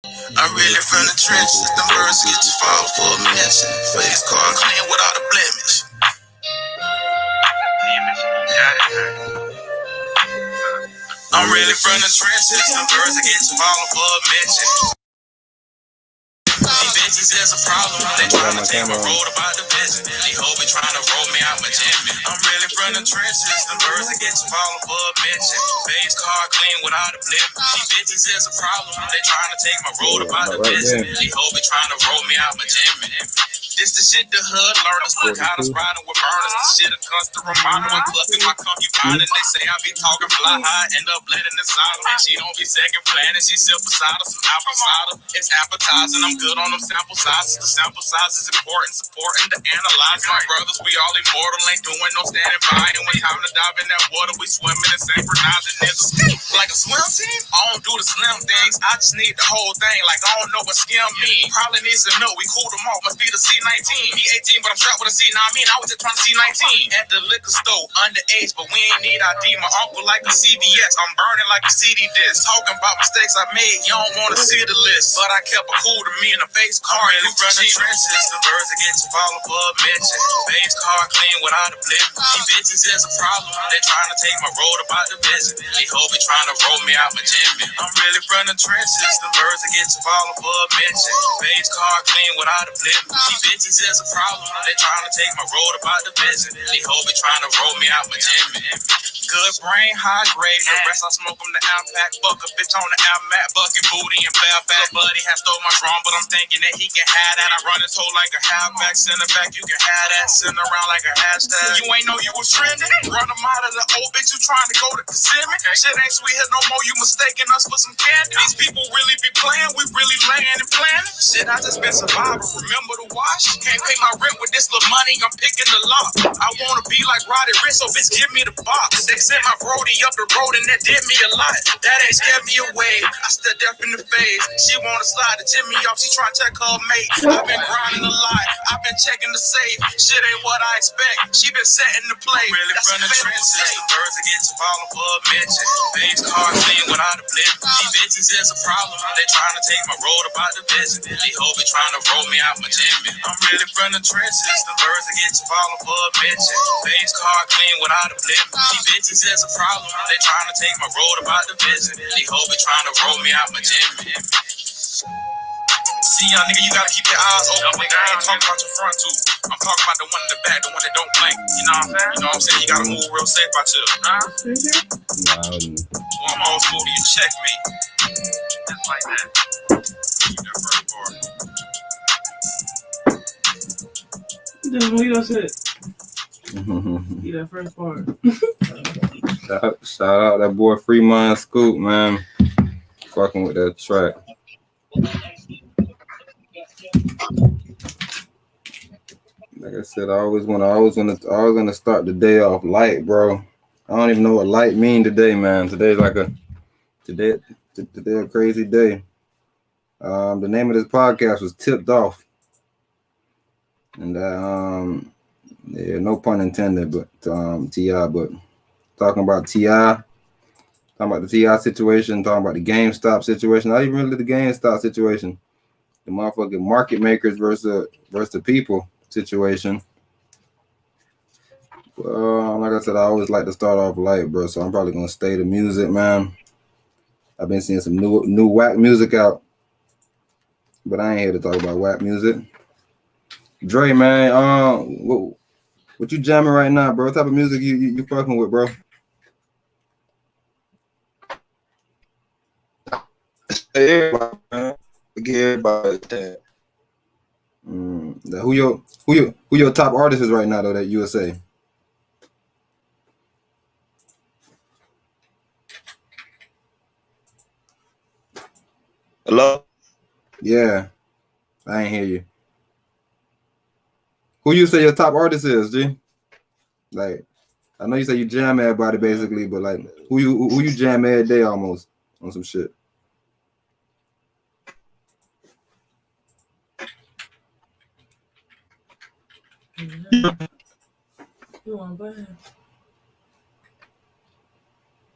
I'm really from the trenches. Them birds get you fall for a mention. Face card clean without a blemish. I'm really from the trenches. Them birds get you fall for a mention. These bitches is a problem. They tryna take my road about the vision. They hope they tryna roll me out my gym. I'm really from the trenches. Them birds that get you falling for a mention. Face car clean without a blip. These bitches is a problem. They tryna take my road about the vision. They hope they tryna roll me out my gym. This the shit the hood learners look how us riding with burners. This shit a constant reminder when clucking my concubine. And they say I be talking fly high, end up blending the cider. And she don't be second planning, she sip beside us some apple cider. It's appetizing, I'm good on them sample sizes. The sample size is important, supporting to analyze. My brothers, we all immortal, ain't doing no standing by. And when time to dive in that water, we swimming and synchronizing niggas. Like a swim team, I don't do the slim things. I just need the whole thing, like I don't know what skim mean. Probably needs to know we cooled them off, must be the C19. He 18, but I'm strapped with a C. Now I mean, I was just trying to see 19 at the liquor store, underage, but we ain't need ID. My uncle like a CBX, I'm burning like a CD disc. Talking about mistakes I made, you don't want to see the list, but I kept a cool to me in the face car. Really from the trenches, the birds that get you falling for a mention. Face car clean without a blip. These bitches is a problem. They trying to take my road about the vision. They hope they trying to roll me out my gym. I'm really from the trenches, the birds that get you falling for a mention. Face car clean without a blip. These bitches is a problem. They trying to take my road about the vision. They hope they trying to roll me out my gym. Good brain, high grade. The rest I smoke them the Outback. Fuck a bitch on the Outback. Bucking booty and fell back. Buddy has stole my drum, but I'm thinking that he can have that. I run his hoe like a halfback. Send it back, you can have that. Send around like a hashtag. You ain't know you was trending. Run them out of the old bitch. You trying to go to Kissimmee. Shit ain't sweet here no more. You mistaking us for some candy. These people really be playing. We really laying and planning. Shit, I just been surviving. Remember to wash. Can't pay my rent with this little money. I'm picking the lock. I wanna be like Roddy Rich, so bitch give me the box. They sent my Brody up the road and that did me a lot. That ain't scared me away. I stood up in the face. She wanna slide the Jimmy off. She tryna check her mate. I've been grinding a lot. I've been checking the safe. Shit ain't what I expect. She been setting the play. Really from the trenches. The birds that get you falling for a mention. Face car clean without a blip. These bitches is a problem. They tryna take my road about the vision. They hope they tryna roll me out my gym. I'm really from the trenches. The birds that get you falling for a mention. Face car clean without a blip. These bitches is a problem. They trying to take my road about the vision. They hope they trying to roll me out my gym. See, young nigga, you gotta keep your eyes open, nigga. I ain't talking about your front tooth. I'm talking about the one in the back, the one that don't blink. You know what I'm saying? You know what I'm saying? You gotta move real safe out here. So I'm old school, you check me. Just like that. Keep that first part. Just leave that shit. Keep that first part. Shout out that boy Fremont Scoop, man. Fucking with that track. Like I said, I always gonna start the day off light, bro. I don't even know what light mean today, man. Today's like today a crazy day. The name of this podcast was Tipped Off, and yeah, no pun intended, but T.I. But talking about T.I. Talking about the T.I. situation, talking about the GameStop situation, not even really the GameStop situation, the motherfucking market makers versus the people situation. Like I said, I always like to start off light, bro, so I'm probably gonna stay the music, man. I've been seeing some new whack music out, but I ain't here to talk about whack music. Dre, man, what you jamming right now, bro? What type of music you fucking with, bro? Everybody, man. Give everybody that. Who your top artist is right now though that USA? Hello? Yeah, I ain't hear you. Who you say your top artist is, G? Like, I know you say you jam everybody basically, but like, who you jam every day almost on some shit? You want to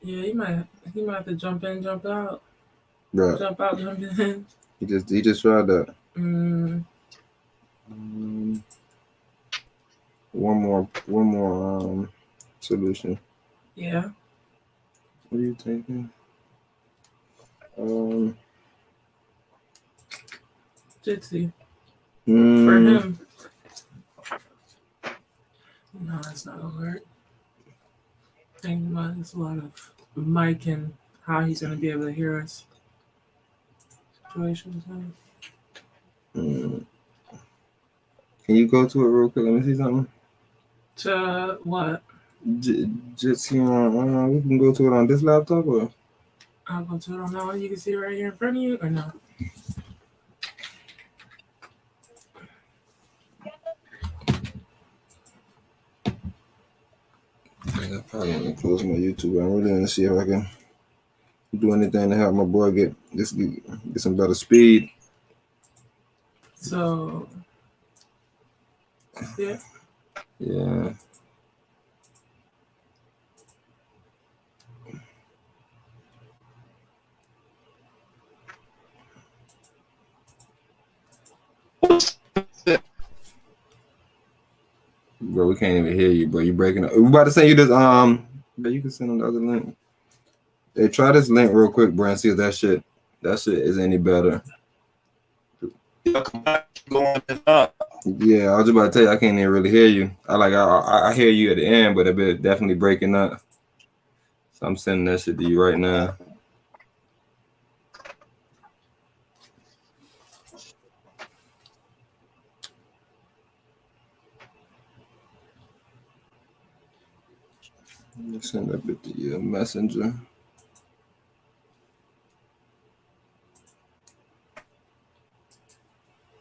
Yeah, he might have to jump in, jump out. Bro. Jump out, jump in. He just tried that. One more solution. Yeah. What are you thinking? Jitsi. For him. No, that's not gonna work. Think about there's a lot of Mike and how he's gonna be able to hear us. Situations. Can you go to it real quick? Let me see something. To what? Just we can go to it on this laptop or? I'll go to it on that one. You can see it right here in front of you or no? I probably want to close my YouTube. I'm really gonna see if I can do anything to help my boy get some better speed. So yeah. Yeah. Bro, we can't even hear you, bro. You breaking up. We about to send you this but you can send them the other link. Hey, try this link real quick, bro, and see if that shit is any better. Yeah, I was about to tell you I can't even really hear you. I hear you at the end, but it's definitely breaking up. So I'm sending that shit to you right now. Let me send that bit to your messenger.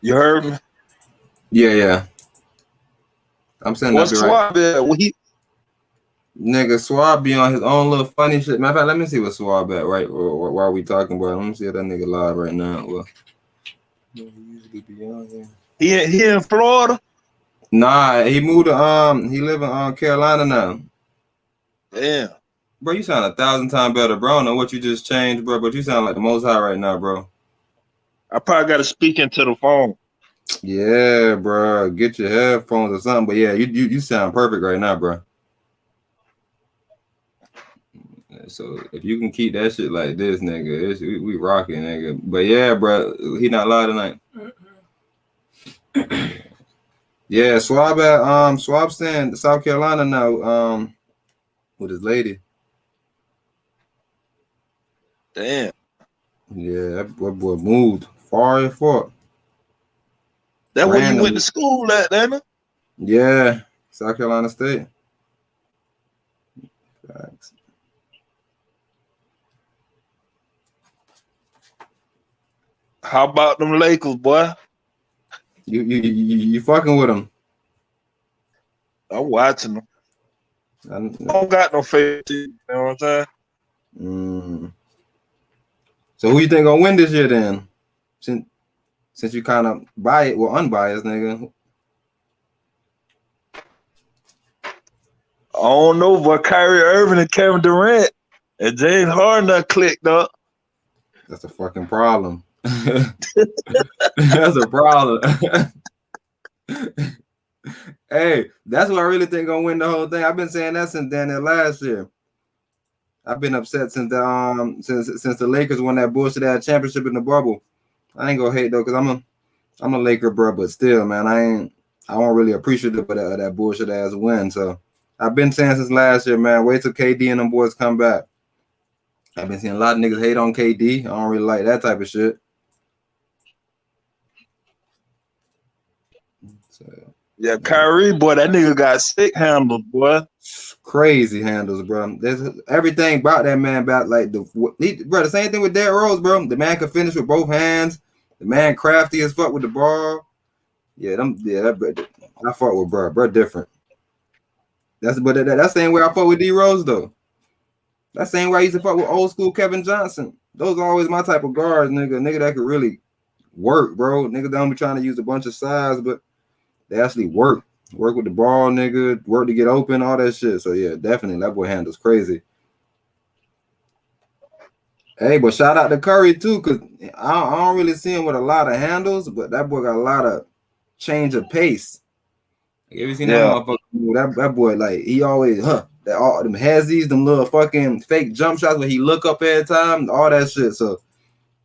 You heard me? Yeah. I'm sending that bit right. Nigga, Swab be on his own little funny shit. Matter of fact, let me see what Swab at right while we talking about it. Let me see if that nigga live right now. Well, he usually be on here. He in Florida? Nah, he moved to he live in Carolina now. Damn. Bro, you sound 1,000 times better, bro. I don't know what you just changed, bro, but you sound like the Most High right now, bro. I probably got to speak into the phone. Yeah, bro. Get your headphones or something. But yeah, you sound perfect right now, bro. So if you can keep that shit like this, nigga, we rocking, nigga. But yeah, bro, he not live tonight. Yeah, Swab staying South Carolina now, with his lady. Damn. Yeah, that boy moved far and far. That where you went to school at, didn't it? Yeah, South Carolina State. Facts. How about them Lakers, boy? You fucking with them? I'm watching them. I don't got no favorite team. You know what I'm saying? So who you think gonna win this year then? Since you kind of unbiased, nigga. I don't know, but Kyrie Irving and Kevin Durant and James Harden done clicked up. That's a fucking problem. That's a problem. Hey, that's what I really think gonna win the whole thing. I've been saying that since down there last year. I've been upset since the Lakers won that bullshit ass championship in the bubble. I ain't gonna hate though, cause I'm a Laker bro, but still, man, I won't really appreciate that bullshit ass win. So I've been saying since last year, man, wait till KD and them boys come back. I've been seeing a lot of niggas hate on KD. I don't really like that type of shit. So, yeah, Kyrie, boy, that nigga got sick handles, boy. Crazy handles, bro. There's everything about that man about like the same thing with Derrick Rose, bro. The man can finish with both hands. The man crafty as fuck with the ball. Yeah, I fuck with bro different. That's the same way I fuck with D Rose though. That same way I used to fuck with old school Kevin Johnson. Those are always my type of guards, nigga that could really work, bro. Nigga don't be trying to use a bunch of size, but they actually work with the ball, nigga, work to get open, all that shit. So yeah, definitely that boy handles crazy. Hey, but shout out to Curry too, cause I don't really see him with a lot of handles, but that boy got a lot of change of pace. Like, you ever seen that motherfucker? That boy, like he always that all them hezzies, them little fucking fake jump shots where he look up every time, all that shit. So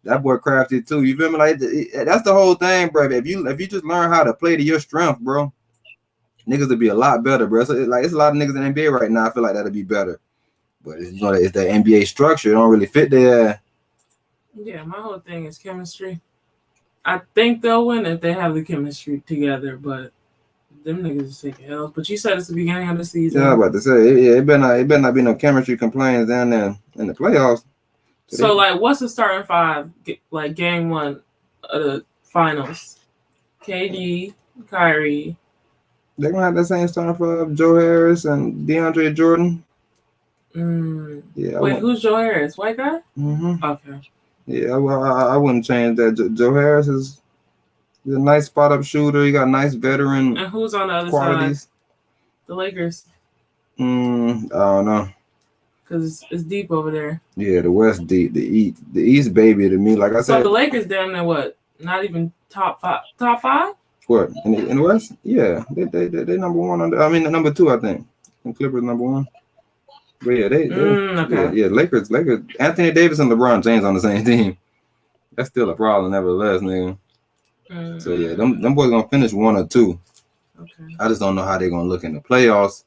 that boy crafted too. You feel me? Like that's the whole thing, bro. If you just learn how to play to your strength, bro, niggas would be a lot better, bro. So it's a lot of niggas in the NBA right now. I feel like that'd be better. But it's that NBA structure. It don't really fit there. Yeah, my whole thing is chemistry. I think they'll win if they have the chemistry together, but them niggas is taking L's. But you said it's the beginning of the season. Yeah, I'm about to say it better not be no chemistry complaints down there in the playoffs. So like, what's the starting five? Like game one of the finals. KD, Kyrie. They're gonna have the same starting five: Joe Harris and DeAndre Jordan. Yeah. Wait, who's Joe Harris? White guy? Mm-hmm. Okay. Yeah, well, I wouldn't change that. Joe Harris is a nice spot up shooter. He got nice veteran. And who's on the other qualities. side? The Lakers. I don't know. Because it's deep over there. Yeah, the West deep. The East baby to me. Like I said. So the Lakers down there, what? Not even top five? Top five? What in the West? Yeah, they number one number two, I think. And Clippers number one. But yeah, okay. yeah, Lakers. Anthony Davis and LeBron James on the same team. That's still a problem, nevertheless, nigga. So yeah, them boys gonna finish 1 or 2. Okay. I just don't know how they're gonna look in the playoffs,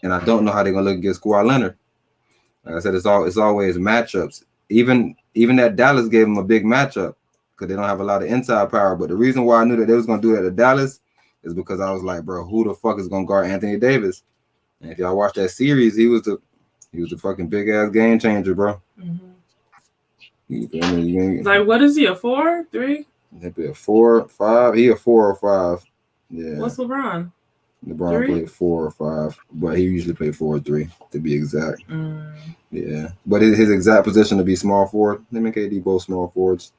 and I don't know how they're gonna look against Kawhi Leonard. Like I said, it's always matchups. Even that Dallas gave them a big matchup because they don't have a lot of inside power. But the reason why I knew that they was gonna do that to Dallas is because I was like, bro, who the fuck is gonna guard Anthony Davis? And if y'all watch that series, he was the fucking big ass game changer, bro. Mm-hmm. Like, what is he? A 4, 3? He'd be a 4, 5. He a 4 or 5. Yeah. What's LeBron? LeBron played 4 or 5, but he usually played 4 or 3 to be exact. Yeah, but his exact position to be small forward. Him and KD both small forwards.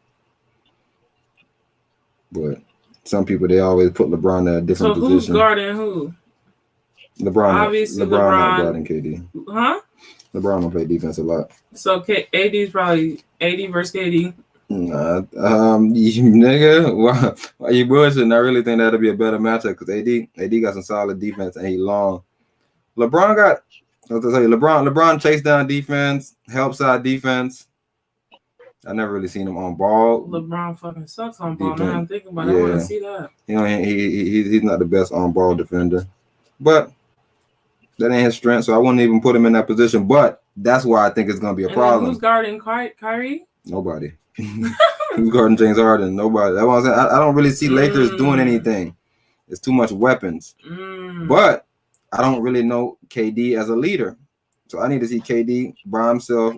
But some people they always put LeBron in a different position. So who's guarding who? LeBron. Obviously, LeBron not guarding KD. Huh? LeBron don't play defense a lot. So AD is probably AD versus KD. Nah, you nigga, why you bullshitting? I really think that'll be a better matchup because AD got some solid defense and he long. LeBron chased down defense, help side defense. I never really seen him on ball. LeBron fucking sucks on ball. Now I'm thinking about it. I want to see that. He's not the best on ball defender, but that ain't his strength. So I wouldn't even put him in that position. But that's why I think it's gonna be a problem. Who's guarding Kyrie? Nobody. Who's guarding James Harden? Nobody. That's what I'm saying. I don't really see Lakers doing anything. It's too much weapons. But I don't really know KD as a leader. So I need to see KD by himself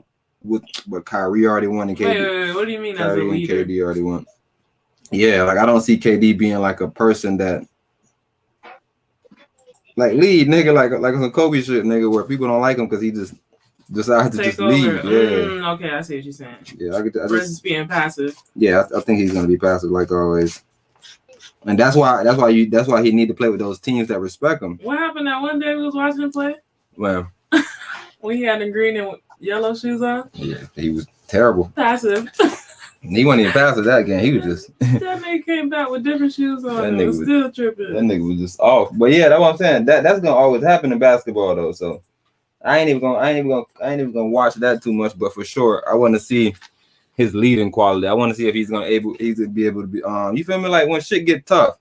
but Kyrie already won and KD. Wait, what do you mean Kyrie as a leader? and KD already won. Yeah, like I don't see KD being like a person that like lead nigga like some Kobe shit nigga where people don't like him because he just decides to just lead. Yeah. Okay, I see what you're saying. Yeah, I just being passive. Yeah, I think he's gonna be passive like always. And that's why he need to play with those teams that respect him. What happened that one day we was watching him play? Well, when he had the green and yellow shoes on? Yeah, he was terrible. Passive. He wasn't even passive that game. He was just that nigga came back with different shoes on. That nigga was still tripping. That nigga was just off. But yeah, that's what I'm saying. That's gonna always happen in basketball though. So I ain't even gonna watch that too much. But for sure, I want to see his leading quality. I want to see if he's gonna be able to be you feel me? Like when shit get tough,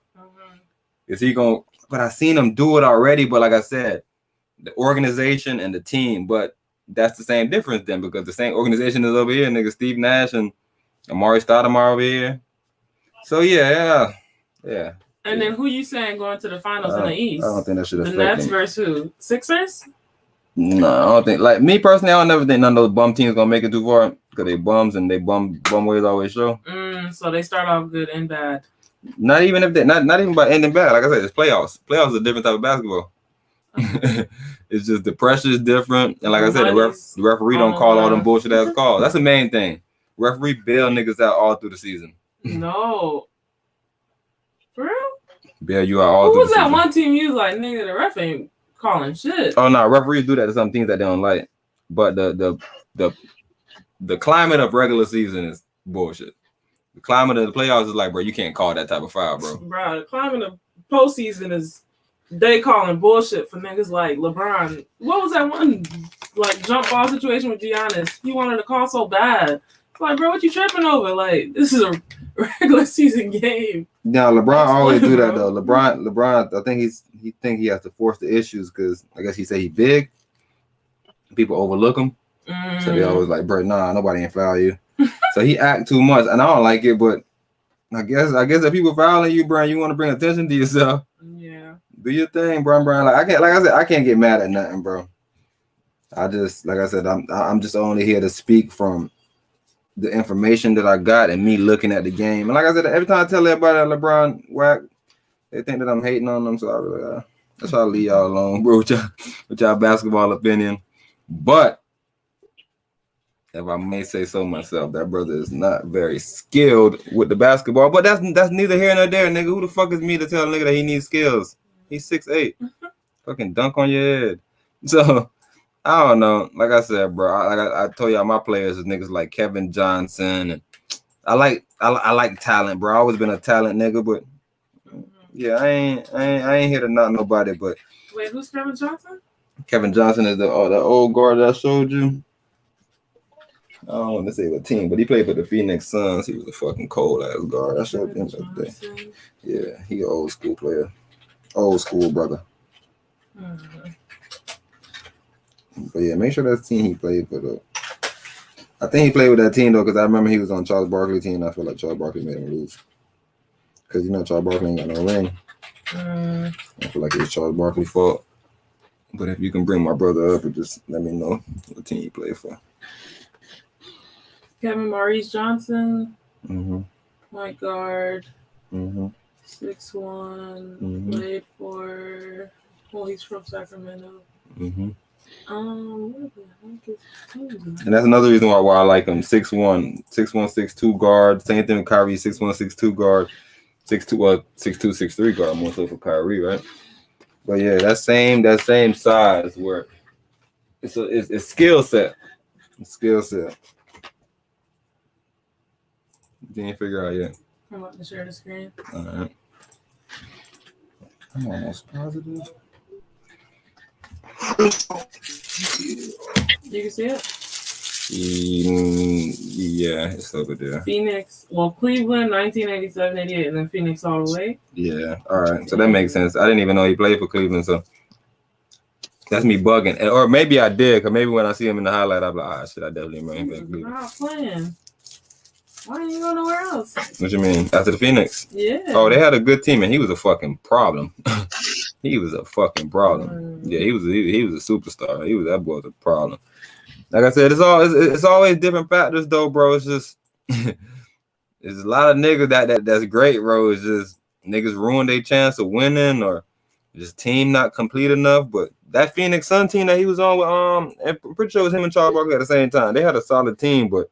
is he gonna? But I seen him do it already. But like I said, the organization and the team. But that's the same difference then because the same organization is over here, nigga. Steve Nash and Amari Stoudemire over here. So yeah. And then who you saying going to the finals in the East? I don't think that should affect the Nets versus who? Sixers? No, I don't think. Like me personally, I don't never think none of those bum teams gonna make it too far because they bums and they bum ways always show. So they start off good and bad. Not even if they not even by ending bad. Like I said, it's playoffs. Playoffs is a different type of basketball. It's just the pressure is different, and like I said, the referee don't call all them bullshit ass calls. That's the main thing. Referee bail niggas out all through the season. No. For real? Bail you out all through the season. Who was that one team you was like, nigga, the ref ain't calling shit? Oh no, referees do that to some teams that they don't like. But the the climate of regular season is bullshit. The climate of the playoffs is like, bro, you can't call that type of foul, bro. Bro, the climate of postseason is they calling bullshit for niggas like LeBron. What was that one like jump ball situation with Giannis? He wanted to call so bad. Like, bro, what you tripping over? Like, this is a regular season game. Now, LeBron always do that though. LeBron, I think he has to force the issues because I guess he say he big. People overlook him, so they always like, bro, nah, nobody ain't foul you. So he act too much, and I don't like it. But I guess if people fouling you, bro, you want to bring attention to yourself. Yeah, do your thing, bro. Like I said, I can't get mad at nothing, bro. I just, like I said, I'm just only here to speak from the information that I got and me looking at the game. And like I said, every time I tell everybody that LeBron whack, they think that I'm hating on them. So I really, that's why I leave y'all alone, bro, with y'all basketball opinion. But if I may say so myself, that brother is not very skilled with the basketball. But that's neither here nor there, nigga. Who the fuck is me to tell a nigga that he needs skills? He's 6'8". Fucking dunk on your head. So I don't know. Like I said, bro. I told y'all my players is niggas like Kevin Johnson. And I like talent, bro. I always been a talent nigga, but yeah, I ain't here to knock nobody. But wait, who's Kevin Johnson? Kevin Johnson is the old guard that I showed you. I don't want to say what team, but he played for the Phoenix Suns. He was a fucking cold ass guard. I showed him that day. Yeah, he an old school player. Old school brother. But yeah, make sure that's the team he played for though. I think he played with that team though, because I remember he was on Charles Barkley's team. And I feel like Charles Barkley made him lose. Because you know Charles Barkley ain't got no ring. I feel like it was Charles Barkley's fault. But if you can bring my brother up and just let me know what team he played for. Kevin Maurice Johnson, point guard, 6'1", played for. Well, he's from Sacramento. And that's another reason why I like him. 6'1", 6'2" guard. Same thing with Kyrie, 6'1", 6'2" guard. 6'2", 6'3" guard. More so for Kyrie, right? But yeah, that same size where it's skill set. Skill set. Didn't figure out yet. I'm about to share the screen. All right. I'm almost positive. You can see it? Yeah, it's over there. Phoenix. Well, Cleveland, 1987, 88, and then Phoenix all the way. Yeah. All right. So that makes sense. I didn't even know he played for Cleveland, so that's me bugging. Or maybe I did, because maybe when I see him in the highlight, I'll be like, shit, I definitely remember him. I'm not playing. Why didn't you go nowhere else? What you mean? After the Phoenix? Yeah. Oh, they had a good team, and he was a fucking problem. He was a fucking problem. Yeah, he was a superstar. That boy was a problem. Like I said, it's always different factors though, bro. It's just there's a lot of niggas that's great, bro. It's just niggas ruin their chance of winning or just team not complete enough. But that Phoenix Sun team that he was on with, I'm pretty sure it was him and Charles Barkley at the same time. They had a solid team, but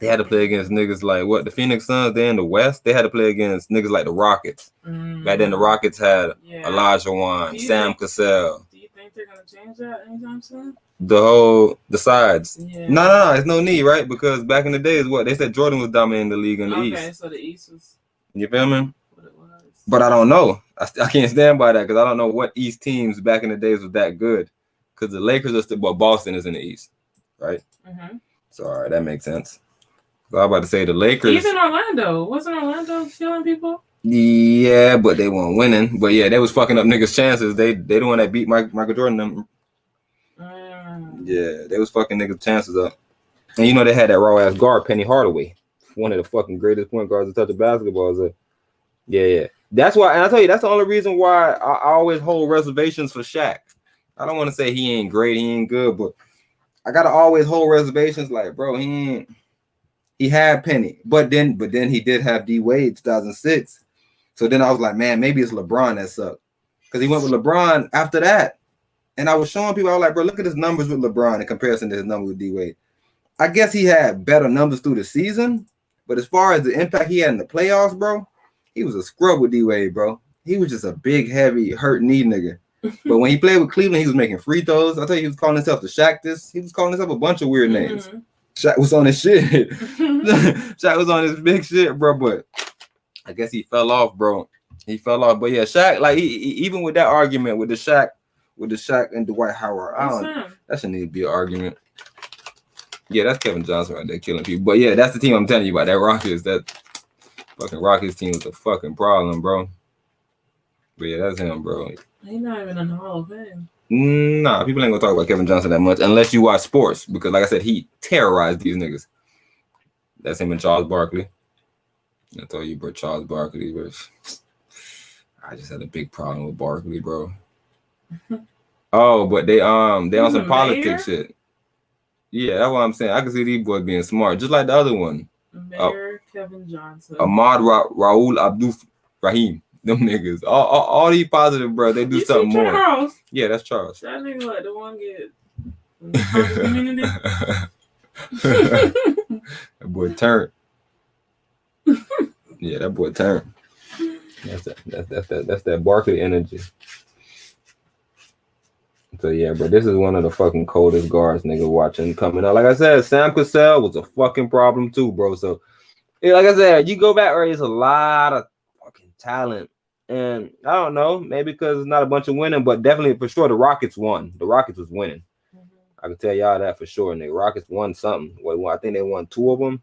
they had to play against niggas like the Phoenix Suns. They in the West. They had to play against niggas like the Rockets. Back then, the Rockets had Elijah Wan, Sam Cassell. Do you think they're gonna change that anytime soon? The sides. Yeah. No, it's no need, right? Because back in the day, they said Jordan was dominating the league in the East. Okay, so the East was. You feel me? What it was. But I don't know. I can't stand by that because I don't know what East teams back in the days was that good. Because the Lakers are still, but Boston is in the East, right? So all right, that makes sense. So I was about to say the Lakers. Even Orlando. Wasn't Orlando killing people? Yeah, but they weren't winning. But yeah, they was fucking up niggas' chances. They the one that beat Michael Jordan. Them. Yeah, they was fucking niggas' chances up. And you know they had that raw ass guard, Penny Hardaway, one of the fucking greatest point guards to touch a basketball. So, yeah. That's why, and I tell you, that's the only reason why I always hold reservations for Shaq. I don't want to say he ain't great, he ain't good, but I gotta always hold reservations. Like, bro, he had Penny, but then he did have D Wade 2006. So then I was like, man, maybe it's LeBron that sucked. Because he went with LeBron after that. And I was showing people, I was like, bro, look at his numbers with LeBron in comparison to his numbers with D Wade. I guess he had better numbers through the season. But as far as the impact he had in the playoffs, bro, he was a scrub with D Wade, bro. He was just a big, heavy, hurt knee nigga. But when he played with Cleveland, he was making free throws. I tell you, he was calling himself the Shaq this. He was calling himself a bunch of weird names. Shaq was on his shit. Shaq was on his big shit, bro. But I guess he fell off, bro. He fell off. But yeah, Shaq, like he even with that argument with the Shaq and Dwight Howard, that shouldn't need to be an argument. Yeah, that's Kevin Johnson right there killing people. But yeah, that's the team I'm telling you about. That Rockets, that fucking Rockets team was a fucking problem, bro. But yeah, that's him, bro. He's not even in the Hall of Fame. Nah, people ain't gonna talk about Kevin Johnson that much unless you watch sports, because like I said, he terrorized these niggas. That's him and Charles Barkley. I told you, bro, Charles Barkley, bro. I just had a big problem with Barkley, bro. Oh, but they on some politics shit. Yeah, that's what I'm saying. I can see these boys being smart, just like the other one. Mayor Kevin Johnson. Ahmad Raul Abdul Rahim. Them niggas. All these positive, bro. They do something more. Charles? Yeah, that's Charles. That nigga like the one get community. That boy turned. Yeah, that boy turned. That's that Barkley energy. So yeah, bro, this is one of the fucking coldest guards nigga watching coming out. Like I said, Sam Cassell was a fucking problem too, bro. So yeah, like I said, you go back, there's a lot of fucking talent. And I don't know, maybe because it's not a bunch of winning, but definitely for sure the Rockets won. The Rockets was winning. I can tell y'all that for sure. And the Rockets won something. Well, I think they won 2 of them.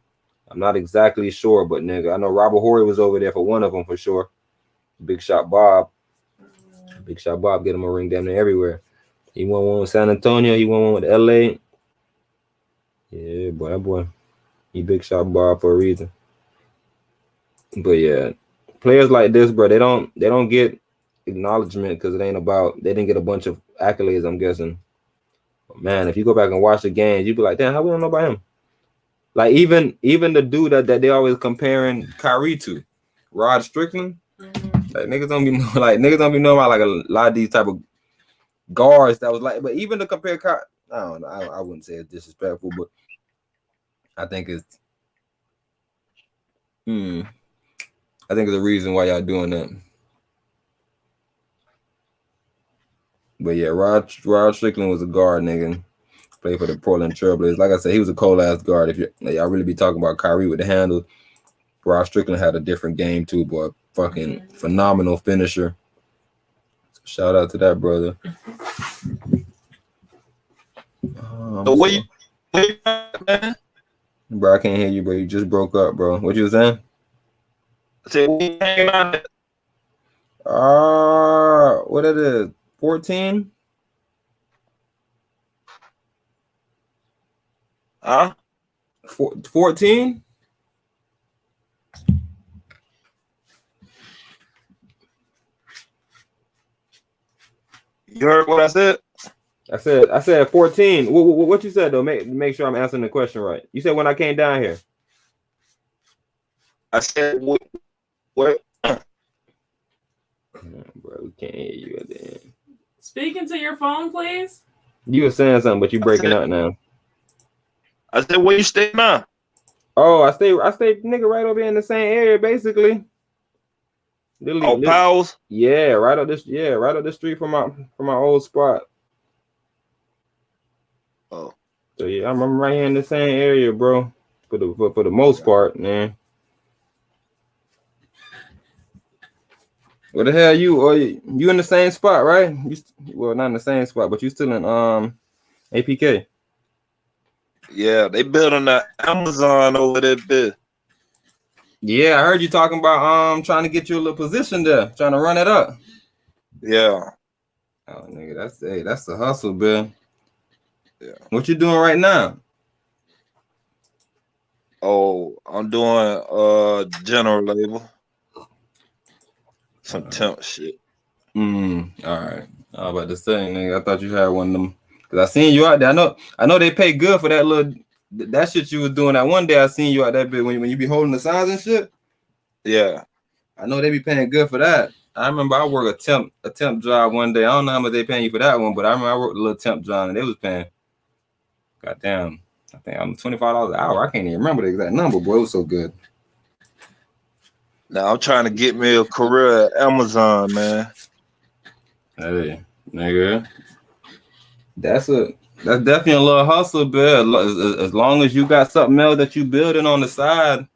I'm not exactly sure, but nigga, I know Robert Horry was over there for one of them for sure. Big Shot Bob get him a ring down there everywhere. He won one with San Antonio. He won one with LA. Yeah, boy, that boy. He Big Shot Bob for a reason. But yeah, players like this, bro, they don't get acknowledgement because it ain't about. They didn't get a bunch of accolades, I'm guessing. But man, if you go back and watch the games, you be like, damn, how we don't know about him? Like even the dude that they always comparing Kyrie to, Rod Strickland. Like niggas don't be knowing about like a lot of these type of guards that was like, but even to compare, I don't know. I wouldn't say it's disrespectful, but I think it's, I think it's a reason why y'all doing that. But yeah, Rod Strickland was a guard, nigga. Played for the Portland Trailblazers. Like I said, he was a cold ass guard. If y'all really be talking about Kyrie with the handle, Rod Strickland had a different game too, boy. Fucking phenomenal finisher. Shout out to that brother. Man. Bro, I can't hear you, bro. You just broke up, bro. What you was saying? I said, we hang on it. What it is? 14? Huh? 14? You heard what I said? I said 14. What you said though? Make sure I'm answering the question right. You said when I came down here. I said what? Bro, we can't hear you at the end. Speaking to your phone, please. You were saying something, but you breaking up now. I said, where you stay now? Oh, I stay, nigga, right over here in the same area, basically. Literally, Powell's? Yeah, right up the street from my old spot. Oh. So yeah, I'm right here in the same area, bro. For the most part, man. What the hell you in the same spot, right? Well, not in the same spot, but you still in APK. Yeah, they building that Amazon over there, bit. Yeah, I heard you talking about trying to get you a little position there, trying to run it up. Yeah. Oh nigga, that's the hustle, Bill. Yeah. What you doing right now? Oh, I'm doing general labor. Some temp shit. All right. I was about to say, nigga, I thought you had one of them. Cause I seen you out there. I know they pay good for that shit you was doing that one day. I seen you out there bit when you be holding the signs and shit. Yeah. I know they be paying good for that. I remember I worked a temp job one day. I don't know how much they paying you for that one, but I remember I worked a little temp job and they was paying. Goddamn, I think I'm $25 an hour. I can't even remember the exact number, boy. It was so good. Now I'm trying to get me a career at Amazon, man. Hey, nigga. That's That's definitely a little hustle, Bill. As long as you got something else that you building on the side,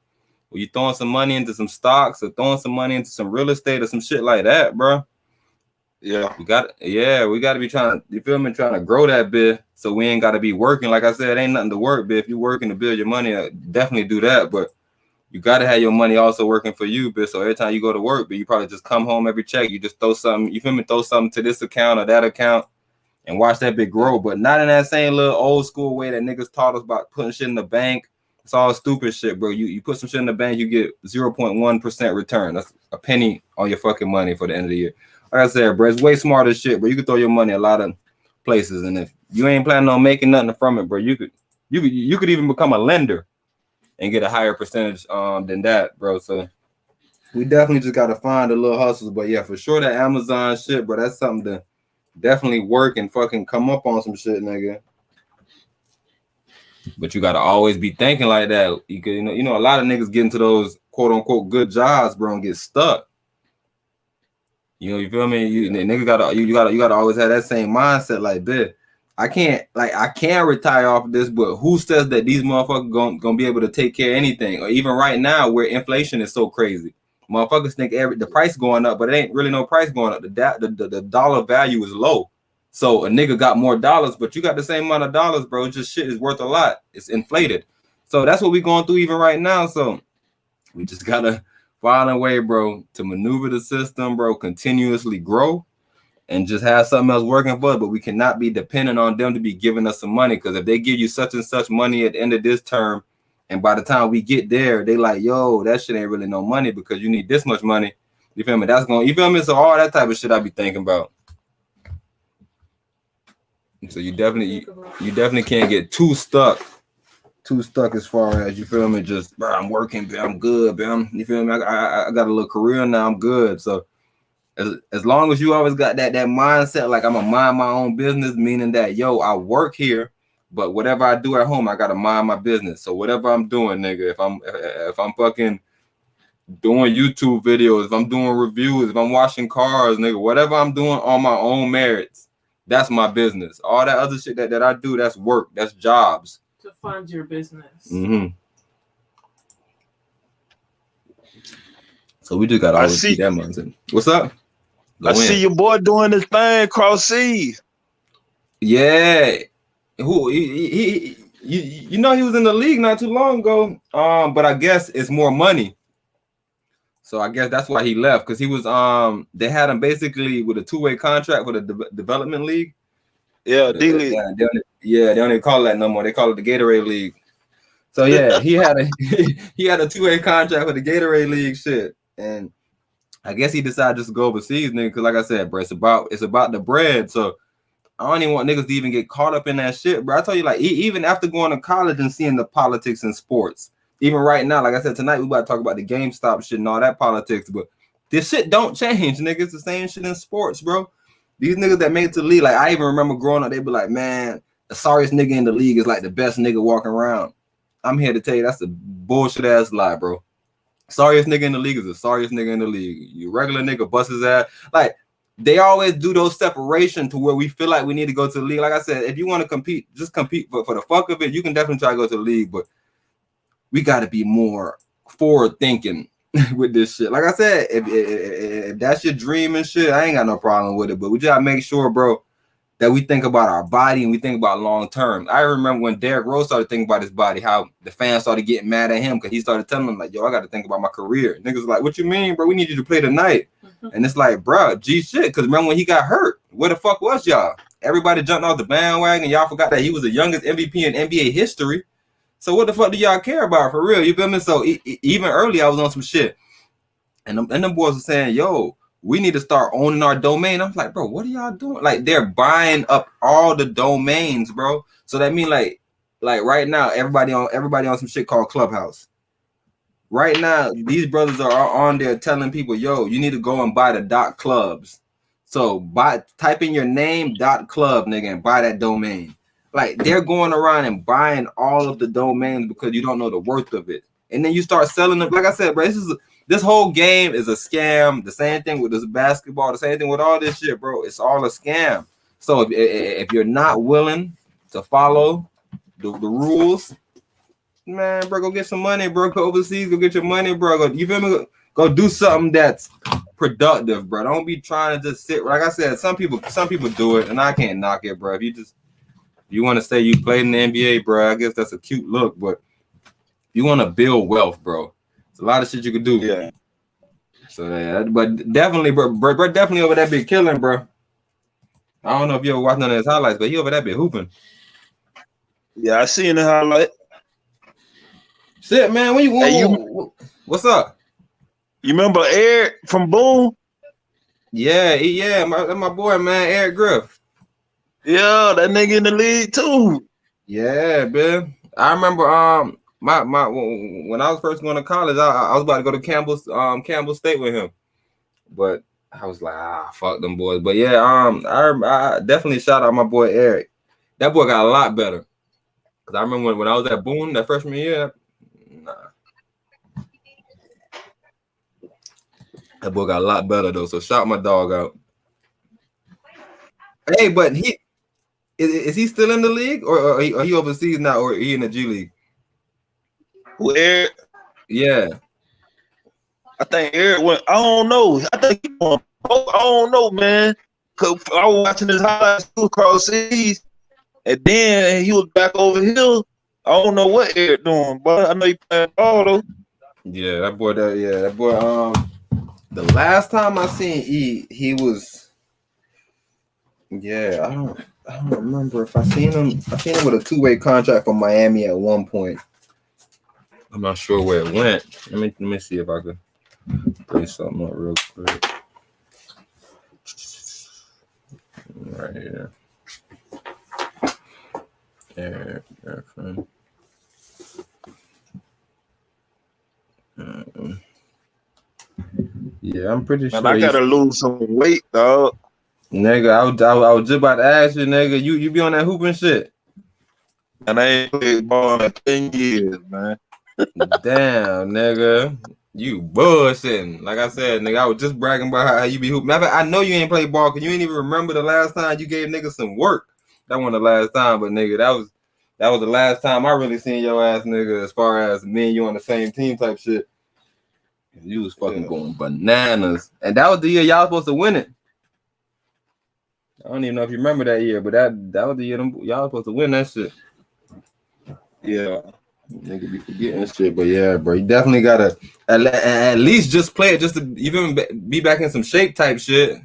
or you throwing some money into some stocks or throwing some money into some real estate or some shit like that, bro. Yeah. We got to be trying to, you feel me, trying to grow that bit so we ain't got to be working. Like I said, ain't nothing to work, but if you working to build your money, definitely do that. But you got to have your money also working for you, bitch. So every time you go to work, but you probably just come home every check, you just throw something, you feel me, throw something to this account or that account and watch that bit grow. But not in that same little old school way that niggas taught us about putting shit in the bank. It's all stupid shit, bro. You put some shit in the bank, you get 0.1% return. That's a penny on your fucking money for the end of the year. Like I said, bro, it's way smarter shit, bro. You could throw your money a lot of places, and if you ain't planning on making nothing from it, bro, you could even become a lender and get a higher percentage than that, bro. So we definitely just gotta find the little hustles. But yeah, for sure that Amazon shit, bro, that's something to definitely work and fucking come up on some shit, nigga. But you gotta always be thinking like that. You know, a lot of niggas get into those quote unquote good jobs, bro, and get stuck. You know, you feel me? Niggas gotta always have that same mindset. Like, bitch, I can retire off of this, but who says that these motherfuckers gonna be able to take care of anything? Or even right now, where inflation is so crazy, motherfuckers think the price going up, but it ain't really no price going up. The dollar value is low, so a nigga got more dollars, but you got the same amount of dollars, bro. Just shit is worth a lot. It's inflated, so that's what we going through even right now. So we just gotta find a way, bro, to maneuver the system, bro, continuously grow and just have something else working for us. But we cannot be dependent on them to be giving us some money, because if they give you such and such money at the end of this term, and by the time we get there, they like, yo, that shit ain't really no money because you need this much money. You feel me? That's going, you feel me? So all that type of shit I be thinking about. So you definitely can't get too stuck as far as, you feel me, just, bro, I'm working, bro, I'm good, bro. You feel me? I got a little career now, I'm good. So as long as you always got that mindset, like I'm gonna mind my own business, meaning that, yo, I work here, but whatever I do at home, I gotta mind my business. So whatever I'm doing, nigga, if I'm fucking doing YouTube videos, if I'm doing reviews, if I'm washing cars, nigga, whatever I'm doing on my own merits, that's my business. All that other shit that I do, that's work, that's jobs. To fund your business. Mm-hmm. So we just gotta always keep that mindset. What's up? I see your boy doing this thing cross seas. Yeah. Who he you know, he was in the league not too long ago. But I guess it's more money. So I guess that's why he left, because he was they had him basically with a 2-way contract for the development league. Yeah, D League. They don't even call it that no more. They call it the Gatorade League. So yeah, he had a 2-way contract for the Gatorade League shit. And I guess he decided just to go overseas, nigga, because like I said, bro, it's about the bread. So I don't even want niggas to even get caught up in that shit, bro. I tell you, like, even after going to college and seeing the politics in sports, even right now, like I said, tonight we about to talk about the GameStop shit and all that politics, but this shit don't change, nigga. It's the same shit in sports, bro. These niggas that made it to the league, like, I even remember growing up, they be like, man, the sorriest nigga in the league is like the best nigga walking around. I'm here to tell you that's a bullshit ass lie, bro. Sorriest nigga in the league is the sorriest nigga in the league. You regular nigga bust his ass. Like, they always do those separation to where we feel like we need to go to the league. Like I said, if you want to compete, just compete for the fuck of it. You can definitely try to go to the league, but we got to be more forward thinking with this shit. Like I said, if that's your dream and shit, I ain't got no problem with it. But we just gotta make sure, bro, that we think about our body and we think about long term. I remember when Derrick Rose started thinking about his body, how the fans started getting mad at him because he started telling them, like, yo, I got to think about my career. Niggas like, what you mean, bro? We need you to play tonight. And it's like, bro, G shit. Because remember when he got hurt, where the fuck was y'all? Everybody jumped off the bandwagon. Y'all forgot that he was the youngest MVP in NBA history. So what the fuck do y'all care about for real? You feel me? So even early, I was on some shit. And them boys were saying, yo, we need to start owning our domain. I'm like, bro, what are y'all doing? Like, they're buying up all the domains, bro. So that mean like right now, everybody on some shit called Clubhouse. Right now, these brothers are on there telling people, yo, you need to go and buy the .clubs. So type in your name .club, nigga, and buy that domain. Like, they're going around and buying all of the domains because you don't know the worth of it. And then you start selling them. Like I said, bro, this whole game is a scam. The same thing with this basketball. The same thing with all this shit, bro. It's all a scam. So if you're not willing to follow the rules. Man, bro, go get some money, bro. Go overseas, go get your money, bro. You feel me? Go do something that's productive, bro. Don't be trying to just sit. Like I said, some people do it, and I can't knock it, bro. If you want to say you played in the NBA, bro, I guess that's a cute look, but you want to build wealth, bro. It's a lot of shit you could do. Yeah. So yeah, but definitely, bro, definitely over that bit killing, bro. I don't know if you ever watched none of his highlights, but he over that bit hooping. Yeah, I seen the highlight. Shit, man, when you what's up? You remember Eric from Boone? Yeah, my boy, man, Eric Griff. Yeah, that nigga in the league too. Yeah, man. I remember my when I was first going to college, I was about to go to Campbell State with him, but I was like, fuck them boys. But yeah, I definitely shout out my boy Eric. That boy got a lot better. Cause I remember when I was at Boone that freshman year, that boy got a lot better though. So shout my dog out. Hey, but is he still in the league, or are he overseas now, or he in the G League? Who, Eric? Yeah. I think Eric went. I don't know. I think he went. I don't know, man. Cause I was watching his highlights across seas, and then he was back over here. I don't know what Eric doing, but I know he playing ball though. Yeah, that boy. The last time I seen he was. Yeah, I don't remember if I seen him. I seen him with a 2-way contract from Miami at one point. I'm not sure where it went. Let me see if I could bring something up real quick. Right here. Friend. Yeah, I'm pretty sure. I gotta lose some weight, dog. Nigga, I was just about to ask you, nigga. You be on that hooping shit? And I ain't played ball in 10 years, man. Damn, nigga. You bullshitting. Like I said, nigga, I was just bragging about how you be hooping. I know you ain't played ball because you ain't even remember the last time you gave niggas some work. That wasn't the last time, but nigga, that was the last time I really seen your ass, nigga, as far as me and you on the same team type shit. You was fucking going bananas. And that was the year y'all supposed to win it. I don't even know if you remember that year, but that was the year y'all supposed to win that shit. Yeah. Nigga be forgetting shit, but yeah, bro, you definitely gotta at least just play it, just to even be back in some shape type shit.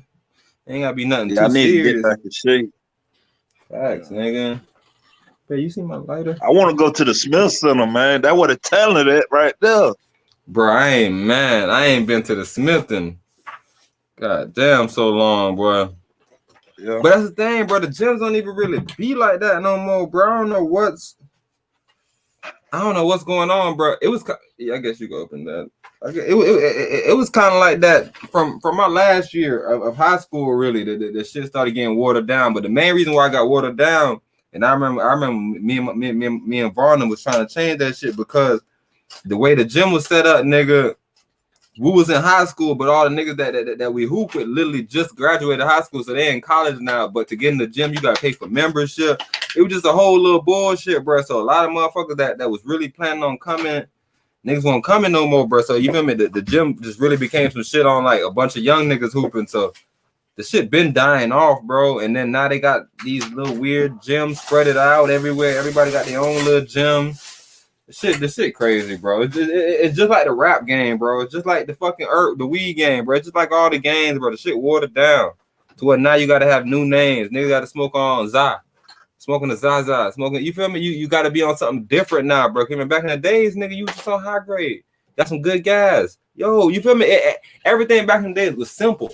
Ain't gotta be nothing too I need serious. to get back in shape. Facts, nigga. Hey, you see my lighter? I want to go to the Smith Center, man. That would have talent at right there. Bro, I ain't been to the Smith in god damn so long, bro. Yeah. But that's the thing, bro. The gyms don't even really be like that no more, bro. I don't know what's going on, bro. It was, I guess you can open that. It was kind of like that from my last year of high school. Really, the shit started getting watered down. But the main reason why I got watered down, and I remember me and Varnum was trying to change that shit because the way the gym was set up, nigga. We was in high school, but all the niggas that we hoop with literally just graduated high school, so they in college now. But to get in the gym, you gotta pay for membership. It was just a whole little bullshit, bro. So a lot of motherfuckers that was really planning on coming, niggas won't come in no more, bro. So you feel me? The gym just really became some shit on like a bunch of young niggas hooping. So the shit been dying off, bro. And then now they got these little weird gyms spread it out everywhere. Everybody got their own little gym. The shit crazy, bro. It's just like the rap game, bro. It's just like the fucking the weed game, bro. It's just like all the games, bro. The shit watered down to where now you gotta have new names. Niggas gotta smoke on smoking the Zaza, smoking. You feel me? You gotta be on something different now, bro. Cause back in the days, nigga, you was just on high grade. Got some good guys. Yo, you feel me? Everything back in the days was simple,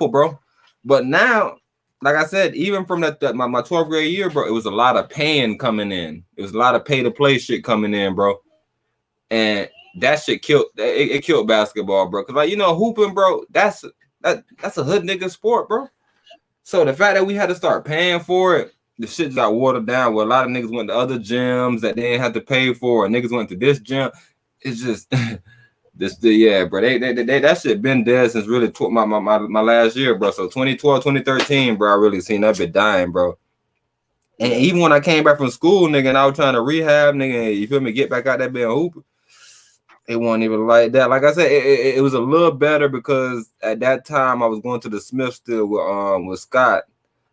bro. But now, like I said, even from my 12th grade year, bro, it was a lot of paying coming in. It was a lot of pay to play shit coming in, bro. And that shit killed basketball, bro. Cause like, you know, hooping, bro, that's a hood nigga sport, bro. So the fact that we had to start paying for it, the shit got watered down where a lot of niggas went to other gyms that they didn't have to pay for, or niggas went to this gym. It's just yeah, bro. They that shit been dead since really my last year, bro. So 2012, 2013, bro, I really seen that bit dying, bro. And even when I came back from school, nigga, and I was trying to rehab, nigga, you feel me, get back out that bed and hoop, it wasn't even like that. Like I said, it was a little better because at that time I was going to the Smith still with Scott.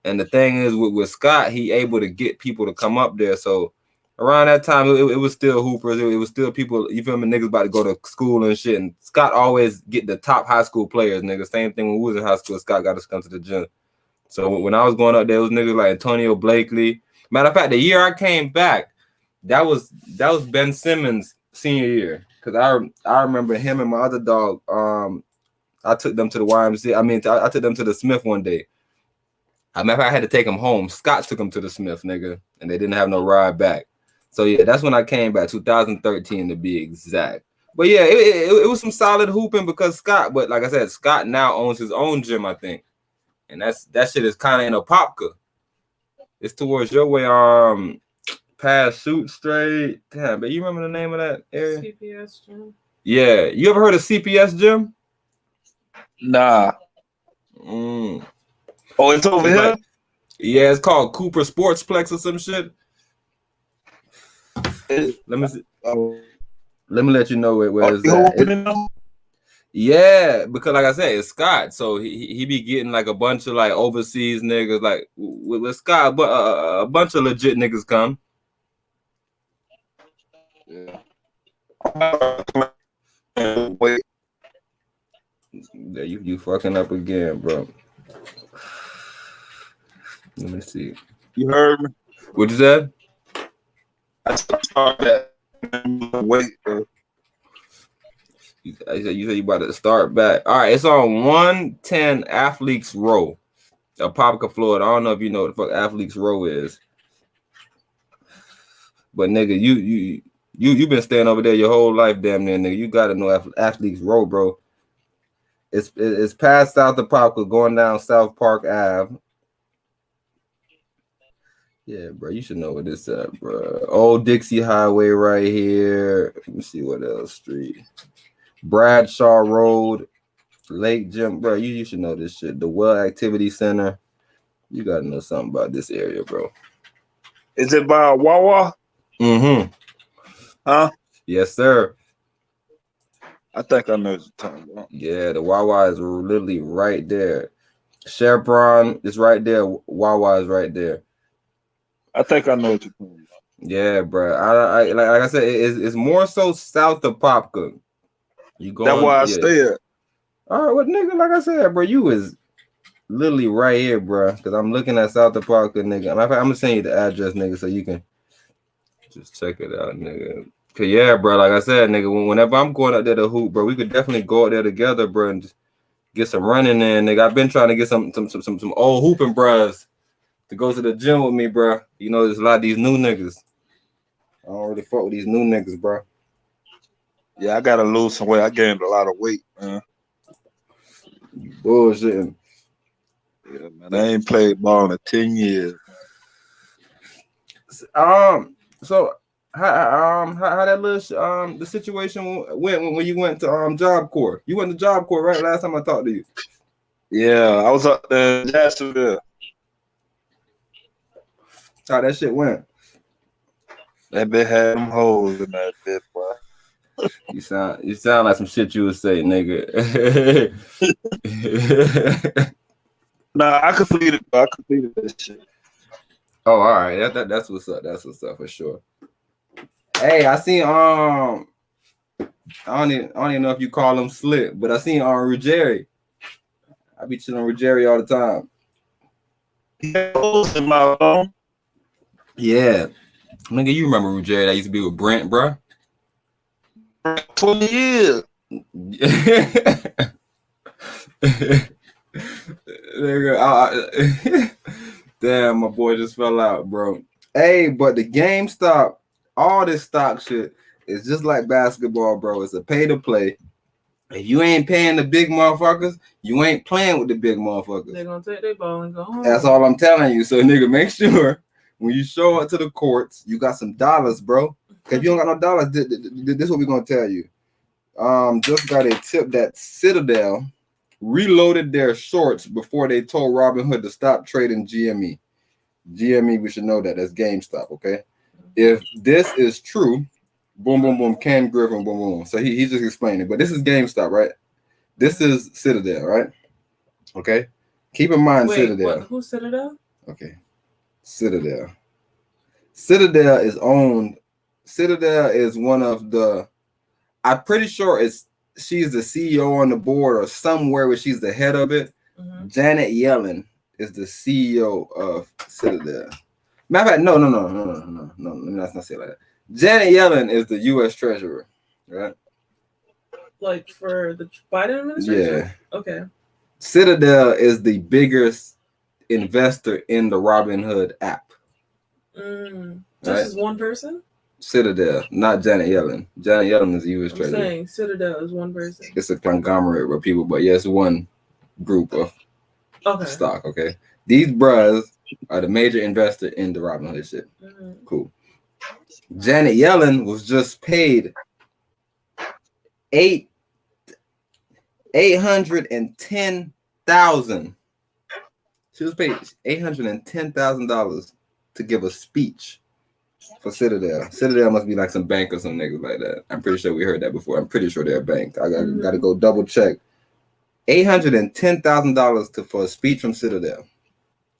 And the thing is, with Scott, he able to get people to come up there. So around that time, it was still hoopers. It was still people, you feel me, niggas about to go to school and shit. And Scott always get the top high school players, nigga. Same thing when we was in high school, Scott got us come to the gym. So when I was going up there, it was niggas like Antonio Blakely. Matter of fact, the year I came back, that was Ben Simmons' senior year. Because I remember him and my other dog, I took them to the YMCA. I mean, I took them to the Smith one day. I remember I had to take them home. Scott took them to the Smith, nigga, and they didn't have no ride back. So yeah, that's when I came back, 2013 to be exact. But yeah, it was some solid hooping because Scott. But like I said, Scott now owns his own gym, I think, and that shit is kind of in Apopka. It's towards your way, past Shoot Straight. Damn, but you remember the name of that area? CPS gym. Yeah, you ever heard of CPS gym? Nah. Oh, it's over here? Yeah, it's called Cooper Sportsplex or some shit. Let me see. Let me let you know where it's at. Yeah, because like I said, it's Scott. So he be getting like a bunch of like overseas niggas. Like with Scott, but a bunch of legit niggas come. Yeah. Wait. Yeah, you fucking up again, bro. Let me see. You heard me? What you said? I started wait, bro. You said you about to start back. All right, it's on 110 Athletes Row, Apopka, Florida. I don't know if you know what the fuck Athletes Row is, but nigga, you been staying over there your whole life, damn near, nigga. You gotta know Athletes Row, bro. It's past South Apopka, going down South Park Ave. Yeah, bro, you should know what this at, bro. Old Dixie Highway right here. Let me see what else street. Bradshaw Road, Lake Gym, bro. You should know this shit. The Well Activity Center. You gotta know something about this area, bro. Is it by Wawa? Mm-hmm. Huh? Yes, sir. I think I know what you're talking about. Yeah, the Wawa is literally right there. Chevron is right there. Wawa is right there. I think I know what you're talking about. Yeah, bro. I like I said, it's more so south of Popka. You going? That's where I stay at. All right, what nigga? Like I said, bro, you is literally right here, bro. Because I'm looking at South of Popka, nigga. I'm gonna send you the address, nigga, so you can just check it out, nigga. Cause yeah, bro. Like I said, nigga, whenever I'm going out there to hoop, bro, we could definitely go out there together, bro, and just get some running in, nigga. I've been trying to get some old hooping bros to go to the gym with me, bro. You know, there's a lot of these new niggas. I don't really fuck with these new niggas, bro. Yeah, I gotta lose some weight. I gained a lot of weight, man. Bullshitting. Yeah, man. I ain't played ball in 10 years. So how that little the situation went when you went to Job Corps? You went to Job Corps, right? Last time I talked to you. Yeah, I was up there in Jacksonville. How that shit went? That bitch had them holes in that bitch, boy. You sound like some shit you would say, nigga. Nah, I completed this shit. Oh, all right. That's what's up. That's what's up for sure. Hey, I seen I don't even know if you call him Slip, but I seen Ruggieri. I be chilling with Ruggieri all the time. He had holes in my phone. Yeah. Nigga, you remember Ruggieri that used to be with Brent, bro? 20 years. Nigga, damn, my boy just fell out, bro. Hey, but the GameStop, all this stock shit is just like basketball, bro. It's a pay to play. If you ain't paying the big motherfuckers, you ain't playing with the big motherfuckers. They're gonna take their ball and go home. That's all I'm telling you. So, nigga, make sure when you show up to the courts, you got some dollars, bro. If you don't got no dollars, this is what we're gonna tell you. Just got a tip that Citadel reloaded their shorts before they told Robinhood to stop trading GME. GME, we should know that. That's GameStop, okay? If this is true, boom, boom, boom, Ken Griffin, boom, boom. So he's just explaining. But this is GameStop, right? This is Citadel, right? Okay? Keep in mind Citadel. What? Who's Citadel? Okay. Citadel. Citadel is one of the, I'm pretty sure she's the CEO on the board or somewhere where she's the head of it. Mm-hmm. Janet Yellen is the CEO of Citadel. Matter of fact, no. Let's not say it like that. Janet Yellen is the U.S. Treasurer, right? Like for the Biden administration? Yeah. Okay. Citadel is the biggest investor in the Robinhood app. This is one person? Citadel, not Janet Yellen. Janet Yellen is the U.S. Treasurer. I'm saying Citadel is one person. It's a conglomerate of people, but yes, one group of stock, okay? These bros are the major investor in the Robinhood shit. Mm-hmm. Cool. Janet Yellen was just paid $810,000. She was paid $810,000 to give a speech for Citadel. Citadel must be like some bank or some niggas like that. I'm pretty sure we heard that before. I'm pretty sure they're a bank. I gotta go double check. $810,000 for a speech from Citadel.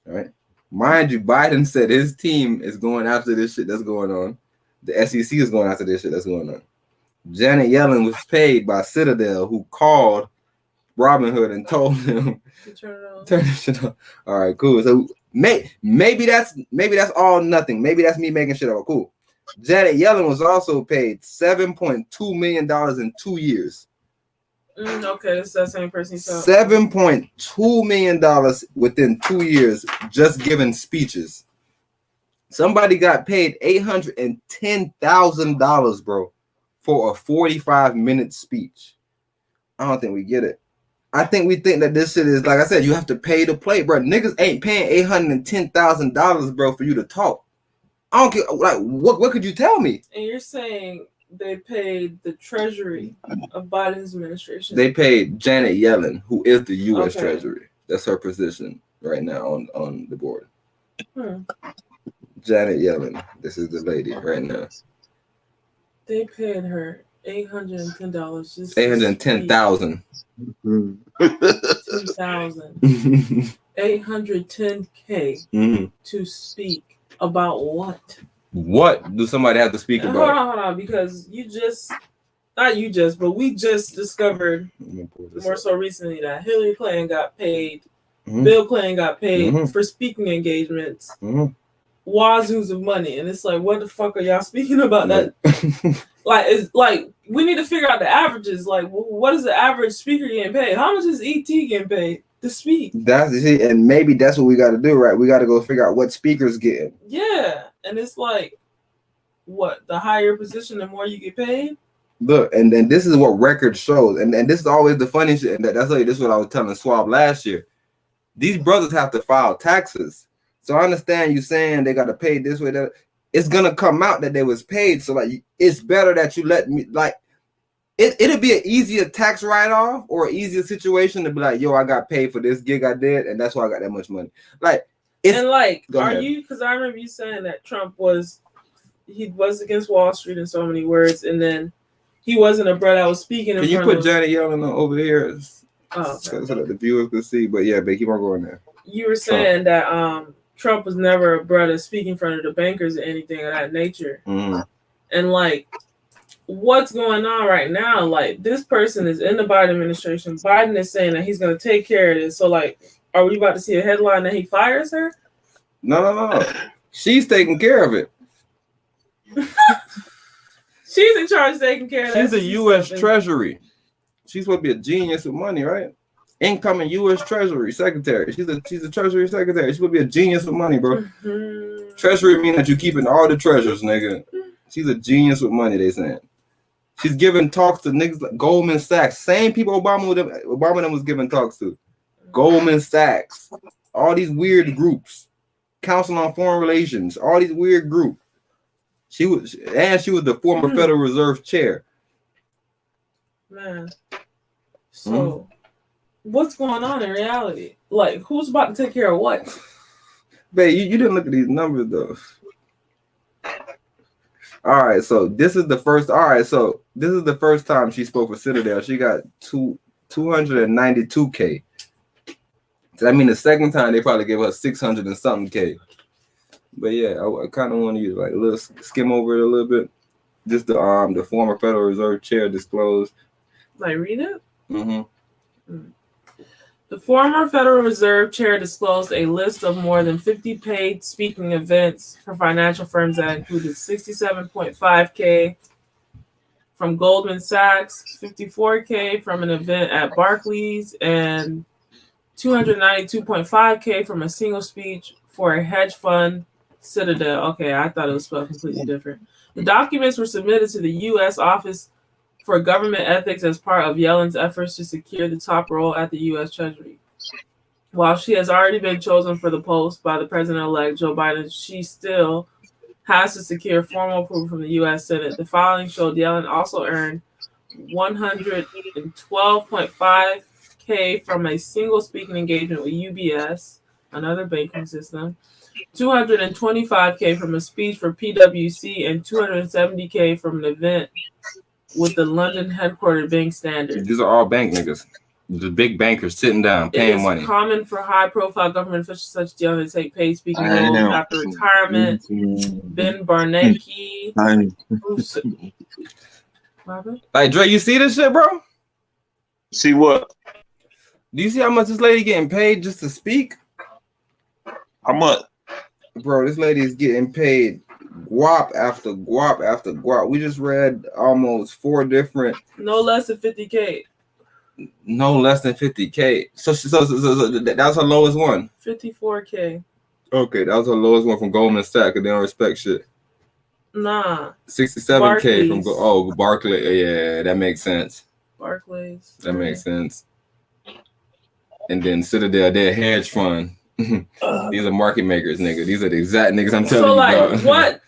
All right. Mind you, Biden said his team is going after this shit that's going on. The SEC is going after this shit that's going on. Janet Yellen was paid by Citadel, who called Robinhood and told him turn this shit on. All right, cool. So maybe that's all nothing. Maybe that's me making shit up. Cool. Janet Yellen was also paid $7.2 million in 2 years. Okay, it's that same person. $7.2 million within 2 years just giving speeches. Somebody got paid $810,000, bro, for a 45-minute speech. I don't think we get it. I think we think that this shit is, like I said, you have to pay to play, bro. Niggas ain't paying $810,000, bro, for you to talk. I don't care. Like, what could you tell me? And you're saying they paid the Treasury of Biden's administration. They paid Janet Yellen, who is the U.S. Treasury. That's her position right now on the board. Janet Yellen. This is the lady right now. They paid her $810. $810,000. 2,000. $810K to speak about what? What do somebody have to speak about? Hold on, because we just discovered more so recently that Hillary Clinton got paid, Bill Clinton got paid for speaking engagements, wazoos of money, and it's like, what the fuck are y'all speaking about? That it's like we need to figure out the averages. Like, what is the average speaker getting paid? How much is ET getting paid to speak? And maybe that's what we got to do, right? We got to go figure out what speakers getting. Yeah, and it's like, what, the higher position, the more you get paid. Look, and then this is what record shows, and this is always the funny shit. And this is what I was telling Swab last year. These brothers have to file taxes, so I understand you saying they got to pay this way. That it's gonna come out that they was paid. So like, it's better that you let me like. It'll be an easier tax write-off or an easier situation to be like, yo, I got paid for this gig I did, and that's why I got that much money. Like, because I remember you saying that Trump was against Wall Street in so many words, and then he wasn't a brother that was speaking. Can you put Janet Yellen over here so that the viewers could see? But yeah, but keep on going there. You were saying that Trump was never a brother speaking in front of the bankers or anything of that nature, and like, what's going on right now? Like, this person is in the Biden administration. Biden is saying that he's going to take care of this. So, like, are we about to see a headline that he fires her? No. She's taking care of it. She's in charge of taking care of that. She's a U.S. Treasury. She's supposed to be a genius with money, right? Incoming U.S. Treasury Secretary. She's a Treasury Secretary. She's supposed to be a genius with money, bro. Treasury means that you're keeping all the treasures, nigga. She's a genius with money, they saying. She's giving talks to niggas like Goldman Sachs. Same people Obama was giving talks to. Goldman Sachs. All these weird groups. Council on Foreign Relations. All these weird groups. She was the former Federal Reserve chair. Man. So, what's going on in reality? Like, who's about to take care of what? Babe, you didn't look at these numbers though. All right, so this is the first. All right, so this is the first time she spoke for Citadel. She got 292K. So I mean, the second time they probably gave her 600 and something K. But yeah, I kind of want to use like a little skim over it a little bit. Just the former Federal Reserve Chair disclosed. Like read it. Mm-hmm. The former Federal Reserve Chair disclosed a list of more than 50 paid speaking events for financial firms that included 67.5K from Goldman Sachs, 54K from an event at Barclays, and 292.5K from a single speech for a hedge fund, Citadel. Okay, I thought it was spelled completely different. The documents were submitted to the U.S. Office for Government Ethics as part of Yellen's efforts to secure the top role at the U.S. Treasury. While she has already been chosen for the post by the president-elect Joe Biden, she still has to secure formal approval from the U.S. Senate. The filing showed Yellen also earned 112.5K from a single speaking engagement with UBS, another banking system, 225K from a speech for PwC, and 270K from an event with the London headquartered bank standard. These are all bank niggas. The big bankers sitting down, paying money. It is common for high-profile government officials such as Yellen to take paid speaking roles after retirement. Ben Bernanke. Like, Dre, you see this shit, bro? See what? Do you see how much this lady getting paid just to speak? How much? Bro, this lady is getting paid guap after guap after guap. We just read almost 4 different. No less than 50K. No less than 50K. So that was her lowest one. 54K. Okay, that was her lowest one from Goldman Sachs, and they don't respect shit. Nah. 67K from Barclays. Yeah, that makes sense. Barclays. That makes sense. And then Citadel, they're a hedge fund. These are market makers, nigga. These are the exact niggas I'm telling you about. So, like, what?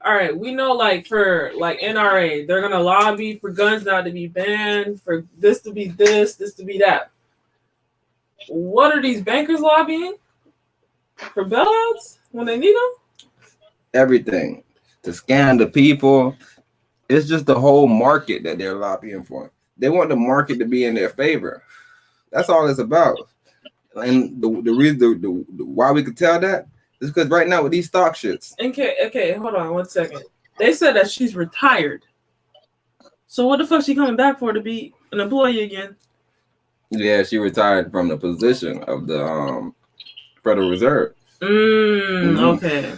All right, we know, like, for, like, NRA, they're going to lobby for guns not to be banned, for this to be this to be that. What are these bankers lobbying? For bailouts when they need them? Everything. To scam the people. It's just the whole market that they're lobbying for. They want the market to be in their favor. That's all it's about. And the reason why we could tell that is because right now with these stock shits. Okay, hold on 1 second. They said that she's retired. So what the fuck she coming back for, to be an employee again? Yeah, she retired from the position of the Federal Reserve. Okay.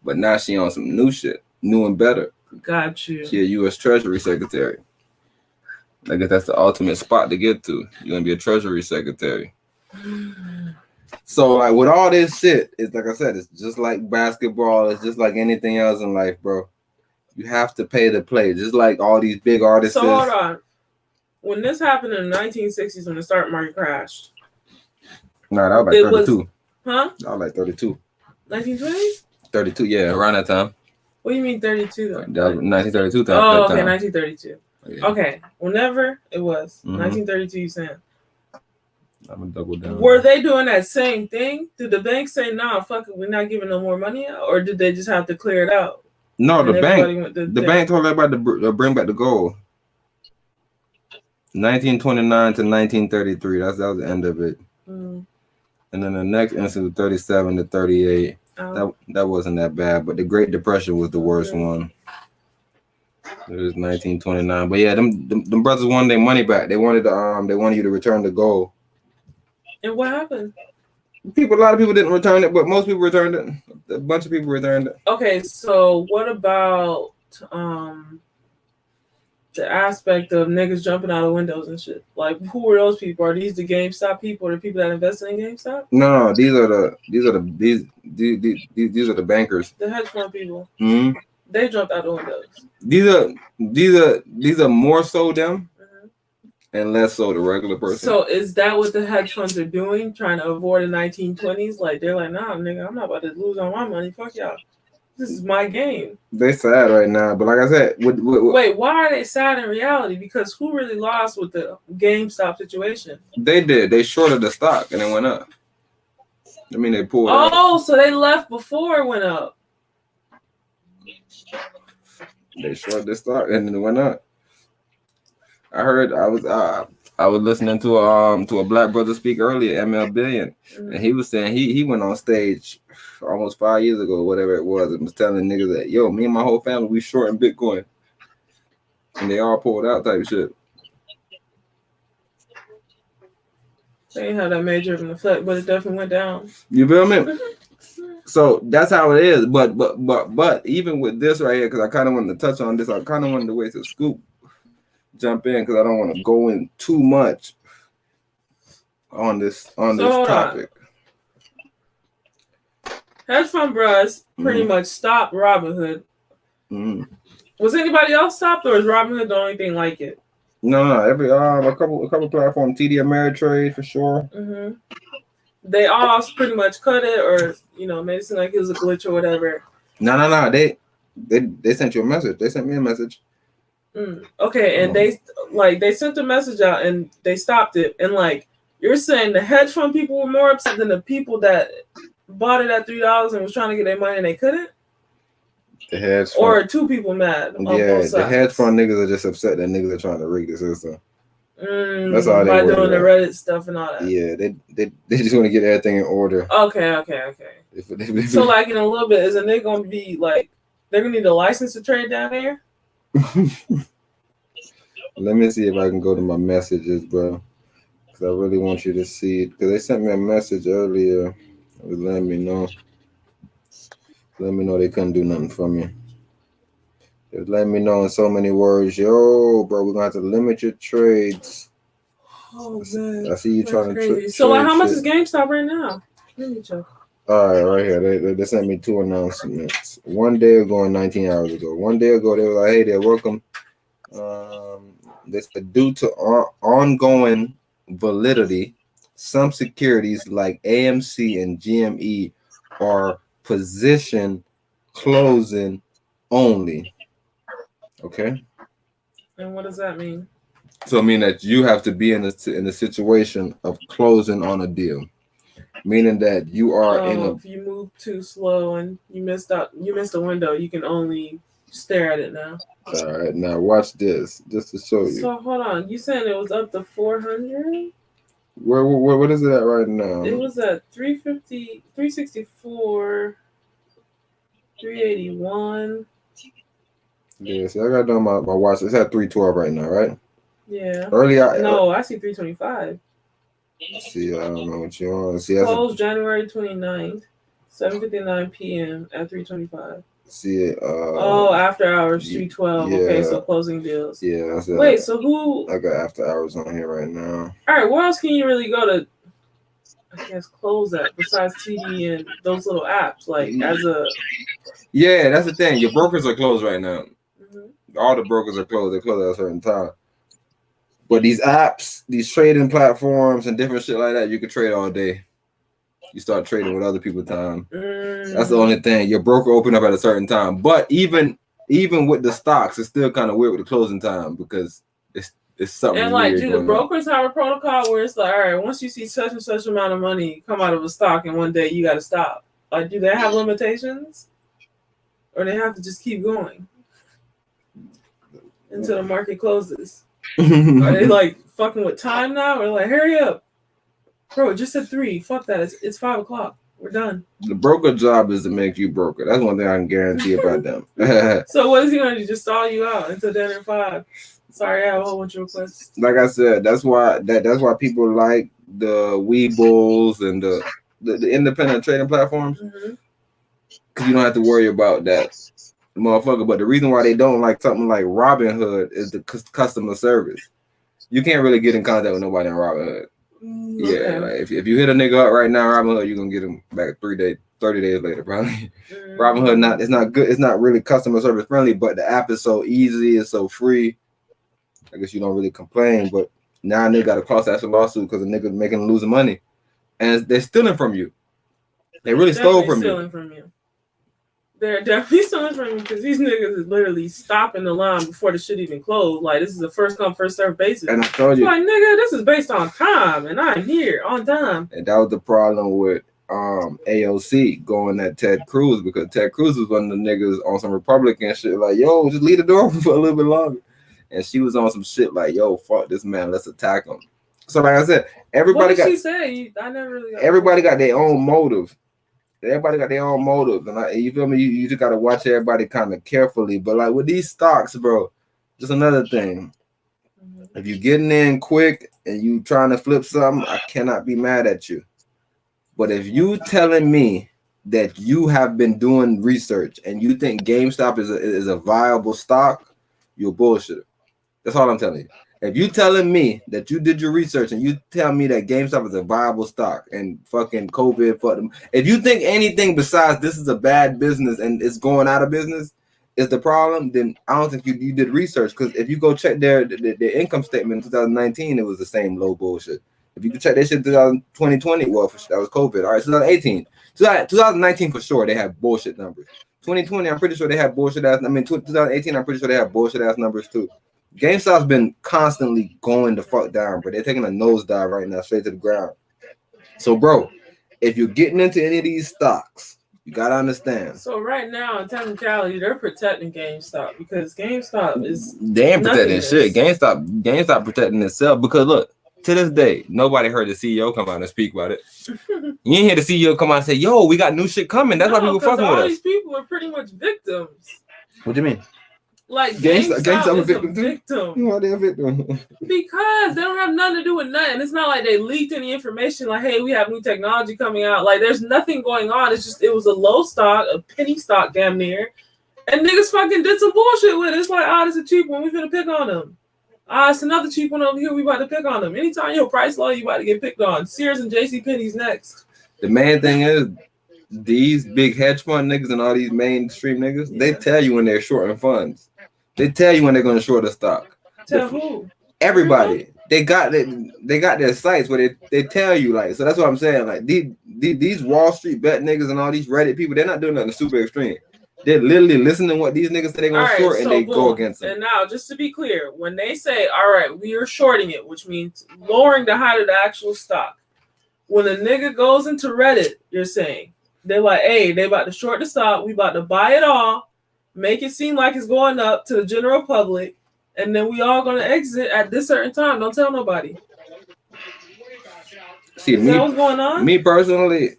But now she on some new shit, new and better. Got you. She a U.S. Treasury Secretary. I guess that's the ultimate spot to get to. You're gonna be a Treasury Secretary. So like with all this shit, it's like I said, it's just like basketball. It's just like anything else in life, bro. You have to pay to play, just like all these big artists. So hold on. When this happened in the 1960s, when the stock market crashed. No, that was like 32. Huh? That was like 32. 1920s? 32, yeah, around that time. What do you mean 32 though? That was 1932 time. Oh, okay, 1932. Yeah. Okay, whenever it was 1932, you saying? I'm gonna double down. Were they doing that same thing? Did the bank say, "Nah, fuck it, we're not giving no more money out," or did they just have to clear it out? No, the bank told everybody to bring back the gold. 1929 to 1933. That was the end of it. And then the next instance, 37 to 38. That wasn't that bad, but the Great Depression was the worst one. It was 1929. But yeah, them brothers wanted their money back. They wanted you to return the gold. And what happened? A lot of people didn't return it, but most people returned it. A bunch of people returned it. Okay, so what about the aspect of niggas jumping out of windows and shit? Like, who are those people? Are these the GameStop people, or the people that invested in GameStop? No, these are the bankers. The hedge fund people. Mm-hmm. They jumped out the windows. These are more so them. And less so the regular person. So is that what the hedge funds are doing? Trying to avoid the 1920s? Like, they're like, nah, nigga, I'm not about to lose all my money. Fuck y'all. This is my game. They sad right now. But like I said, wait, why are they sad in reality? Because who really lost with the GameStop situation? They did. They shorted the stock and it went up. I mean, they pulled out. Oh, so they left before it went up. They shorted the stock and then it went up. I was listening to a black brother speak earlier, ML Billion, and he was saying he went on stage almost 5 years ago, whatever it was, and was telling niggas that, yo, me and my whole family, we short in Bitcoin. And they all pulled out type shit. They ain't had that major of an effect, but it definitely went down. You feel me? So that's how it is. But even with this right here, because I kind of wanted to touch on this, I kind of wanted to wait to Scoop jump in because I don't want to go in too much on this topic. Hedge fund bros pretty much stopped Robinhood. Was anybody else stopped, or is Robinhood the only thing like it? No, every a couple platforms, TD Ameritrade for sure. They all pretty much cut it, or made it seem like it was a glitch or whatever. No. They sent you a message. They sent me a message. Okay, and they sent a message out and they stopped it. And like you're saying, the hedge fund people were more upset than the people that bought it at $3 and was trying to get their money and they couldn't. The hedge fund, or two people mad. On both sides. The hedge fund niggas are just upset that niggas are trying to rig the system. That's all they by doing the Reddit stuff and all that. Yeah, they just want to get everything in order. Okay. So like in a little bit, is a nigga gonna be like they're gonna need a license to trade down there? Let me see if I can go to my messages, bro. Because I really want you to see it. Because they sent me a message earlier. It was letting me know. Let me know they couldn't do nothing for me. It was letting me know in so many words, yo, bro, we're going to have to limit your trades. Oh, man. I see you trying to trade. So how much is GameStop right now? Let me check. All right, right here. They sent me 2 announcements. 1 day ago and 19 hours ago. 1 day ago, they were like, hey there, welcome. They said, due to ongoing validity, some securities like AMC and GME are position closing only. Okay. And what does that mean? So I mean that you have to be in the situation of closing on a deal. Meaning that you are if you move too slow and you missed a window, you can only stare at it now. All right, now watch this, just to show you. So hold on, you saying it was up to 400? What is it at right now? It was at 350, 364, 381. Yeah, see, I got done my watch. It's at 312 right now, right? Yeah. I see 325. See, I don't know what you want. See, closed January 29th, 7:59 p.m. at 325. See it. After hours 312. Yeah. Okay, so closing deals. Yeah. Wait, so who? I got after hours on here right now. All right, where else can you really go to? I guess close that besides TD and those little apps, like as a. Yeah, that's the thing. Your brokers are closed right now. All the brokers are closed. They close at a certain time. But these apps, these trading platforms and different shit like that, you can trade all day. You start trading with other people's time. That's the only thing. Your broker open up at a certain time. But even with the stocks, it's still kind of weird with the closing time because it's something. And like, do the brokers have a protocol where it's like, all right, once you see such and such amount of money come out of a stock in one day, you got to stop? Like, do they have limitations, or they have to just keep going until the market closes? Are they like fucking with time now? Or like, hurry up, bro? It just said 3. Fuck that. It's 5 o'clock. We're done. The broker job is to make you broker. That's one thing I can guarantee about them. So what is he gonna do? Just stall you out until dinner at 5? Sorry, I have a whole bunch of requests. Like I said, that's why people like the Weebles and the independent trading platforms, because you don't have to worry about that motherfucker. But the reason why they don't like something like Robinhood is the customer service. You can't really get in contact with nobody on Robinhood. Yeah, like if you hit a nigga up right now, Robinhood, you're gonna get him back 30 days later, probably. Robinhood it's not good. It's not really customer service friendly, but the app is so easy, it's so free. I guess you don't really complain, but now they got a class action lawsuit because the nigga making them losing money, and they're stealing from you. They really stole from you. They're definitely stealing from you because these niggas is literally stopping the line before the shit even closed. Like, this is a first come, first served basis. And I told you, like, nigga, this is based on time, and I'm here on time. And that was the problem with AOC going at Ted Cruz because Ted Cruz was one of the niggas on some Republican shit like, yo, just leave the door open for a little bit longer. And she was on some shit like, yo, fuck this man, let's attack him. So like I said, everybody what did she say? I never really got everybody got their own motive. Everybody got their own motive. And you feel me? You just gotta watch everybody kind of carefully. But like with these stocks, bro, just another thing. If you're getting in quick and you trying to flip something, I cannot be mad at you. But if you telling me that you have been doing research and you think GameStop is a viable stock, you're bullshit. That's all I'm telling you. If you telling me that you did your research and you tell me that GameStop is a viable stock and fucking COVID fucked them, if you think anything besides this is a bad business and it's going out of business is the problem, then I don't think you did research. Because if you go check their income statement in 2019, it was the same low bullshit. If you can check that shit in 2020, well, that was COVID. All right, 2018. 2019 for sure, they have bullshit numbers. 2020, I'm pretty sure they have bullshit ass. 2018, I'm pretty sure they have bullshit ass numbers too. GameStop's been constantly going the fuck down, but they're taking a nosedive right now, straight to the ground. So, bro, if you're getting into any of these stocks, you gotta understand. So right now, in technicality, they're protecting GameStop because GameStop is they ain't protecting shit. GameStop protecting itself because look, to this day, nobody heard the CEO come out and speak about it. You ain't hear the CEO come out and say, "Yo, we got new shit coming." That's why people fucking with us. All these people are pretty much victims. What do you mean? Like GameStop is a victim. Why they a victim? Because they don't have nothing to do with nothing. It's not like they leaked any information like, hey, we have new technology coming out. Like there's nothing going on. It's just it was a low stock, a penny stock damn near. And niggas fucking did some bullshit with it. It's like, this is a cheap one, we finna pick on them. It's another cheap one over here, we about to pick on them. Anytime your price low, you about to get picked on. Sears and JCPenney's next. The main thing is these big hedge fund niggas and all these mainstream niggas, they tell you when they're shorting funds. They tell you when they're going to short a stock. Tell who? Everybody. They got their sites where they tell you, like, so that's what I'm saying. Like these Wall Street bet niggas and all these Reddit people, they're not doing nothing super extreme. They're literally listening to what these niggas say they're going to short and they go against them. And now, just to be clear, when they say, all right, we are shorting it, which means lowering the height of the actual stock. When a nigga goes into Reddit, you're saying, they're like, hey, they about to short the stock. We about to buy it all. Make it seem like it's going up to the general public, and then we all gonna exit at this certain time. Don't tell nobody. See, is that what's going on? Me personally,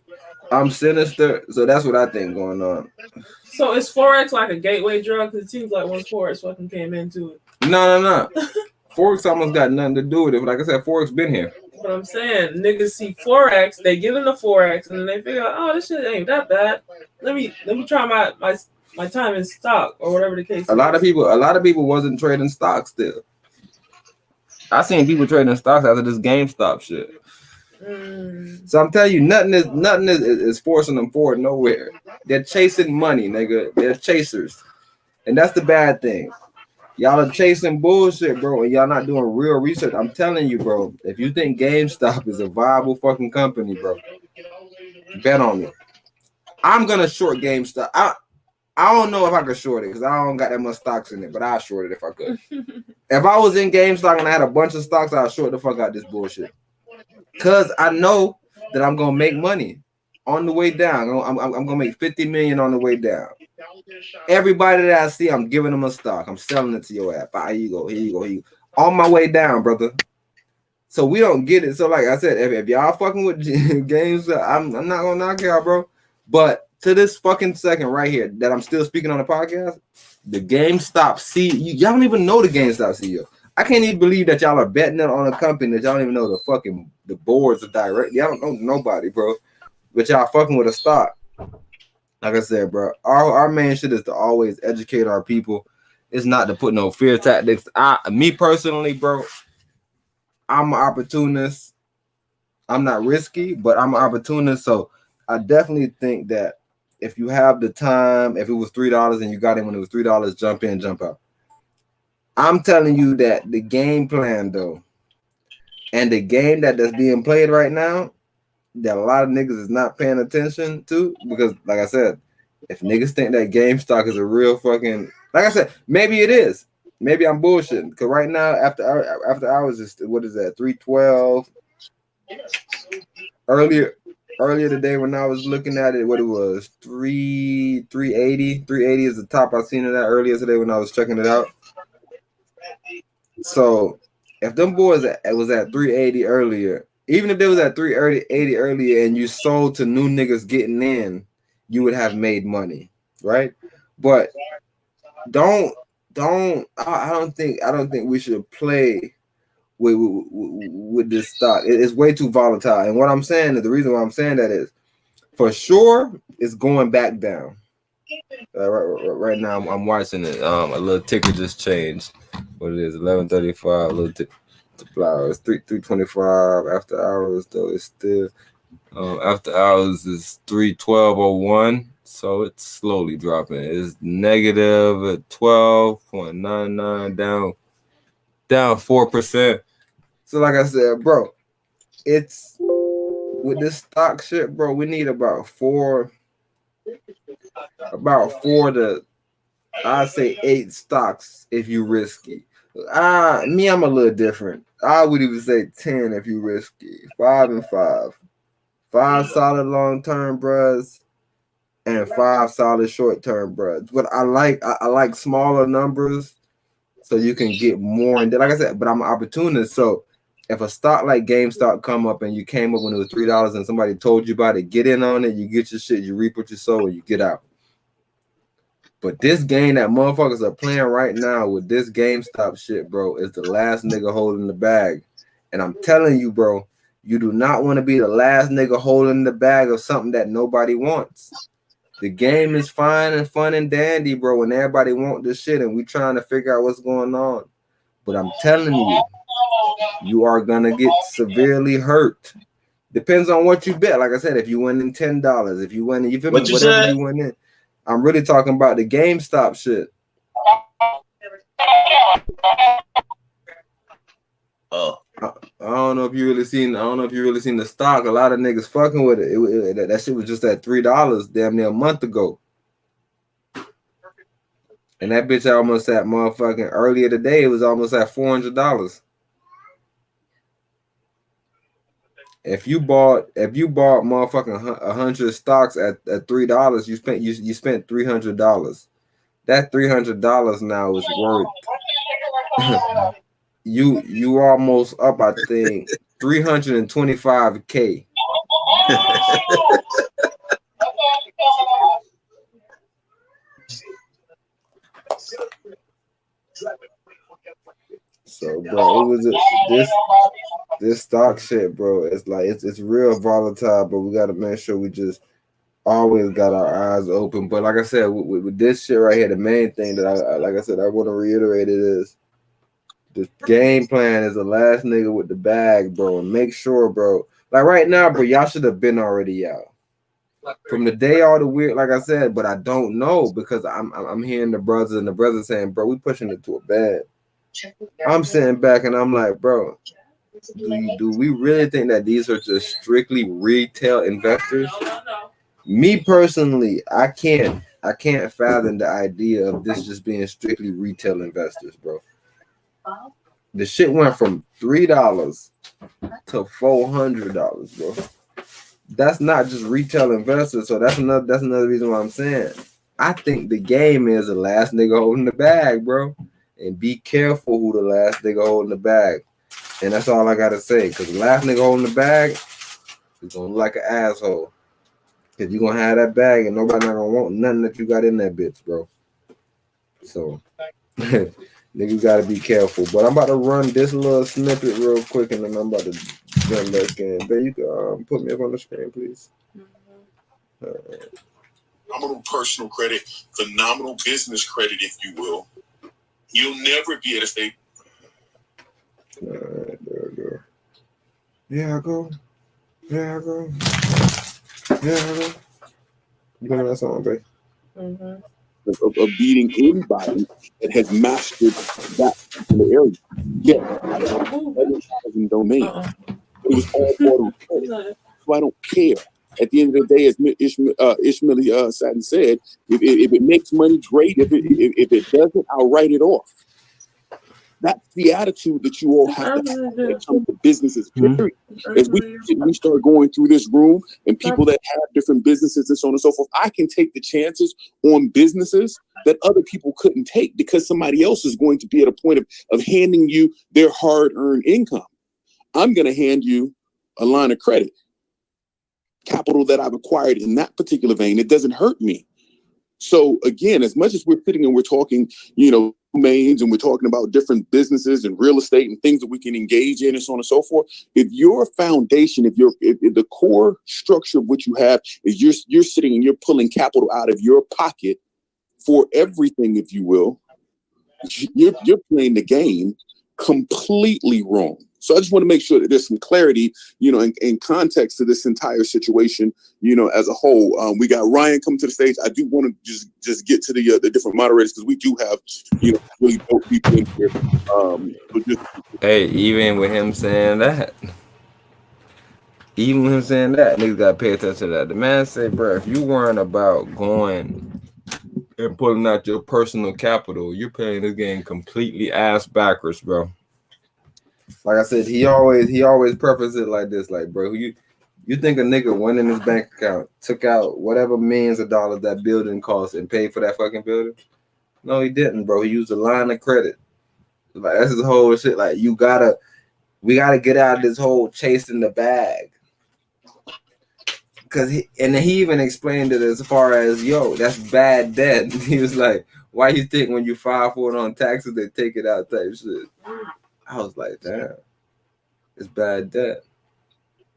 I'm sinister, so that's what I think going on. So is Forex like a gateway drug? Because it seems like once Forex fucking came into it. No. Forex almost got nothing to do with it. But like I said, Forex been here. But I'm saying niggas see Forex, they give them the Forex, and then they figure out, this shit ain't that bad. Let me try my time in stock or whatever the case is. A lot of people wasn't trading stocks still. I seen people trading stocks after this GameStop shit. So I'm telling you, nothing is forcing them forward nowhere. They're chasing money, nigga. They're chasers. And that's the bad thing. Y'all are chasing bullshit, bro, and y'all not doing real research. I'm telling you, bro, if you think GameStop is a viable fucking company, bro, bet on me. I'm gonna short GameStop. I don't know if I could short it because I don't got that much stocks in it, but I'll short it if I could. If I was in GameStop and I had a bunch of stocks, I'll short the fuck out this bullshit. Because I know that I'm going to make money on the way down. I'm going to make $50 million on the way down. Everybody that I see, I'm giving them a stock. I'm selling it to your app. Here you go. On my way down, brother. So we don't get it. So like I said, if y'all fucking with GameStop, I'm not going to knock y'all, bro. But to this fucking second right here that I'm still speaking on the podcast, the GameStop CEO, y'all don't even know the GameStop CEO. I can't even believe that y'all are betting on a company that y'all don't even know the boards of direct. Y'all don't know nobody, bro. But y'all fucking with a stock. Like I said, bro, our main shit is to always educate our people. It's not to put no fear tactics. Me personally, bro, I'm an opportunist. I'm not risky, but I'm an opportunist. So I definitely think that if you have the time, if it was $3 and you got it when it was $3, jump in, jump out. I'm telling you that the game plan, though, and the game that's being played right now, that a lot of niggas is not paying attention to, because, like I said, if niggas think that GameStop is a real fucking, like I said, maybe it is. Maybe I'm bullshitting, because right now, after hours, what is that, 312? Earlier earlier today when I was looking at it, what it was 380 is the top I seen it at earlier today when I was checking it out. So if them boys was at 380 earlier, even if they was at 380 earlier and you sold to new niggas getting in, you would have made money, right? But I don't think we should play with this stock. It's way too volatile. And what I'm saying is, the reason why I'm saying that is, for sure, it's going back down. Right now, I'm watching it. A little ticker just changed. What it is, 11:35. A little the flowers 3:25 after hours. Though it's still after hours is 3:12:01. So it's slowly dropping. It's negative at 12.99, down 4%. So like I said, bro, it's with this stock shit, bro. We need about four to, I'd say 8 stocks if you risky. Me, I'm a little different. I would even say 10 if you risky. 5 and 5. 5 solid long term bruhs and 5 solid short term bruhs. But I like smaller numbers so you can get more. And like I said, but I'm an opportunist. So if a stock like GameStop come up and you came up when it was $3 and somebody told you about it, get in on it. You get your shit, you reap what you sow, and you get out. But this game that motherfuckers are playing right now with this GameStop shit, bro, is the last nigga holding the bag. And I'm telling you, bro, you do not want to be the last nigga holding the bag of something that nobody wants. The game is fine and fun and dandy, bro, and everybody want this shit, and we trying to figure out what's going on. But I'm telling you, you are gonna get severely hurt. Depends on what you bet. Like I said, if you win in $10, if you win, you feel me? Whatever you win in. I'm really talking about the GameStop shit. Oh, I don't know if you really seen. The stock. A lot of niggas fucking with it. That shit was just at $3 damn near a month ago. And that bitch almost at motherfucking earlier today. It was almost at $400. If you bought motherfucking 100 stocks at $3, you spent $300. That $300 now is worth you almost up, I think, $325K. So, bro, it was this stock shit, bro. It's like it's real volatile, but we gotta make sure we just always got our eyes open. But like I said, with this shit right here, the main thing that I want to reiterate it is the game plan is the last nigga with the bag, bro. And make sure, bro. Like right now, bro, y'all should have been already out. From the day all the weird, like I said, but I don't know because I'm hearing the brothers saying, bro, we pushing it to a bad. I'm sitting back and I'm like, bro, do we really think that these are just strictly retail investors? No. Me personally, I can't fathom the idea of this just being strictly retail investors, bro. The shit went from $3 to $400, bro. That's not just retail investors, so that's another reason why I'm saying I think the game is the last nigga holding the bag, bro. And be careful who the last nigga holding the bag. And that's all I gotta say. Cause the last nigga holding the bag is gonna look like an asshole. Cause you gonna have that bag and nobody not gonna want nothing that you got in that bitch, bro. So niggas gotta be careful. But I'm about to run this little snippet real quick and then I'm about to jump back in. Babe, you can put me up on the screen, please. Phenomenal personal credit, phenomenal business credit, if you will. You'll never be at a state. All right, there we go. Yeah, I go. You know that song, babe? Mm-hmm. Of beating anybody that has mastered that particular area. Yeah, that domain. It was all for them. So I don't care. At the end of the day, as Ishmael Satin said, if it makes money, great. If it doesn't, I'll write it off. That's the attitude that you all have to have when it comes to businesses, period. As we start going through this room and people that have different businesses and so on and so forth, I can take the chances on businesses that other people couldn't take because somebody else is going to be at a point of handing you their hard-earned income. I'm going to hand you a line of credit, capital that I've acquired in that particular vein. It doesn't hurt me. So again, as much as we're sitting and we're talking, domains and we're talking about different businesses and real estate and things that we can engage in and so on and so forth, if your foundation, if the core structure of what you have is you're sitting and you're pulling capital out of your pocket for everything, if you will, you're playing the game completely wrong. So I just want to make sure that there's some clarity, in context to this entire situation, as a whole. We got Ryan coming to the stage. I do want to just get to the different moderators because we do have, really dope people in here. Hey, even with him saying that, niggas got to pay attention to that. The man said, bro, if you weren't about going and pulling out your personal capital, you're playing this game completely ass backwards, bro. Like I said, he always prefaced it like this, like, bro, you think a nigga went in his bank account, took out whatever millions of dollars that building cost and paid for that fucking building? No, he didn't, bro. He used a line of credit. Like, that's his whole shit. Like, we gotta get out of this whole chasing the bag. Cause he even explained it as far as, that's bad debt. He was like, why you think when you file for it on taxes, they take it out type shit? I was like, damn, it's bad debt.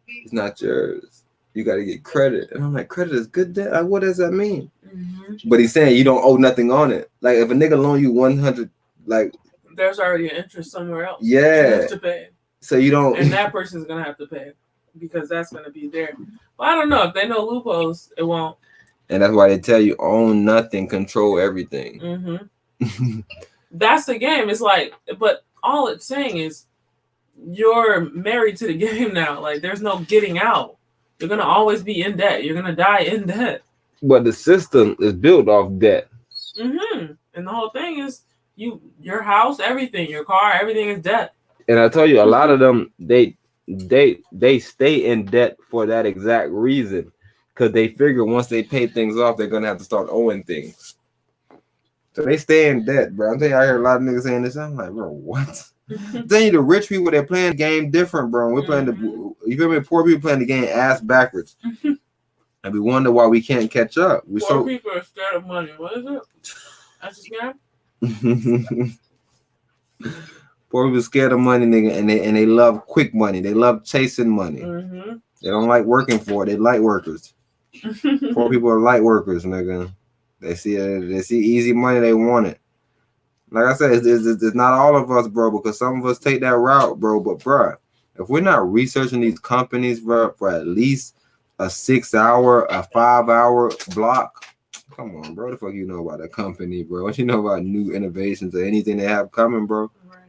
It's not yours. You got to get credit. And I'm like, credit is good debt? Like, what does that mean? Mm-hmm. But he's saying you don't owe nothing on it. Like, if a nigga loan you 100, like, there's already an interest somewhere else. Yeah. You have to pay. So you don't. And that person's going to have to pay because that's going to be there. But I don't know. If they know loopholes, it won't. And that's why they tell you own nothing, control everything. Mm-hmm. That's the game. It's like, but all it's saying is you're married to the game now. Like, there's no getting out. You're going to always be in debt. You're going to die in debt. But the system is built off debt. Mm-hmm. And the whole thing is your house, everything, your car, everything is debt. And I tell you, a lot of them, they stay in debt for that exact reason. Because they figure once they pay things off, they're going to have to start owing things. So they stay in debt, bro. I'm telling you, I hear a lot of niggas saying this. I'm like, bro, what? I'm telling you, the rich people, they're playing the game different, bro. We're playing you feel me? Poor people playing the game ass backwards. And we wonder why we can't catch up. Poor people are scared of money. What is it? That's a scam? Poor people scared of money, nigga, and they love quick money. They love chasing money. Mm-hmm. They don't like working for it. They light workers. Poor people are light workers, nigga. They see easy money, they want it. Like I said, it's not all of us, bro, because some of us take that route, bro. But, bro, if we're not researching these companies, bro, for at least a 6-hour, a 5-hour block, come on, bro. What the fuck you know about a company, bro? What you know about new innovations or anything they have coming, bro? Right.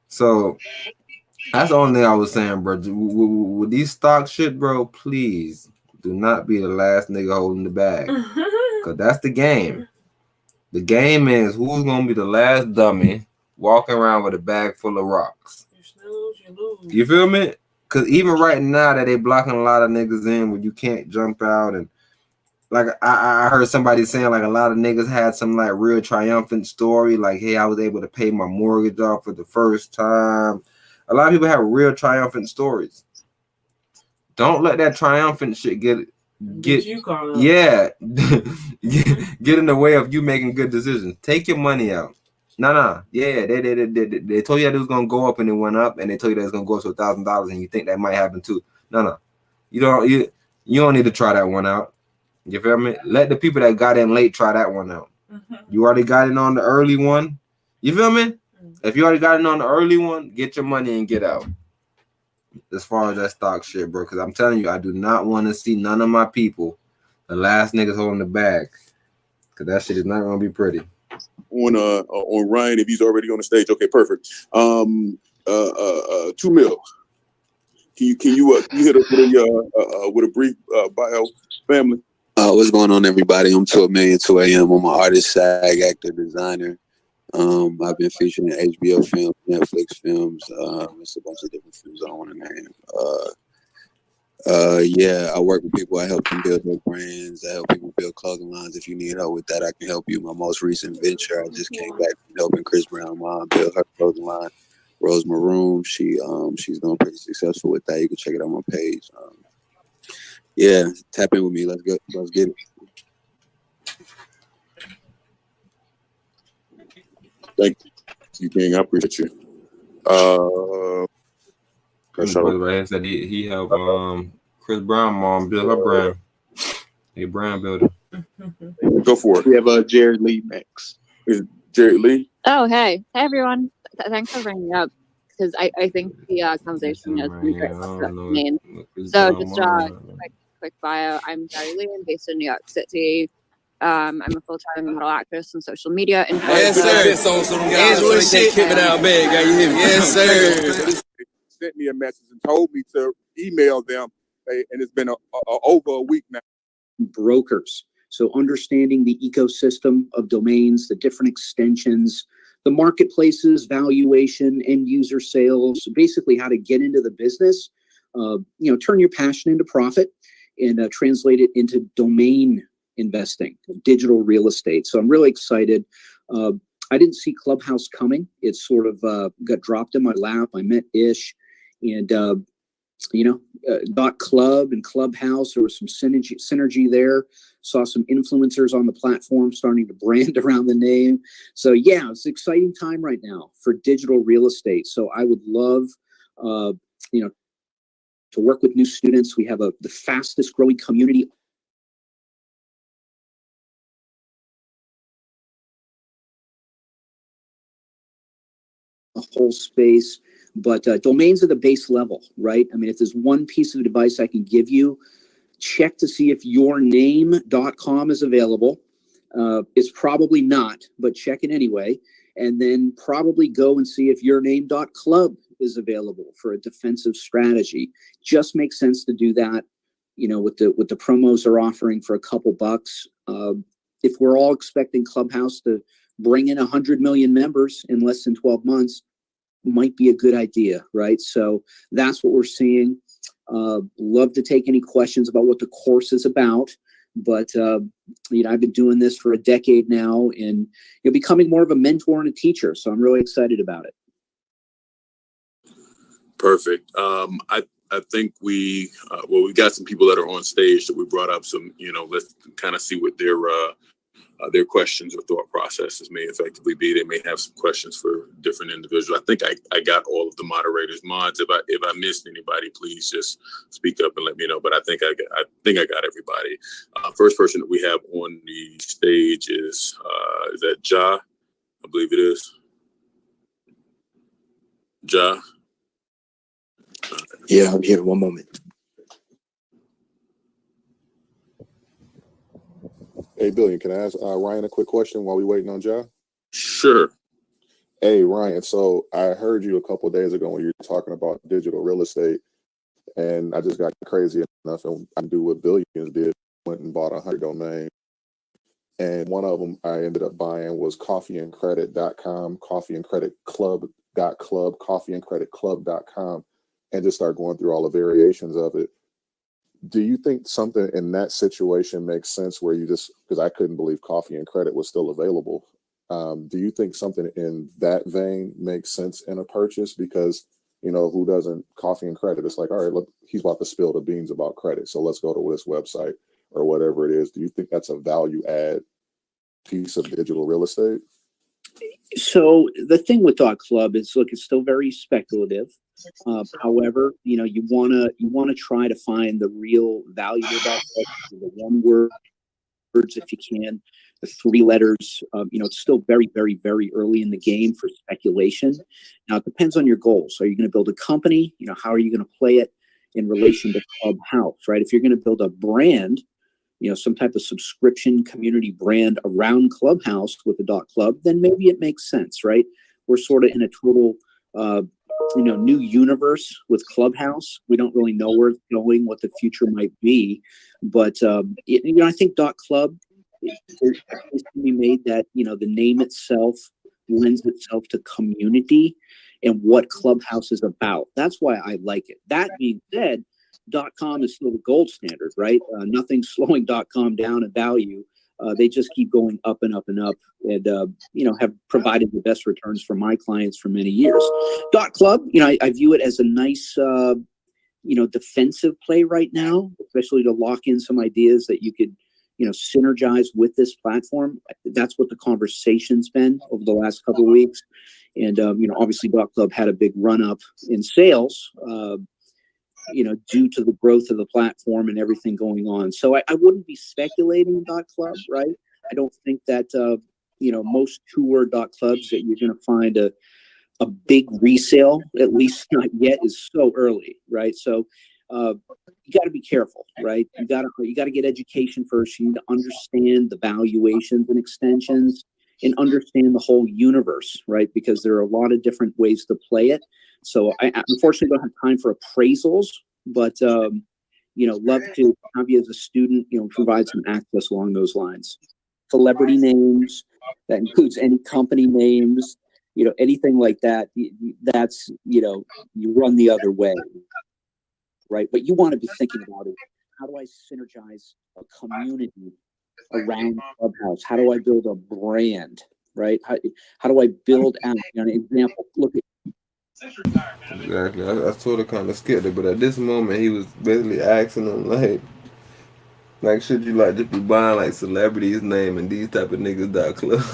So that's the only thing I was saying, bro. With these stock shit, bro, please do not be the last nigga holding the bag. Because that's the game. The game is who's going to be the last dummy walking around with a bag full of rocks. You snooze, you lose. You feel me? Because even right now that they blocking a lot of niggas in where you can't jump out. And like I heard somebody saying like a lot of niggas had some like real triumphant story. Like, hey, I was able to pay my mortgage off for the first time. A lot of people have real triumphant stories. Don't let that triumphant shit get you call get in the way of you making good decisions. Take your money out. Yeah, they told you that it was gonna go up and it went up, and they told you that it's gonna go up to $1,000, and you think that might happen too. You don't need to try that one out. You feel me? Let the people that got in late try that one out. Mm-hmm. You already got in on the early one. You feel me? Mm-hmm. If you already got in on the early one, get your money and get out. As far as that stock shit, bro, because I'm telling you, I do not want to see none of my people, the last niggas holding the bag, because that shit is not gonna be pretty. On Ryan, if he's already on the stage, okay, perfect. 2 mil. Can you hit us with a brief bio, family? What's going on, everybody? I'm 2 million, 2 a.m. I'm an artist, SAG actor, designer. I've been featured in HBO films, Netflix films. It's a bunch of different films I don't want to name. Yeah, I work with people. I help them build their brands. I help people build clothing lines. If you need help with that, I can help you. My most recent venture, I just came back from helping Chris Brown's mom build her clothing line, Rose Maroon. She's doing pretty successful with that. You can check it out on my page. Yeah, tap in with me. Let's get it. Thank you, King. I appreciate you. Chris brother right here said he helped Chris Brown mom build her brand. A brand builder. Go for it. We have Jared Lee next. Is Jared Lee? Oh, hey everyone! Thanks for bringing me up because I think the conversation is main. So just quick bio. I'm Jared Lee. I'm based in New York City. I'm a full-time model actress on social media. Yes, sir. Angela shit, keep it out big. You hear me? Yes, sir. Sent me a message and told me to email them, and it's been over a week now. Brokers. So understanding the ecosystem of domains, the different extensions, the marketplaces, valuation, end user sales, basically how to get into the business, turn your passion into profit and translate it into domain investing, digital real estate. So I'm really excited. I didn't see Clubhouse coming. It sort of got dropped in my lap. I met Ish and, .club and Clubhouse. There was some synergy there. Saw some influencers on the platform starting to brand around the name. So yeah, it's an exciting time right now for digital real estate. So I would love, to work with new students. We have the fastest growing community whole space, but domains are the base level, right? I mean, if there's one piece of advice I can give you, check to see if yourname.com is available. It's probably not, but check it anyway. And then probably go and see if yourname.club is available for a defensive strategy. Just makes sense to do that, with the promos they're offering for a couple bucks. If we're all expecting Clubhouse to bring in 100 million members in less than 12 months, might be a good idea, right? So that's what we're seeing. Love to take any questions about what the course is about, but I've been doing this for a decade now, and becoming more of a mentor and a teacher. So I'm really excited about it. Perfect. I think we got some people that are on stage that we brought up some, let's kind of see what their questions or thought processes may effectively be. They may have some questions for different individuals. I think I got all of the moderators. Mods, if I missed anybody, please just speak up and let me know. But I think I got everybody. First person that we have on the stage is that Ja? I believe it is. Ja? Yeah, I'm here. One moment. Hey, Billion, can I ask Ryan a quick question while we waiting on Ja? Sure. Hey, Ryan, so I heard you a couple of days ago when you were talking about digital real estate, and I just got crazy enough and I do what Billions did, went and bought 100 domains. And one of them I ended up buying was coffeeandcredit.com, coffeeandcreditclub.club, coffeeandcreditclub.com, and just start going through all the variations of it. Do you think something in that situation makes sense where you just, because I couldn't believe Coffee and Credit was still available. Do you think something in that vein makes sense in a purchase? Because, who doesn't Coffee and Credit? It's like, all right, look, he's about to spill the beans about credit. So let's go to this website or whatever it is. Do you think that's a value add piece of digital real estate? So the thing with .club is, look, it's still very speculative. However, you want to try to find the real value about the one words if you can, the three letters. It's still very, very, very early in the game for speculation. Now it depends on your goals. Are you going to build a company? How are you going to play it in relation to Clubhouse, right? If you're going to build a brand, some type of subscription community brand around Clubhouse with the .club, then maybe it makes sense, right? We're sort of in a total new universe with Clubhouse. We don't really know where it's going, what the future might be, but I think .club, there's a case to be made that the name itself lends itself to community and what Clubhouse is about. That's why I like it. That being said, .com is still the gold standard, right? Nothing's slowing .com down in value. They just keep going up and up and up, and have provided the best returns for my clients for many years. .club, I view it as a nice, defensive play right now, especially to lock in some ideas that you could, synergize with this platform. That's what the conversation's been over the last couple of weeks, and obviously .club had a big run up in sales. Due to the growth of the platform and everything going on. So I wouldn't be speculating .club, right? I don't think that, most tour .clubs that you're going to find a big resale, at least not yet, is so early, right? So you got to be careful, right? You got to get education first. You need to understand the valuations and extensions and understand the whole universe, right? Because there are a lot of different ways to play it. So I unfortunately don't have time for appraisals, but, love to have you as a student, provide some access along those lines. Celebrity names, that includes any company names, anything like that. That's, you run the other way, right? But you want to be thinking about it. How do I synergize a community around Clubhouse? How do I build a brand, right? How do I build out, an example? Look at Exactly. I sort of kind of skipped it, but at this moment, he was basically asking him like, should you just be buying celebrities' name and these type of niggas .clubs,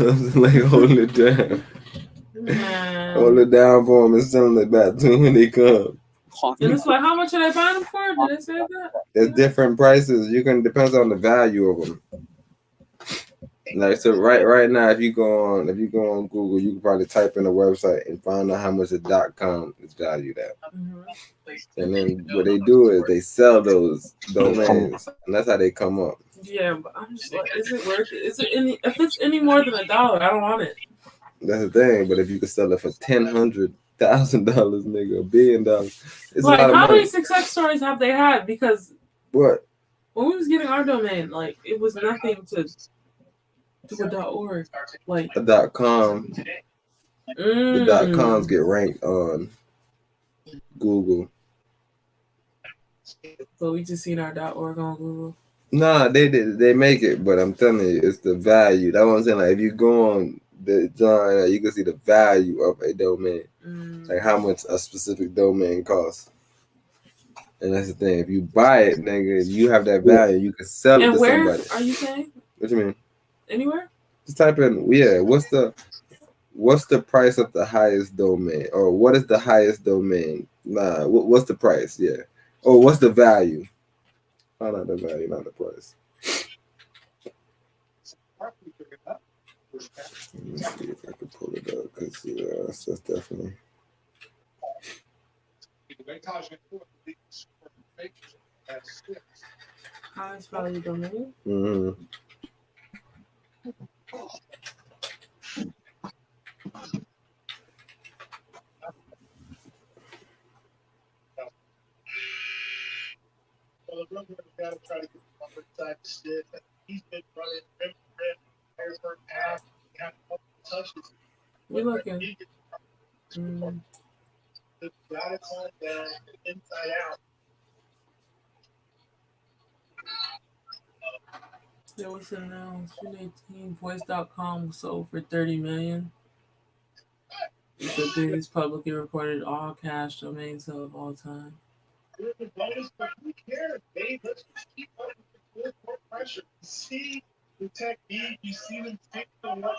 holding it down, hold it down for them and selling it back to them when they come. And it's how much are they buying them for? Did they say that? There's different prices. Depends on the value of them. So right now, if you go on Google, you can probably type in a website and find out how much a .com is valued at. Mm-hmm. And then what they do is they sell those domains, and that's how they come up. Yeah, but I'm just is it worth it? If it's any more than $1, I don't want it. That's the thing. But if you could sell it for $1,000,000, nigga, $1 billion, it's a lot of how money. many success stories have they had? Because what? When we was getting our domain, it was nothing to a .org, a .com. The .coms get ranked on Google. So we just seen our .org on Google. Nah, they make it, but I'm telling you, it's the value. That's what I'm saying. If you go on the John, you can see the value of a domain, how much a specific domain costs. And that's the thing. If you buy it, nigga, you have that value. You can sell it to somebody. And where are you saying? What you mean? Anywhere? Just type in, what's the price of the highest domain? Or what is the highest domain? Nah, what's the price? Yeah. Or what's the value? Find out the value, not the price. Let me see if I can pull it up, because that's definitely. Highest value domain? Mm-hmm. We're looking. There was announced 2018 voice.com was sold for $30 million. It's the biggest publicly reported all cash domain sale of all time. See the technique, you see them take them up.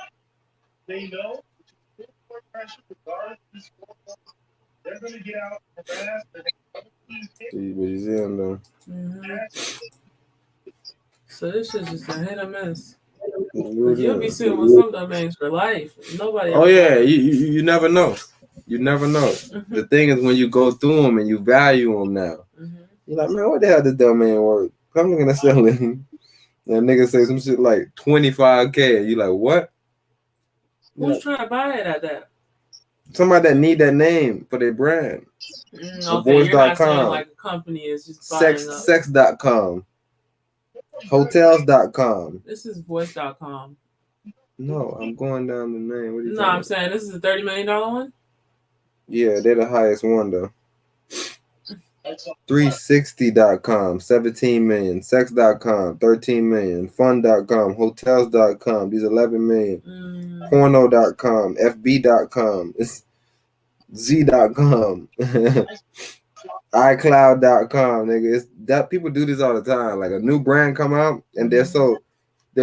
They know pressure regardless of they're gonna get out fast. So this shit's just a hit or miss. You'll be sitting with some domains for life. Nobody. Oh yeah, you never know. You never know. Mm-hmm. The thing is, when you go through them and you value them now, you're like, man, what the hell this domain worth? I'm not gonna sell it. And nigga say some shit like $25K, and you like, what? Who's trying to buy it at that? Somebody that need that name for their brand. Okay, you're not saying like a company is just buying sex.com. Hotels.com. This is voice.com. No, I'm going down the name. What are you No, talking I'm about? saying this is a $30 million one. Yeah, they're the highest one though. 360.com, 17 million. Sex.com, 13 million. Fun.com, hotels.com, these 11 million. Porno.com, FB.com, it's Z.com, iCloud.com, nigga. It's that people do this all the time. Like a new brand come out and they're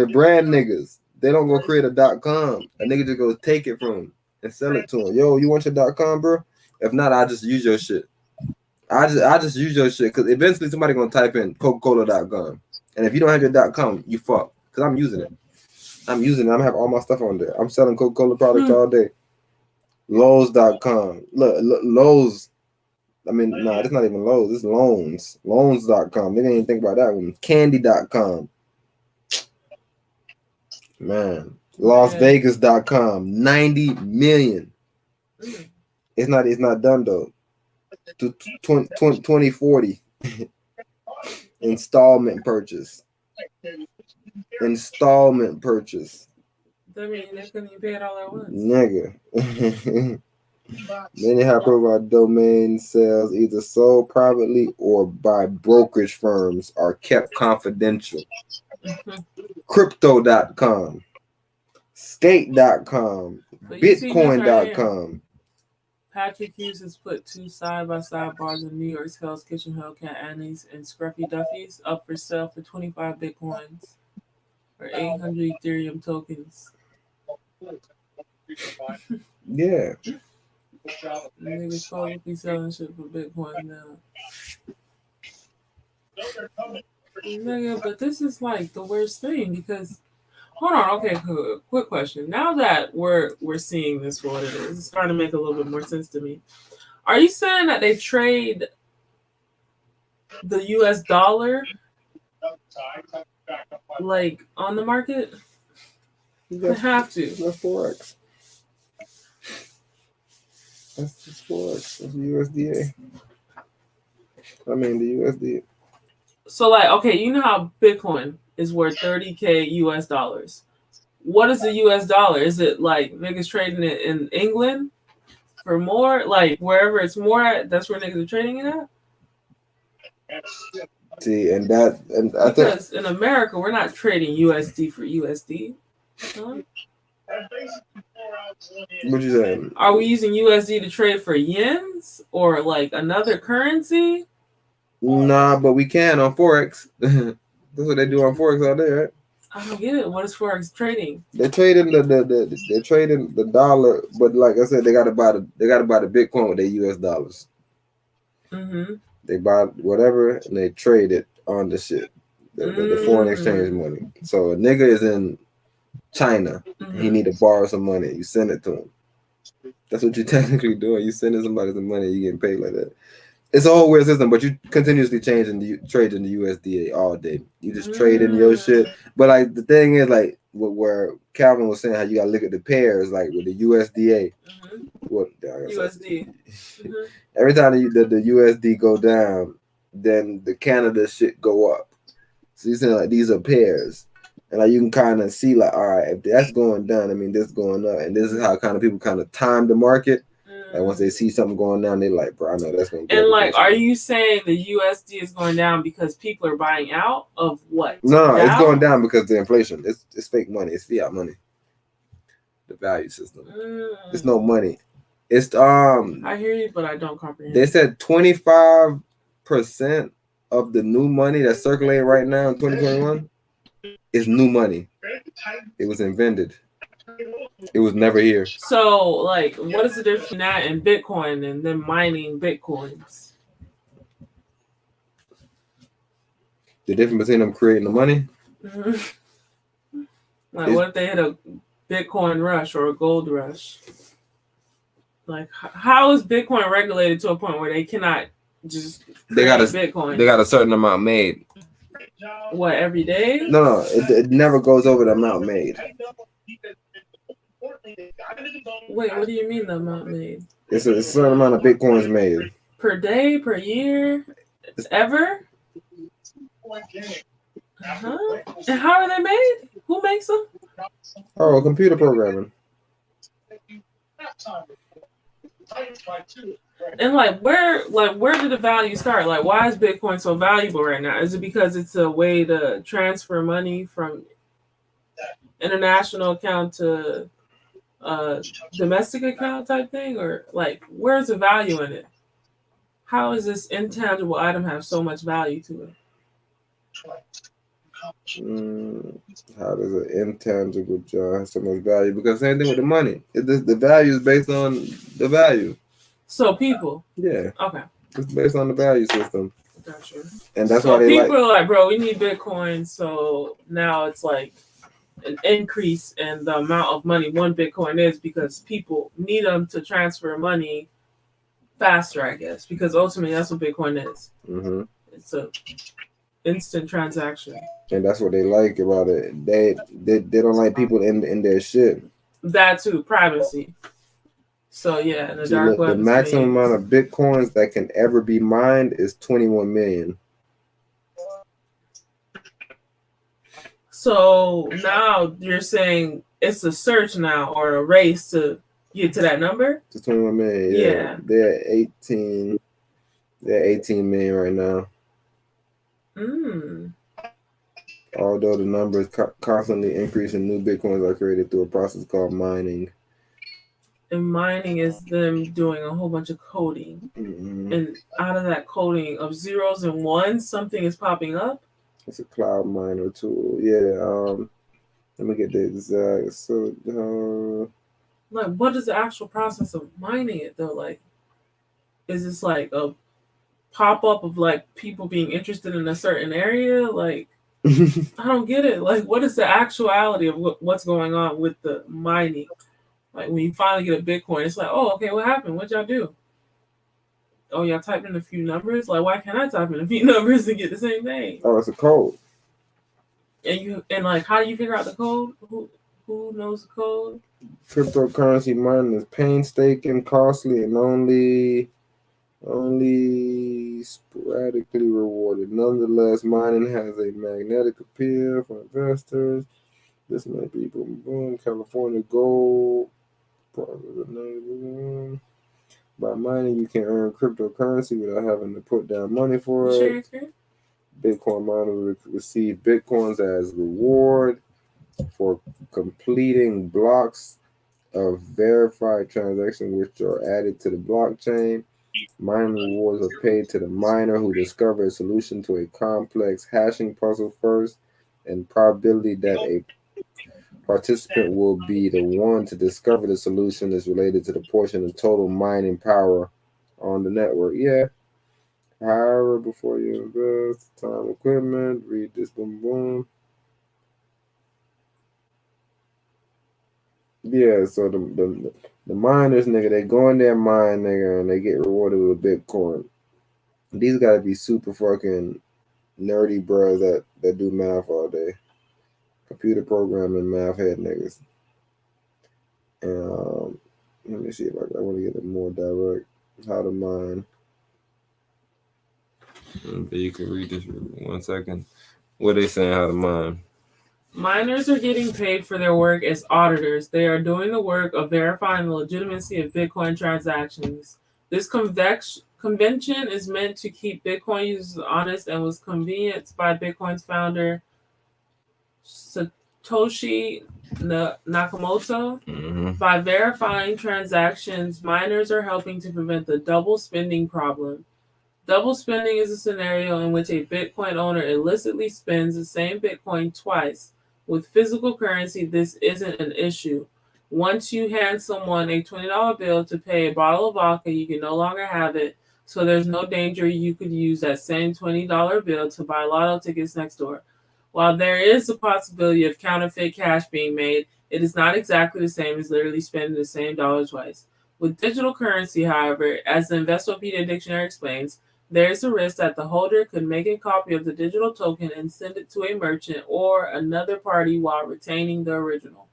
brand niggas. They don't go create a .com. A nigga just goes take it from them and sell it to them. Yo, you want your .com, bro? If not, I just use your shit. I just use your shit because eventually somebody gonna type in Coca-Cola.com. And if you don't have your .com, you fuck. Because I'm using it. I'm gonna have all my stuff on there. I'm selling Coca-Cola products all day. Lowe's.com. Look, Lowe's. I mean, nah, it's not even Lowe's. It's Loans. Loans.com. They didn't even think about that one. Candy.com. Man. LasVegas.com. 90 million. It's not done though. 2040. Installment purchase. That means they couldn't even pay it all at once. Nigga. Many high-profile domain sales, either sold privately or by brokerage firms, are kept confidential. Crypto.com, skate.com, bitcoin.com. Patrick Hughes has put 2 side-by-side bars of New York's Hell's Kitchen, Hellcat Annie's, and Scruffy Duffy's up for sale for 25 Bitcoins or 800 Ethereum tokens. Yeah. Niggas probably selling shit for Bitcoin now. Nigga, but this is like the worst thing because hold on, okay, cool. Quick question. Now that we're seeing this for what it is, it's starting to make a little bit more sense to me. Are you saying that they trade the US dollar like on the market? They have to. That's Forex. That's just Forex. That's USDA. I mean the USD. So like, okay, you know how Bitcoin is worth 30K US dollars. What is the US dollar? Is it like niggas trading it in England for more? Like wherever it's more at, that's where niggas are trading it at? See, and I because in America we're not trading USD for USD. Huh? What you saying? Are we using USD to trade for yens or like another currency? Nah, but we can on Forex. That's what they do on Forex all day, right? I don't get it. What is Forex trading? They're trading they're trading the dollar, but like I said, they gotta buy the Bitcoin with their US dollars. Mm-hmm. They buy whatever and they trade it on the shit, the foreign exchange money. So a nigga is in China, he need to borrow some money. You send it to him. That's what you're technically doing. You sending somebody some money, you getting paid like that. It's a whole weird system, but you continuously trading the USDA all day. You just trading your shit. But like the thing is, like where Calvin was saying, how you gotta look at the pairs, like with the USDA. What USD? Every time the USD go down, then the Canada shit go up. So you're saying like these are pairs. And like you can kind of see like, all right, if that's going down, I mean this going up, and this is how kind of people kind of time the market. Like once they see something going down, they like, bro, I know that's going to go. And like, are you saying the USD is going down because people are buying out of what? No, it's going down because the inflation. It's fake money. It's fiat money. The value system. It's no money. It's I hear you, but I don't comprehend. They said 25% of the new money that's circulating right now in 2021 is new money. It was invented. It was never here. So, like, what is the difference between that and Bitcoin and then mining Bitcoins? The difference between them creating the money? Like, what if they hit a Bitcoin rush or a gold rush? Like, how is Bitcoin regulated to a point where they cannot just create Bitcoin? They got a certain amount made. What, every day? No, it never goes over the amount made. Wait, what do you mean the amount made? It's a certain amount of Bitcoins made. Per day, per year, ever? Uh-huh. And how are they made? Who makes them? Oh, computer programming. And where did the value start? Like, why is Bitcoin so valuable right now? Is it because it's a way to transfer money from international account to domestic account type thing, or like where's the value in it? How does this intangible item have so much value to it? How does an intangible job have so much value? Because same thing with the money. The value is based on the value. So people. Yeah. Okay. It's based on the value system. Gotcha. And that's so why they people are like, bro, we need Bitcoin. So now it's like an increase in the amount of money one Bitcoin is because people need them to transfer money faster, I guess, because ultimately that's what Bitcoin is. Mm-hmm. It's a instant transaction. And that's what they like about it. They don't like people in their shit. That too, privacy. So yeah, in the dark web. The maximum amount of Bitcoins that can ever be mined is 21 million. So now you're saying it's a search now or a race to get to that number? To 21 million, yeah. They're 18 million right now. Although the number is constantly increasing, new Bitcoins are created through a process called mining. And mining is them doing a whole bunch of coding. Mm-hmm. And out of that coding of zeros and ones, something is popping up? It's a cloud miner tool. Yeah. Let me get the exact. So, like, what is the actual process of mining it though? Like, is this like a pop up of like people being interested in a certain area? Like, I don't get it. Like, what is the actuality of what's going on with the mining? Like, when you finally get a Bitcoin, it's like, oh, okay, what happened? What'd y'all do? Oh, y'all typed in a few numbers? Like, why can't I type in a few numbers and get the same thing? Oh, it's a code. And like, how do you figure out the code? Who knows the code? Cryptocurrency mining is painstaking, costly, and only sporadically rewarded. Nonetheless, mining has a magnetic appeal for investors. This may be boom, California gold. By mining, you can earn cryptocurrency without having to put down money for it. Bitcoin miners receive Bitcoins as reward for completing blocks of verified transactions which are added to the blockchain. Mining rewards are paid to the miner who discovers a solution to a complex hashing puzzle first, and probability that a participant will be the one to discover the solution is related to the portion of total mining power on the network. Yeah. However, before you invest, time, equipment, read this, boom, boom. Yeah, so the miners, nigga, they go in there mine, nigga, and they get rewarded with Bitcoin. These gotta be super fucking nerdy bros that do math all day. Computer programming, math head niggas. And let me see if I want to get it more direct. How to mine. You can read this 1 second. What they saying how to mine? Miners are getting paid for their work as auditors. They are doing the work of verifying the legitimacy of Bitcoin transactions. This convention is meant to keep Bitcoin users honest and was convened by Bitcoin's founder, Satoshi Nakamoto. Mm-hmm. By verifying transactions, miners are helping to prevent the double spending problem. Double spending is a scenario in which a Bitcoin owner illicitly spends the same Bitcoin twice. With physical currency, this isn't an issue. Once you hand someone a $20 bill to pay a bottle of vodka, you can no longer have it, so there's no danger you could use that same $20 bill to buy lotto tickets next door. While there is the possibility of counterfeit cash being made, it is not exactly the same as literally spending the same dollar twice. With digital currency, however, as the Investopedia Dictionary explains, there is a risk that the holder could make a copy of the digital token and send it to a merchant or another party while retaining the original.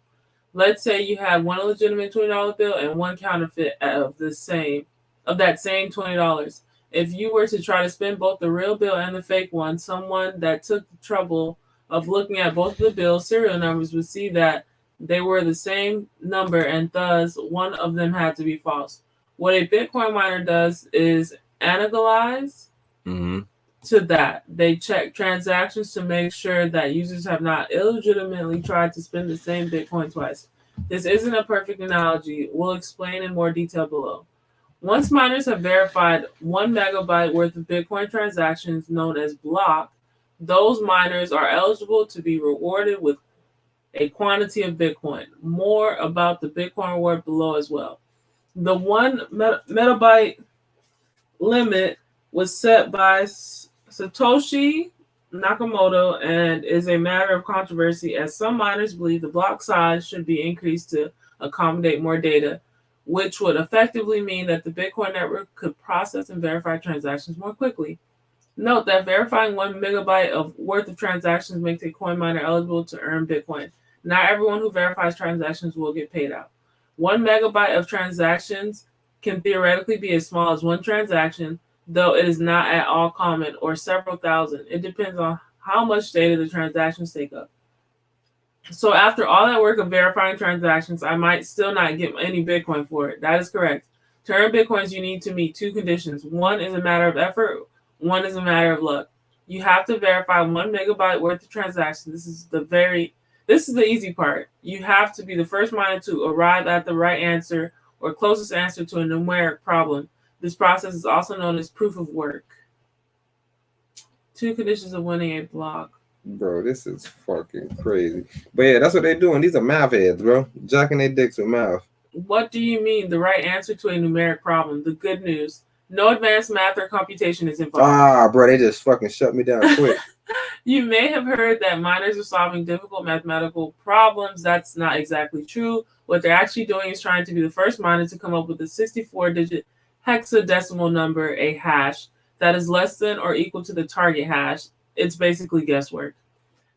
Let's say you had one legitimate $20 bill and one counterfeit of that same $20. If you were to try to spend both the real bill and the fake one, someone that took the trouble of looking at both of the bill's serial numbers would see that They were the same number, and thus one of them had to be false. What a Bitcoin miner does is analyze to that. They check transactions to make sure that users have not illegitimately tried to spend the same Bitcoin twice. This isn't a perfect analogy. We'll explain in more detail below. Once miners have verified 1 megabyte worth of Bitcoin transactions known as block, those miners are eligible to be rewarded with a quantity of Bitcoin. More about the Bitcoin reward below as well. The 1 megabyte limit was set by Satoshi Nakamoto and is a matter of controversy, as some miners believe the block size should be increased to accommodate more data, which would effectively mean that the Bitcoin network could process and verify transactions more quickly. Note that verifying 1 megabyte of worth of transactions makes a coin miner eligible to earn Bitcoin. Not everyone who verifies transactions will get paid out. 1 megabyte of transactions can theoretically be as small as 1 transaction, though it is not at all common, or several thousand. It depends on how much data the transactions take up. So after all that work of verifying transactions, I might still not get any Bitcoin for it. That is correct. To earn Bitcoins, you need to meet 2 conditions. One is a matter of effort. One is a matter of luck. You have to verify 1 megabyte worth of transactions. This is the easy part. You have to be the first miner to arrive at the right answer or closest answer to a numeric problem. This process is also known as proof of work. 2 conditions of winning a block. Bro, this is fucking crazy. But yeah, that's what they're doing. These are math heads, bro. Jacking their dicks with math. What do you mean, the right answer to a numeric problem? The good news: no advanced math or computation is involved. Bro, they just fucking shut me down quick. You may have heard that miners are solving difficult mathematical problems. That's not exactly true. What they're actually doing is trying to be the first miner to come up with a 64-digit hexadecimal number, a hash, that is less than or equal to the target hash. It's basically guesswork.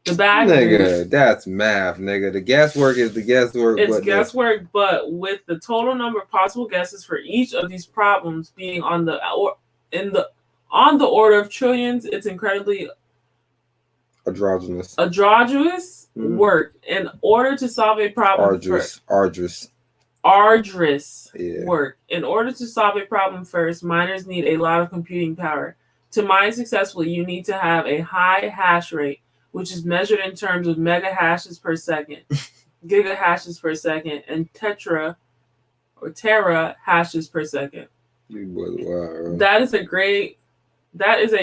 The bad news, that's math, nigga. The guesswork is the guesswork. It's guesswork, but with the total number of possible guesses for each of these problems being on the order of trillions, it's incredibly androgynous work. In order to solve a problem, arduous work. In order to solve a problem first, miners need a lot of computing power. To mine successfully, you need to have a high hash rate, which is measured in terms of mega hashes per second, giga hashes per second, and tera hashes per second. That is a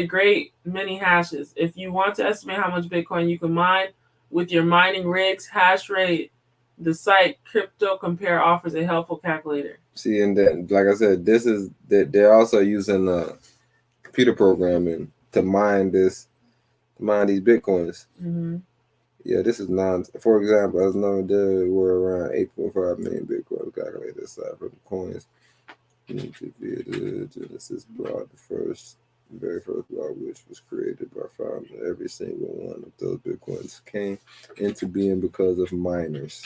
great many hashes. If you want to estimate how much Bitcoin you can mine with your mining rig's hash rate, the site Crypto Compare offers a helpful calculator. See, and then, like I said, this is that they're also using computer programming to mine these Bitcoins. Mm-hmm. Yeah, this is for example, as known, there were around 8.5 million Bitcoins calculated aside from the coins. Genesis brought the very first block, which was created by founder. Every single one of those Bitcoins came into being because of miners.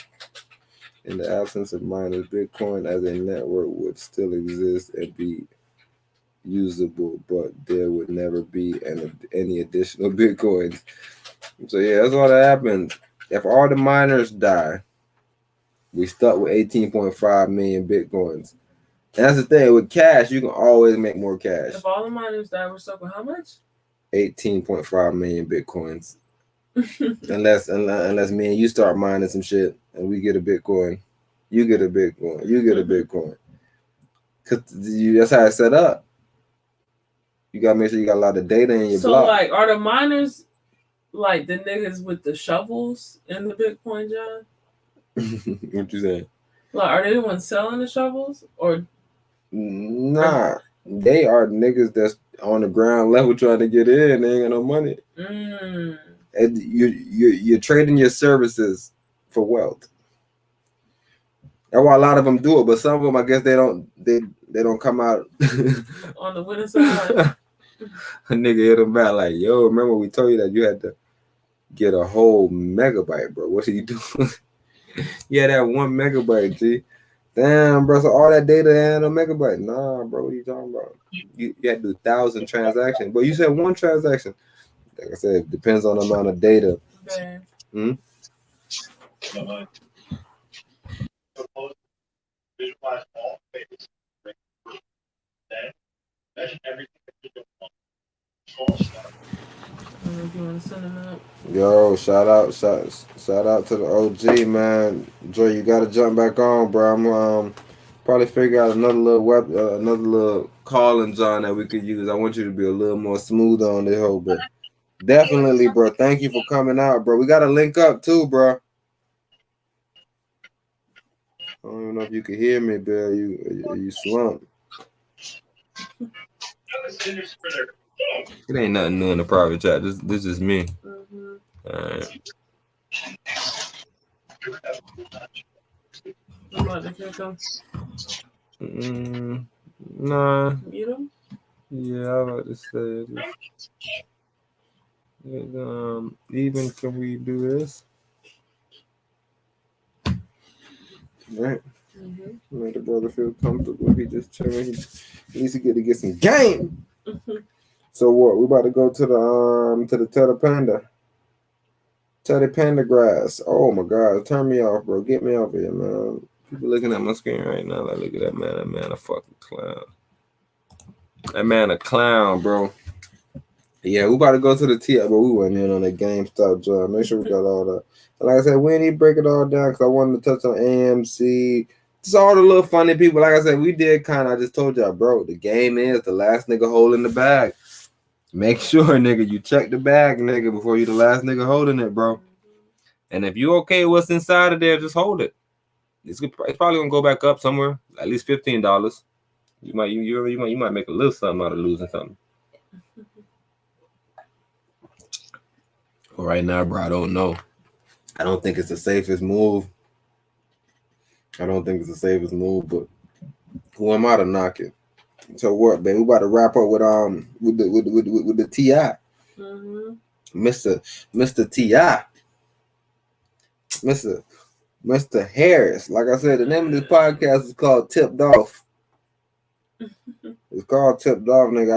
In the absence of miners, Bitcoin as a network would still exist and be usable, but there would never be any additional Bitcoins. So yeah, that's all that happens. If all the miners die, we stuck with 18.5 million Bitcoins. And that's the thing, with cash, you can always make more cash. If all the miners die, we're stuck with how much? 18.5 million Bitcoins. unless me and you start mining some shit and we get a Bitcoin, you get a Bitcoin, you get a Bitcoin. Cause that's how it's set up. You gotta make sure you got a lot of data in your block. So like, are the miners like the niggas with the shovels in the Bitcoin, John? What you saying? Like, are they the ones selling the shovels, or? Nah, they are niggas that's on the ground level trying to get in. They ain't got no money. And you're trading your services for wealth. That's why a lot of them do it, but some of them, I guess, they don't come out on the winning side. A nigga hit him back like, yo, remember we told you that you had to get a whole megabyte, bro. What are you doing? Yeah, that 1 megabyte, G. Damn, bro. So all that data and a megabyte. Nah, bro. What are you talking about? You had to do 1,000 transactions. But you said 1 transaction. Like I said, it depends on the amount of data. Okay. If you want to send them out. Yo, shout out to the OG, man. Joy, you gotta jump back on, bro. I'm probably figure out another little calling John that we could use. I want you to be a little more smooth on this whole bit. Definitely, bro. Thank you for coming out, bro. We gotta link up too, bro. I don't even know if you can hear me, Bill. You slumped. It ain't nothing new in the private chat. This is me. Mm-hmm. All right. What, they can't come? Nah. Meet them? Yeah, I was about to say even can we do this? Right. Mm-hmm. Make the brother feel comfortable. He just chilling. He needs to get some game. Mm-hmm. So what? We about to go to the Teddy Panda grass. Oh my God! Turn me off, bro. Get me off here, man. People looking at my screen right now. Like, look at that man. That man a fucking clown. That man a clown, bro. Yeah, we about to go to the TI, but we went in on that GameStop job. Make sure we got all that. And like I said, we ain't even break it all down because I wanted to touch on AMC. Just all the little funny people. Like I said, we did kind of, I just told y'all, bro, the game is the last nigga holding the bag. Make sure, nigga, you check the bag, nigga, before you the last nigga holding it, bro. And if you okay with what's inside of there, just hold it. It's probably gonna go back up somewhere, at least $15. You might make a little something out of losing something. Right now, bro, I don't know. I don't think it's the safest move. But who am I to knock it? So what, baby? We about to wrap up with the TI. Mm-hmm. Mr. TI. Mr. Harris. Like I said, the name of this podcast is called Tipped Off. It's called Tipped Off, nigga.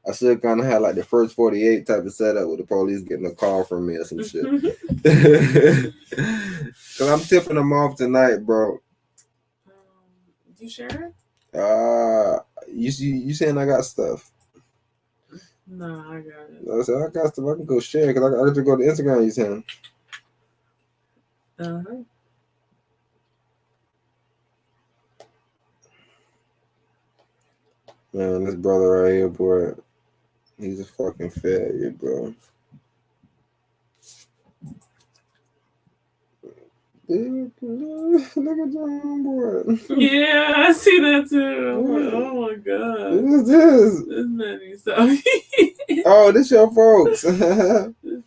I should kind of have like the first 48 type of setup with the police getting a call from me or some shit. Cause I'm tipping them off tonight, bro. You share it? You saying I got stuff? No, I got it. I said I got stuff. I can go share because I just go to Instagram. You saying? Man, this brother right here, boy, he's a fucking failure, bro. Look at your homeboy. Yeah, I see that too. I'm like, oh my God. Who's this? This man is so. Oh, this your folks. This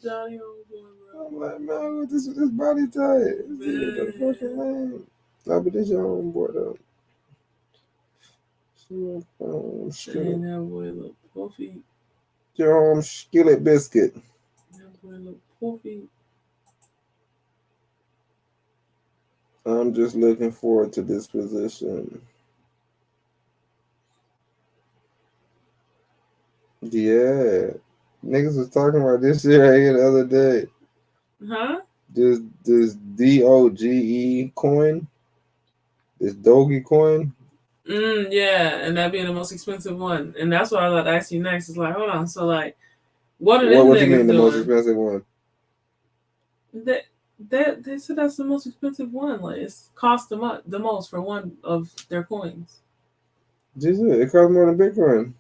Johnny homeboy, bro. I'm like, man, what this body type? This fucking name. No, but this your homeboy though. Dang, that boy look puffy. Your skillet biscuit. That boy look puffy. I'm just looking forward to this position. Yeah. Niggas was talking about this shit right here the other day. Huh? This DOGE coin. This Doge coin. Yeah, and that being the most expensive one. And that's what I was about to ask you next. It's like, hold on. So, like, what are What them you mean niggas the doing? most expensive one? They said that's the most expensive one. Like, it's cost the most for one of their coins. Jesus, it costs more than Bitcoin.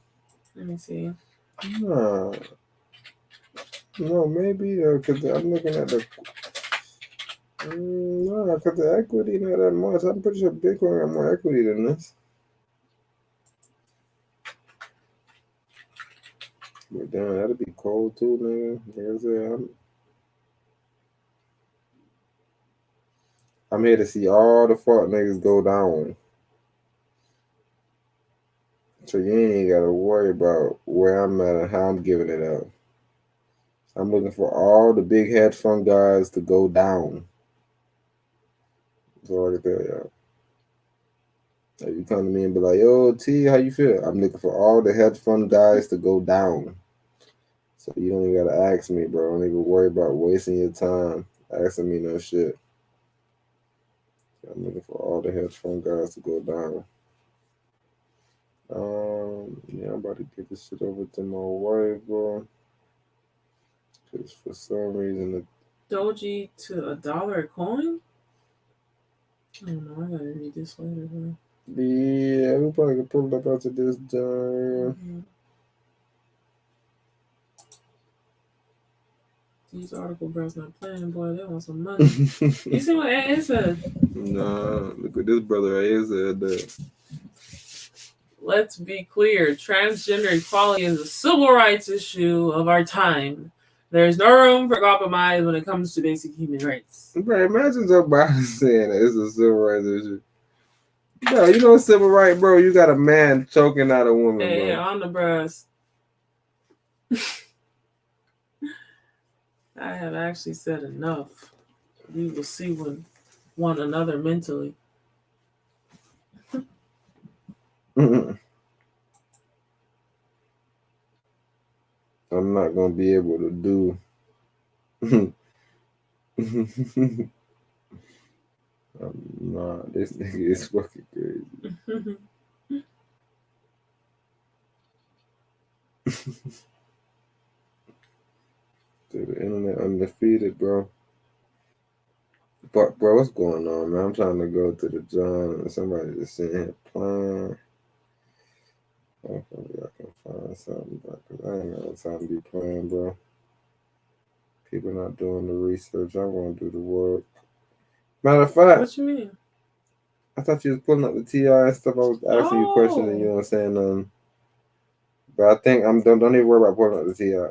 Let me see. No, maybe because I'm looking at the. No, because the equity not that much. I'm pretty sure Bitcoin got more equity than this. But damn, that'd be cold too, nigga. Like I said, I'm here to see all the fuck niggas go down. So you ain't even gotta worry about where I'm at and how I'm giving it out. I'm looking for all the big hedge fund guys to go down. That's all I can tell y'all. If you come to me and be like, yo, T, how you feel? I'm looking for all the hedge fund guys to go down. So you don't even gotta ask me, bro. Don't even worry about wasting your time asking me no shit. I'm looking for all the hedge fund guys to go down. Yeah, I'm about to get this shit over to my wife, bro. Because for some reason, the Doji to $1 a coin? I don't know. I gotta read this later, bro. Yeah, we probably can pull it up after this done. Mm-hmm. These article bros not playing, boy. They want some money. You see what AA said? Nah, look what this brother AA said there. Let's be clear. Transgender equality is a civil rights issue of our time. There's no room for compromise when it comes to basic human rights. Bro, imagine Joe Biden saying that it's a civil rights issue. Bro, you know civil right, bro. You got a man choking out a woman, bro. Yeah, on the bros. I have actually said enough. We will see one another mentally. I'm not gonna be able to do. Nah, this nigga is fucking crazy. Dude, the internet undefeated, bro. But bro, what's going on, man? I'm trying to go to the John and somebody just sitting here playing. Hopefully I can find something, bro, because I ain't got no time to be playing, bro. People not doing the research. I'm gonna do the work. Matter of fact, What you mean? I thought you was pulling up the TI and stuff. I was asking you questions and you know what I'm saying. But I think don't even worry about pulling up the TI.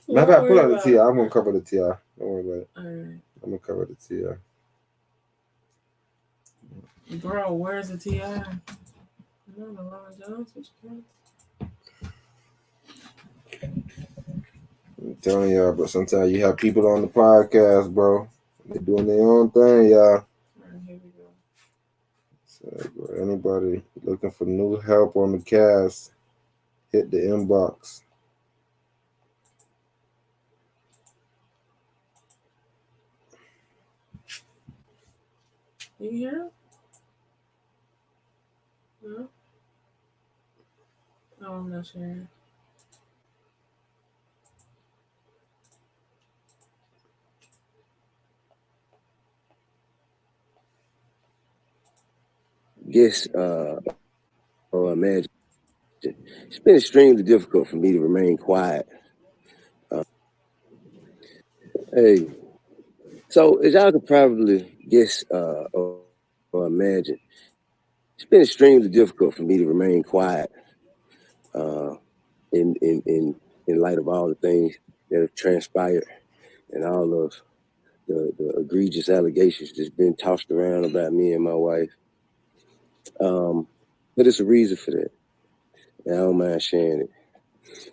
Matter of fact, pull up the TI. I'm gonna cover the TI. Don't worry about it. All right. I'm gonna cover the TI. Bro, where's the TI? I'm on the Ron Jones. What you I'm telling y'all, but sometimes you have people on the podcast, bro. They're doing their own thing, y'all. All right, here we go. So, bro, anybody looking for new help on the cast, hit the inbox. You hear it? No? No, I'm not sharing. Guess or imagine. It's been extremely difficult for me to remain quiet. Hey, so as y'all could probably guess or imagine, it's been extremely difficult for me to remain quiet in light of all the things that have transpired and all of the egregious allegations that's been tossed around about me and my wife. But it's a reason for that. And I don't mind sharing it.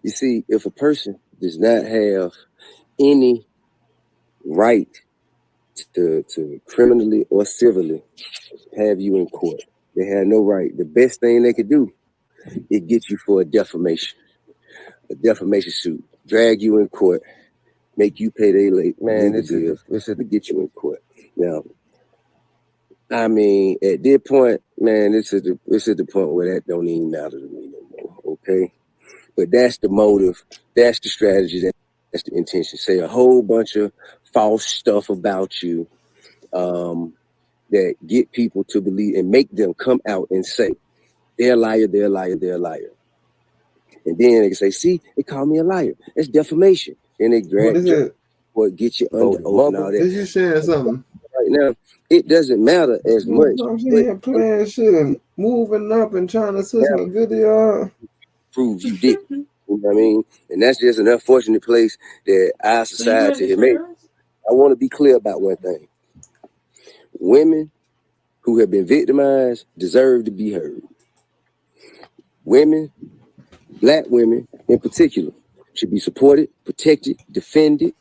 You see, if a person does not have any right to criminally or civilly have you in court, they have no right. The best thing they could do is get you for a defamation suit, drag you in court, make you pay their legal bills, to get you in court. Now, I mean, at this point, man, it's at the point where that don't even matter to me no more, okay? But that's the motive, that's the strategy, that's the intention. Say a whole bunch of false stuff about you that get people to believe and make them come out and say, they're a liar, they're a liar, they're a liar. And then they can say, see, they call me a liar. That's defamation. Then they drag you or get you under oath and all that. Did you share something? Right now, it doesn't matter as much. I'm here playing shit and moving up and trying to switch my video. Prove you did. You know what I mean? And that's just an unfortunate place that our society has made. I want to be clear about one thing. Women who have been victimized deserve to be heard. Women, Black women in particular, should be supported, protected, defended.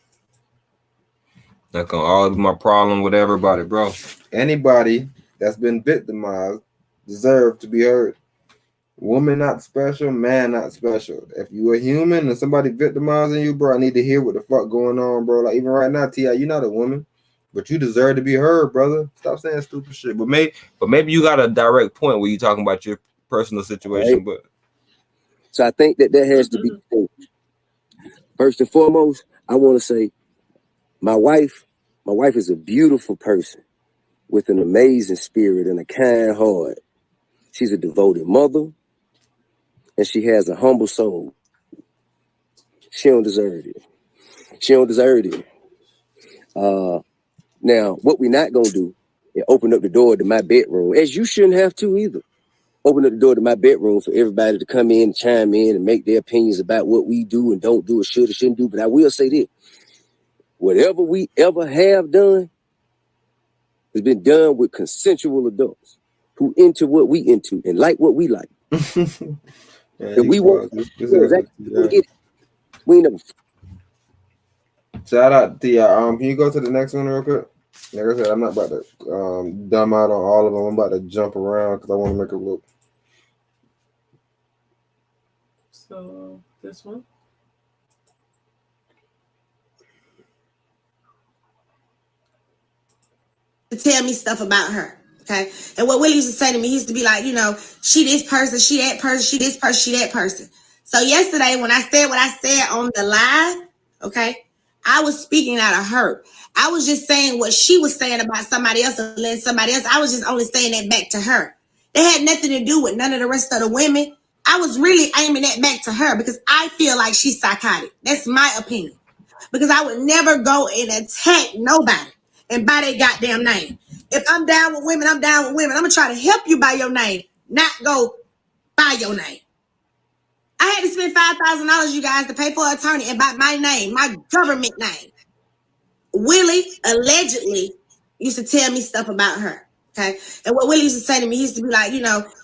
That's gonna always be my problem with everybody, bro. Anybody that's been victimized deserve to be heard. Woman not special, man not special. If you a human and somebody victimizing you, bro, I need to hear what the fuck going on, bro. Like even right now, T.I., you're not a woman. But you deserve to be heard, brother. Stop saying stupid shit. But maybe you got a direct point where you talking about your personal situation. Right. But So I think that has to be first and foremost. I want to say, my wife is a beautiful person with an amazing spirit and a kind heart. She's a devoted mother, and she has a humble soul. She don't deserve it. She don't deserve it. Now, what we're not gonna do is open up the door to my bedroom, as you shouldn't have to either. Open up the door to my bedroom for everybody to come in, chime in, and make their opinions about what we do and don't do or should or shouldn't do. But I will say this: whatever we ever have done has been done with consensual adults who into what we into and like what we like. And we want we never. Shout out to can you go to the next one real quick? Like I said, I'm not about to dumb out on all of them. I'm about to jump around because I want to make it look. So this one. To tell me stuff about her. Okay. And what Willie used to say to me, he used to be like, she this person, she that person, she this person, she that person. So yesterday when I said what I said on the live, okay, I was speaking out of hurt. I was just saying what she was saying about somebody else and letting somebody else. I was just only saying that back to her. It had nothing to do with none of the rest of the women. I was really aiming that back to her because I feel like she's psychotic. That's my opinion. Because I would never go and attack nobody and by their goddamn name. If I'm down with women, I'm down with women. I'm going to try to help you by your name, not go by your name. I had to spend $5,000, you guys, to pay for an attorney and by my name, my government name. Willie allegedly used to tell me stuff about her. Okay. And what Willie used to say to me, he used to be like,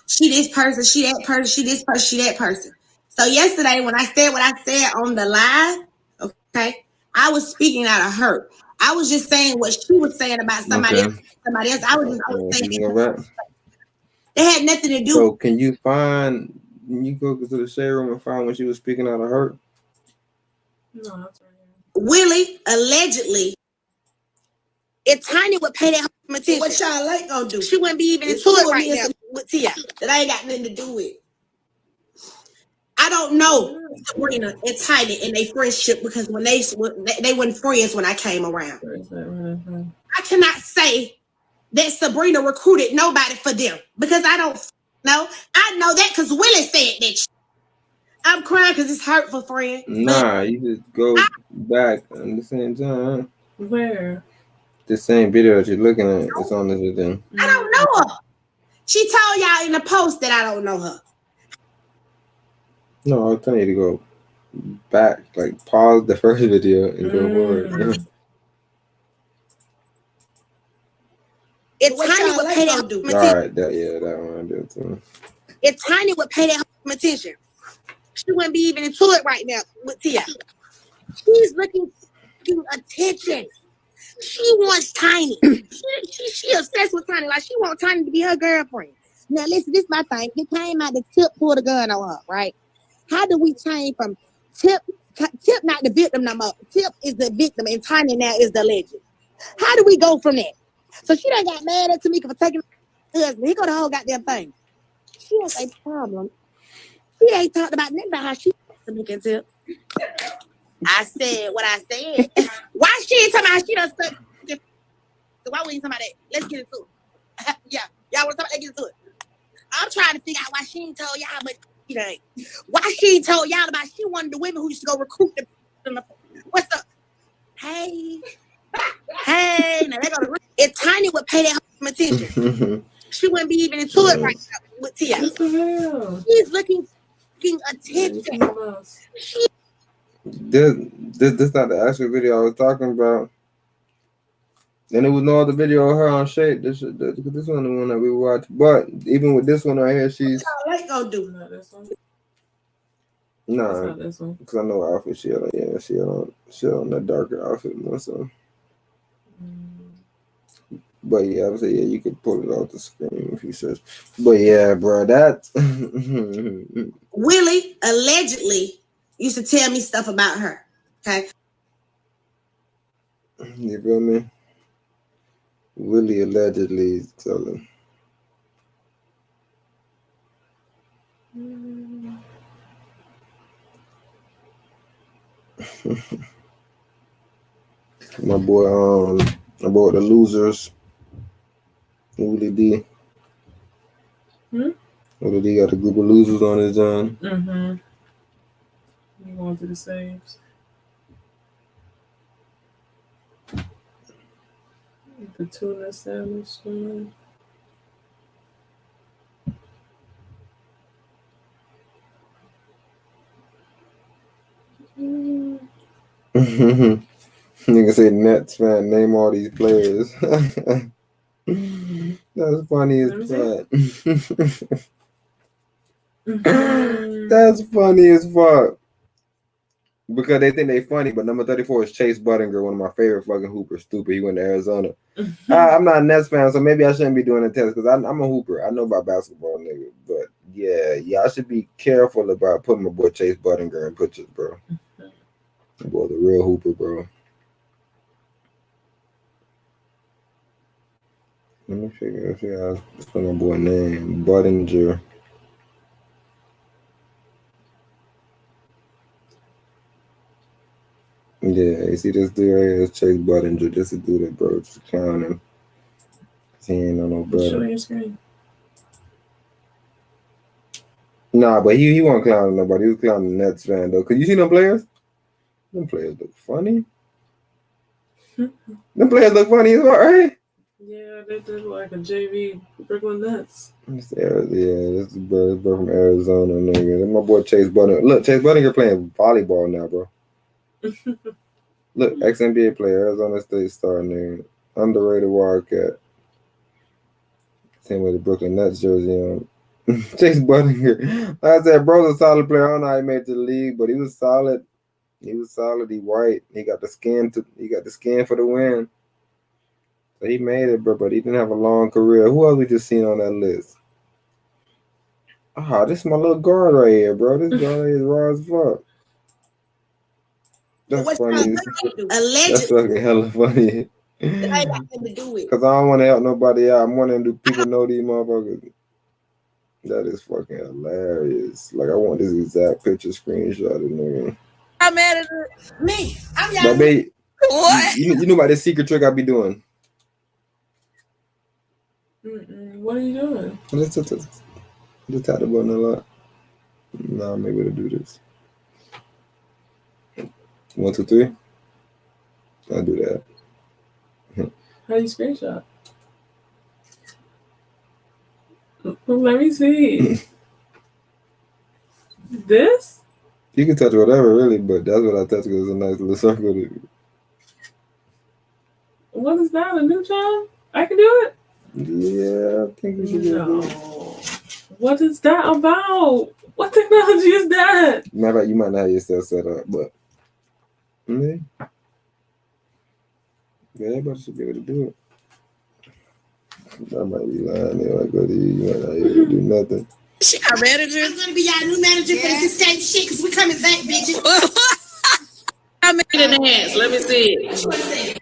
she this person, she that person, she this person, she that person. So yesterday when I said what I said on the live, okay, I was speaking out of hurt. I was just saying what she was saying about somebody else. Somebody else. I was just saying they had nothing to do. So can you go to the shade room and find when she was speaking out of hurt? No, that's right. Willie allegedly. If Tiny would pay that attention, what y'all like gonna do? She wouldn't be even into it right now with Tia. That I ain't got nothing to do with. I don't know Sabrina and Tiny in their friendship because when they weren't friends when I came around. I cannot say that Sabrina recruited nobody for them because I don't know. I know that because Willie said that. I'm crying because it's hurtful, friend. Nah, you just go back at the same time. Where? The same video that you're looking at, it's on this thing. I don't know her. She told y'all in the post that I don't know her. No, I was telling you to go back, like pause the first video and go forward. If Tiny would pay that attention. Alright, that one I do too. If Tiny would pay that attention, she wouldn't be even into it right now with Tia. She's looking attention. She wants Tiny. She obsessed with Tiny. Like she wants Tiny to be her girlfriend. Now listen, this is my thing. It came out the Tip pulled a gun on her, right? How do we change from Tip not the victim no more? Tip is the victim and Tiny now is the legend. How do we go from that? So she done got mad at Tamika for taking her husband. He got the whole goddamn thing. She has a problem. She ain't talked about nothing about how she Tamika and Tip. I said what I said. Why she ain't talking about how she done stuck? So why we ain't talking about that? Let's get into it. Yeah, y'all want to talk about that? Get into it. I'm trying to figure out why she ain't told y'all, but she ain't. Why she ain't told y'all about she wanted the women who used to go recruit them. What's up? Hey, now they go to if Tiny would pay that attention, she wouldn't be even into it right now with Tia. She's looking attention. This not the actual video I was talking about. And there was no other video of her on Shape. This one the one that we watched. But even with this one right here, she's gonna do this one. Nah, because I know what outfit she had. Yeah, she on that darker outfit more so. But yeah, I would say you could pull it off the screen if you search. But yeah, bro, that Willie allegedly used to tell me stuff about her. Okay. You feel me? Willie allegedly telling. My boy, the losers. Willie D. Willie D got a group of losers on his own. You going through the saves? The tuna sandwich. Nigga say Nets fan, name all these players. That's funny as fuck. That's funny as fuck. Because they think they funny, but number 34 is Chase Buttinger, one of my favorite fucking hoopers. Stupid, he went to Arizona. I'm not a Nets fan, so maybe I shouldn't be doing the test because I'm a hooper. I know about basketball, nigga. But yeah, I should be careful about putting my boy Chase Buttinger in pictures, bro. Boy, the real hooper, bro. Let me figure out. Let's put my boy name. Buttinger. Yeah, you see this dude right here? It's Chase Buttinger. Just to do that, bro. Just clown him. He ain't on no better. Show your screen. Nah, but he wasn't clowning nobody. He was clowning the Nets fan, though. Cause you see them players? Them players look funny. Them players look funny as well, right? Yeah, they did like a JV Brooklyn Nets. This is bro from Arizona, nigga. That's my boy Chase Buttinger. Look, Chase Buttinger playing volleyball now, bro. Look, ex-NBA player, Arizona State star, nigga. Underrated Wildcat. Same with the Brooklyn Nets jersey on. Chase Buttinger. Like I said, bro's a solid player. I don't know how he made it to the league, but he was solid. He white. He got the skin for the win. So he made it, bro, but he didn't have a long career. Who else we just seen on that list? This is my little guard right here, bro. This guard is raw as fuck. That's funny. That's fucking hella funny. That ain't got nothing to do with it. Because I don't want to help nobody out. I'm wanting to people know these motherfuckers. That is fucking hilarious. Like, I want this exact picture screenshot of nigga. I'm mad at me. I'm y'all. Baby, what? You know about this secret trick I be doing. What are you doing? Just tap the button a lot. Nah, I'm able to do this. 1, 2, 3. I'll do that. How do you screenshot? Let me see. This? You can touch whatever, really, but that's what I touch because it's a nice little circle. What is that? A new job? I can do it? Yeah, I think we should do it. What is that about? What technology is that? Matter of fact, you might not have yourself set up, but everybody should be able to do it. I might be lying there. I go to you might not be able to do nothing. She got manager. I'm gonna be y'all new manager for this same shit because we coming back, bitches. I made an ass. Let me see it.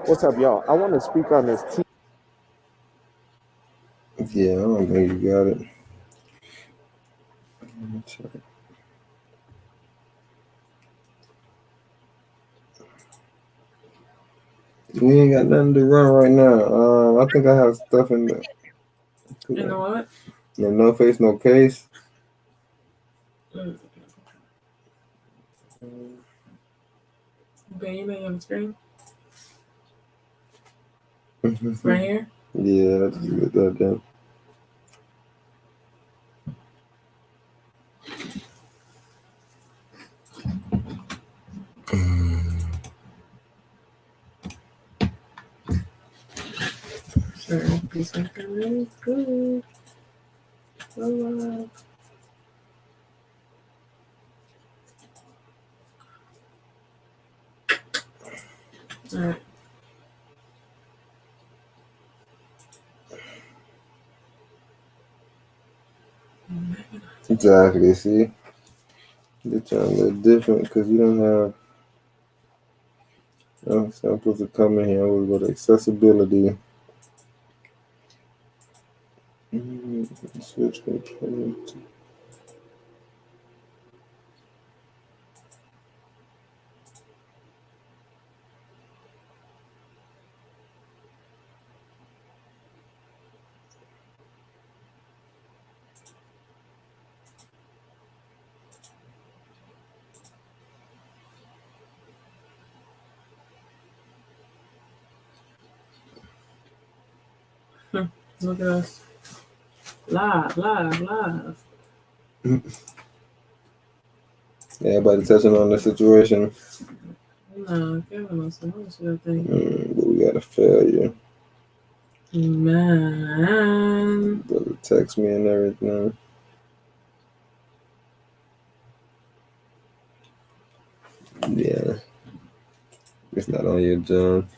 What's up, y'all? I want to speak on this. Yeah, I don't think you got it. We ain't got nothing to run right now. I think I have stuff in there. You know what? No face, no case. Okay, you know on the screen? Right here? Yeah, that's good. That then. Peace and good. Good. All right. Exactly. See, you're trying to look different because you don't have. I'm supposed to come in here with accessibility. Switch component. Look at us. Live. Everybody touching on the situation. No, Kevin on some other shit, I think. But we got a failure. Man. Brother text me and everything. Yeah. It's not on your John.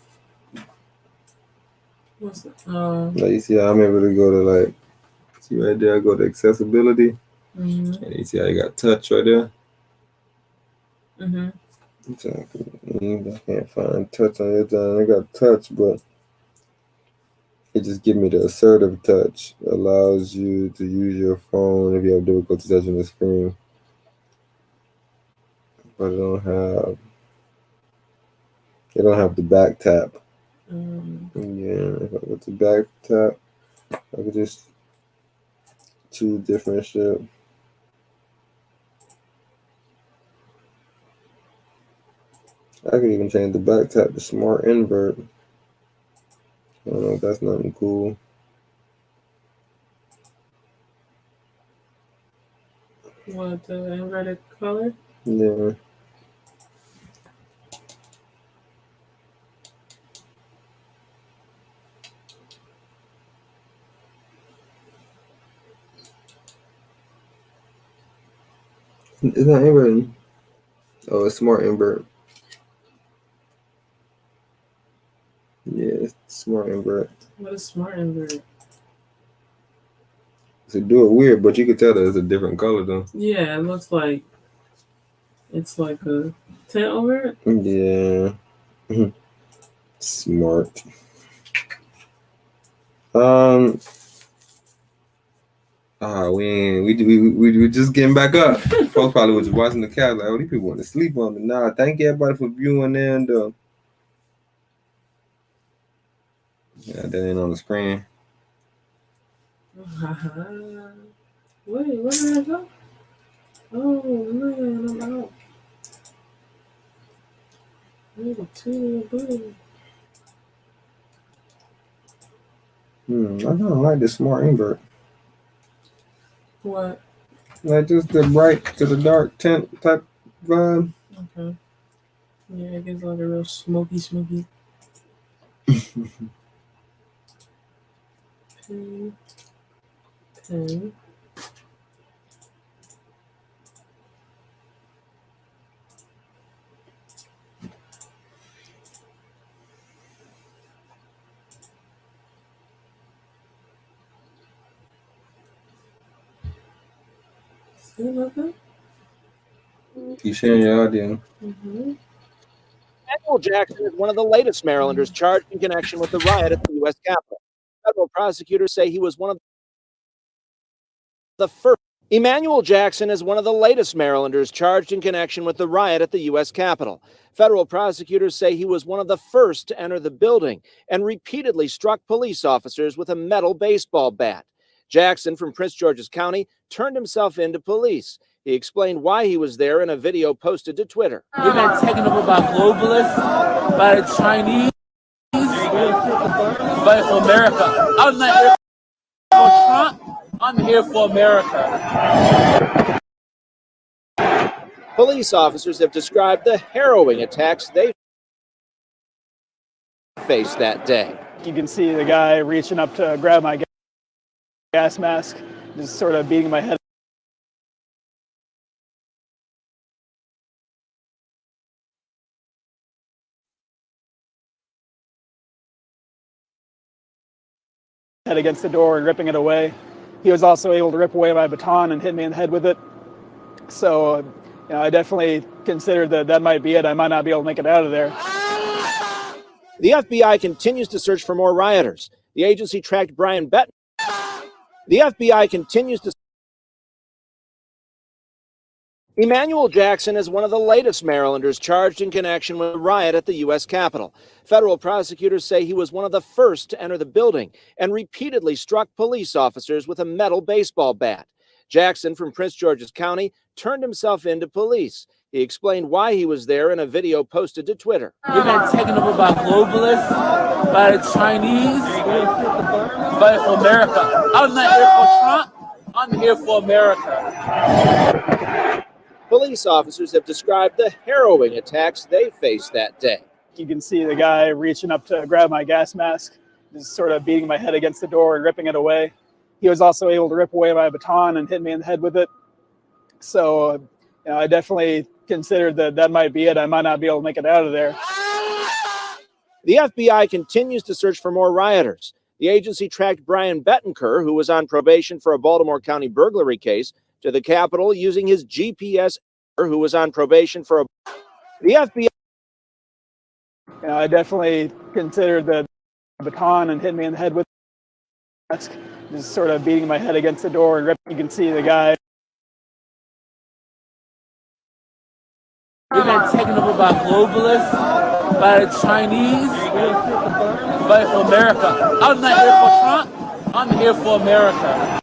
What's that? Like you see how I'm able to go to like, see right there, I go to accessibility. And you see how you got touch right there? Exactly. I can't find touch on your John. I got touch, but it just give me the assertive touch. It allows you to use your phone if you have difficulty touching the screen. But it don't have the back tap. Yeah, if I go to back tap, I could just choose different shit. I could even change the back tap to smart invert. I don't know if that's nothing cool. What, the inverted color? Yeah. It's not invert. Oh, it's smart invert. Yeah, it's smart invert. What is smart invert? So do it weird, but you can tell that it's a different color though. Yeah, it looks like it's like a tint over it. Yeah. Smart. We just getting back up. Folks probably was watching the cast like, oh, these people want to sleep on me. Nah, thank everybody for viewing and yeah, that ain't on the screen. Wait, where did I go? Oh man, I'm out. I need a two. I don't like the smart invert. What? Like just the bright to the dark tint type vibe. Okay. Yeah, it gives like a real smoky. Pen. See nothing? You sharing your audio. Samuel Jackson is one of the latest Marylanders charged in connection with the riot at the U.S. Capitol. Federal prosecutors say he was one of the first. Emmanuel Jackson is one of the latest Marylanders charged in connection with the riot at the U.S. Capitol. Federal prosecutors say he was one of the first to enter the building and repeatedly struck police officers with a metal baseball bat. Jackson from Prince George's County turned himself in to police. He explained why he was there in a video posted to Twitter. We've been taken over by globalists, by the Chinese, but for America. I'm not here for Trump. I'm here for America. Police officers have described the harrowing attacks they faced that day. You can see the guy reaching up to grab my gas mask, just sort of beating my head against the door and ripping it away. He was also able to rip away my baton and hit me in the head with it. So, I definitely considered that might be it. I might not be able to make it out of there. The FBI continues to search for more rioters. The agency tracked Brian Betten. The FBI continues to. Emmanuel Jackson is one of the latest Marylanders charged in connection with a riot at the U.S. Capitol. Federal prosecutors say he was one of the first to enter the building and repeatedly struck police officers with a metal baseball bat. Jackson from Prince George's County turned himself into police. He explained why he was there in a video posted to Twitter. We've been taken over by globalists, by the Chinese, but for America. I'm not here for Trump. I'm here for America. Police officers have described the harrowing attacks they faced that day. You can see the guy reaching up to grab my gas mask, just sort of beating my head against the door and ripping it away. He was also able to rip away my baton and hit me in the head with it. So, I definitely considered that might be it. I might not be able to make it out of there. The FBI continues to search for more rioters. The agency tracked Brian Bettenker, who was on probation for a Baltimore County burglary case, to the Capitol using his GPS, who was on probation for the FBI. I definitely considered the baton and hit me in the head with it. Just sort of beating my head against the door and ripping. You can see the guy. We've been taken over by globalists, by the Chinese, but for America. I'm not here for Trump. I'm here for America.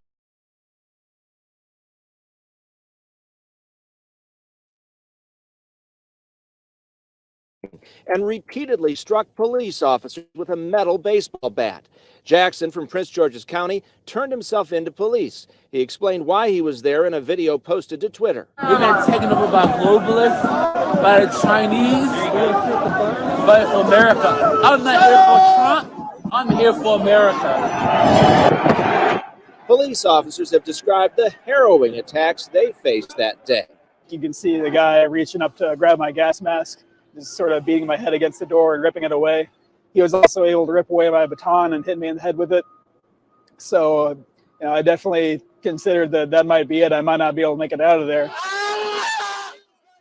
And repeatedly struck police officers with a metal baseball bat. Jackson from Prince George's County turned himself into police. He explained why he was there in a video posted to Twitter. We've been taken over by globalists, by the Chinese, but for America. I'm not here for Trump. I'm here for America. Police officers have described the harrowing attacks they faced that day. You can see the guy reaching up to grab my gas mask, just sort of beating my head against the door and ripping it away. He was also able to rip away my baton and hit me in the head with it. So, I definitely considered that might be it. I might not be able to make it out of there.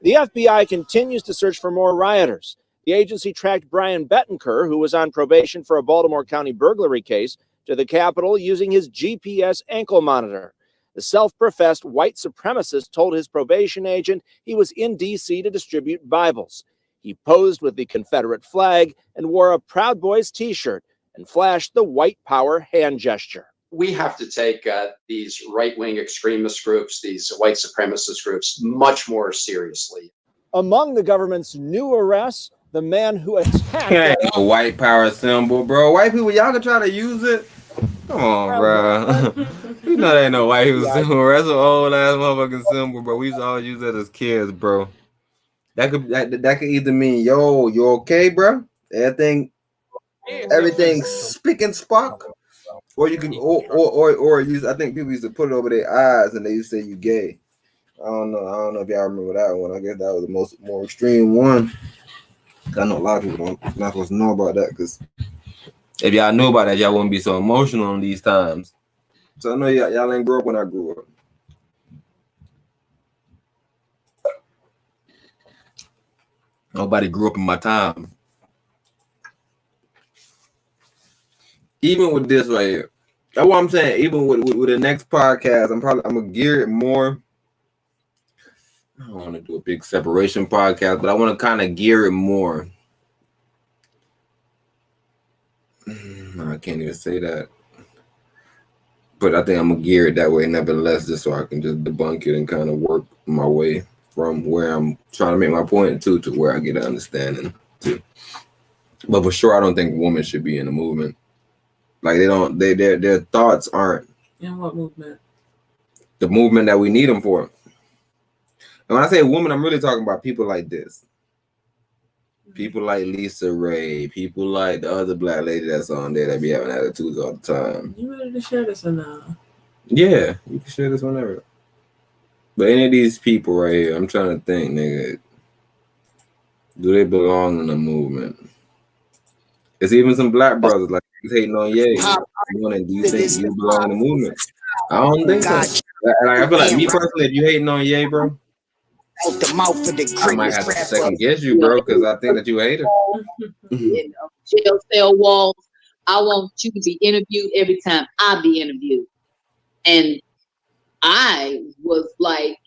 The FBI continues to search for more rioters. The agency tracked Brian Bettenker, who was on probation for a Baltimore County burglary case, to the Capitol using his GPS ankle monitor. The self-professed white supremacist told his probation agent he was in D.C. to distribute Bibles. He posed with the Confederate flag and wore a Proud Boys t-shirt and flashed the white power hand gesture. We have to take these right-wing extremist groups, these white supremacist groups, much more seriously. Among the government's new arrests, the man who attacked a white power symbol, bro. White people, y'all can try to use it. Come on, bro. You know that ain't no white people symbol. That's an old ass motherfucking symbol, bro. We used to always use that as kids, bro. That could either mean yo, you okay, bro? Everything spick and spark, or you can or use. I think people used to put it over their eyes and they used to say you gay. I don't know if y'all remember that one. I guess that was the more extreme one. I know a lot of people not supposed to know about that because if y'all knew about that, y'all wouldn't be so emotional in these times. So I know y'all ain't grow up when I grew up. Nobody grew up in my time. Even with this right here, that's what I'm saying. Even with the next podcast, I'm gonna gear it more. I don't want to do a big separation podcast, but I want to kind of gear it more. No, I can't even say that. But I think I'm gonna gear it that way, nevertheless, just so I can just debunk it and kind of work my way from where I'm trying to make my point to where I get an understanding to. But for sure, I don't think women should be in the movement. Like their thoughts aren't. In what movement? The movement that we need them for. And when I say woman, I'm really talking about people like this. People like Lisa Ray, people like the other black lady that's on there that be having attitudes all the time. You ready to share this or not? Yeah, you can share this whenever. But any of these people right here, I'm trying to think, nigga, do they belong in the movement? It's even some black brothers like hating on Ye. Do you think you belong in the movement? I don't think so. Like, I feel like me personally, if you hating on Ye, bro, I might have to second guess you, bro, because I think that you hate her. Jail cell walls. I want you to be interviewed every time I be interviewed. And I was like,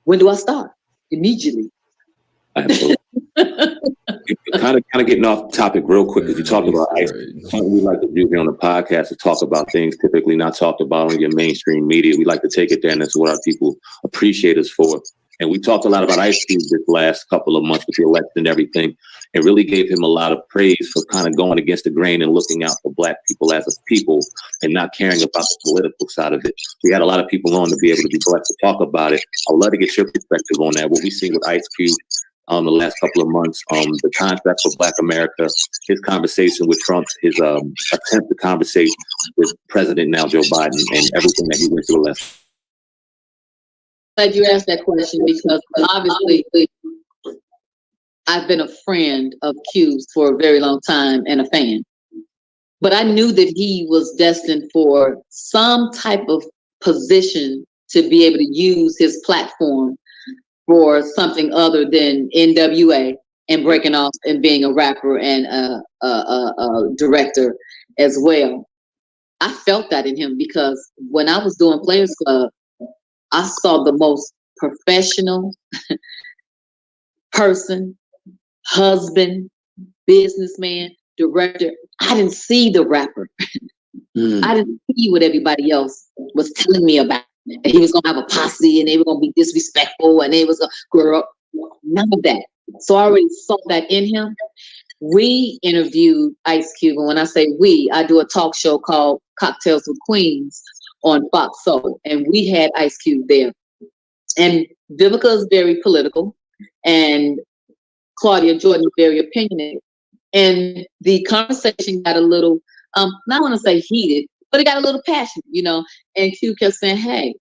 when do I start? Immediately. Absolutely. kind of getting off topic real quick, because you talked about ice. Something we like to do here on the podcast is talk about things typically not talked about on your mainstream media. We like to take it there, and that's what our people appreciate us for. And we talked a lot about Ice Cube this last couple of months with the election and everything, and really gave him a lot of praise for kind of going against the grain and looking out for Black people as a people and not caring about the political side of it. We had a lot of people on to be able to be blessed to talk about it. I would love to get your perspective on that. What we've seen with Ice Cube the last couple of months, the contract for Black America, his conversation with Trump, his attempt to conversate with President now Joe Biden, and everything that he went through last. Glad you asked that question, because obviously I've been a friend of Q's for a very long time and a fan. But I knew that he was destined for some type of position to be able to use his platform for something other than NWA and breaking off and being a rapper and a director as well. I felt that in him, because when I was doing Players Club, I saw the most professional person, husband, businessman, director. I didn't see the rapper. I didn't see what everybody else was telling me about. And he was gonna have a posse, and they were gonna be disrespectful, and they was a girl. None of that. So I already saw that in him. We interviewed Ice Cube, and when I say we, I do a talk show called Cocktails with Queens on Fox Soul, and we had Ice Cube there. And Vivica is very political, and Claudia Jordan is very opinionated. And the conversation got a little, not want to say heated, but it got a little passionate, you know. And Q kept saying, hey,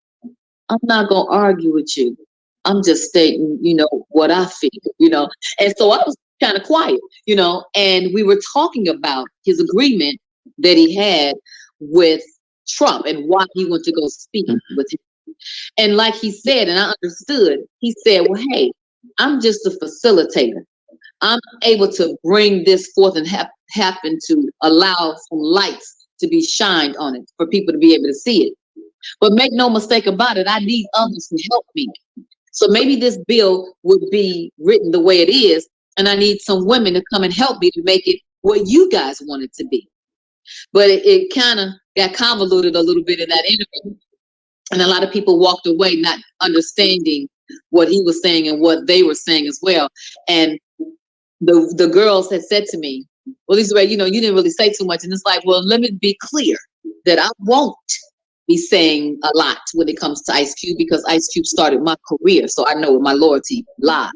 I'm not going to argue with you. I'm just stating, you know, what I feel, you know. And so I was kind of quiet, you know, and we were talking about his agreement that he had with Trump and why he went to go speak with him. And like he said, and I understood, he said, well, hey, I'm just a facilitator. I'm able to bring this forth and happen to allow some lights to be shined on it for people to be able to see it. But make no mistake about it, I need others to help me. So maybe this bill would be written the way it is, and I need some women to come and help me to make it what you guys want it to be. But it kind of got convoluted a little bit in that interview. And a lot of people walked away not understanding what he was saying and what they were saying as well. And the girls had said to me, well, Lisa Ray, you know, you didn't really say too much. And it's like, well, let me be clear that I won't be saying a lot when it comes to Ice Cube, because Ice Cube started my career. So I know where my loyalty lies.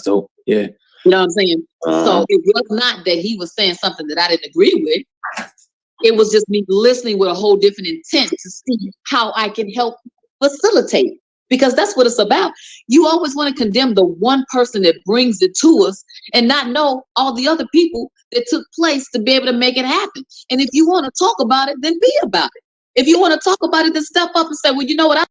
So, yeah. You know what I'm saying? So it was not that he was saying something that I didn't agree with. It was just me listening with a whole different intent to see how I can help facilitate, because that's what it's about. You always want to condemn the one person that brings it to us and not know all the other people that took place to be able to make it happen. And if you want to talk about it, then be about it. If you want to talk about it, then step up and say, well, you know what?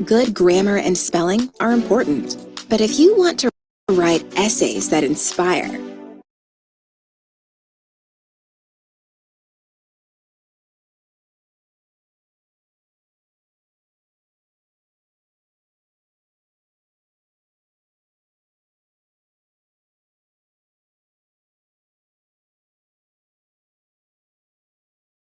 Good grammar and spelling are important, but if you want to write essays that inspire,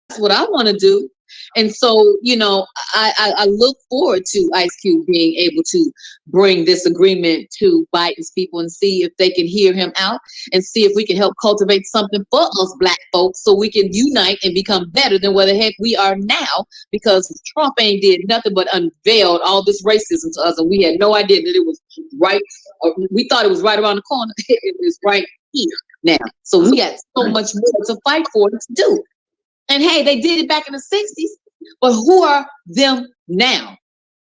that's what I want to do. And so, you know, I look forward to Ice Cube being able to bring this agreement to Biden's people and see if they can hear him out and see if we can help cultivate something for us Black folks so we can unite and become better than where the heck we are now, because Trump ain't did nothing but unveiled all this racism to us, and we had no idea that it was right, or we thought it was right around the corner. It was right here now. So we got so much more to fight for to do. And hey, they did it back in the 60s, but who are them now?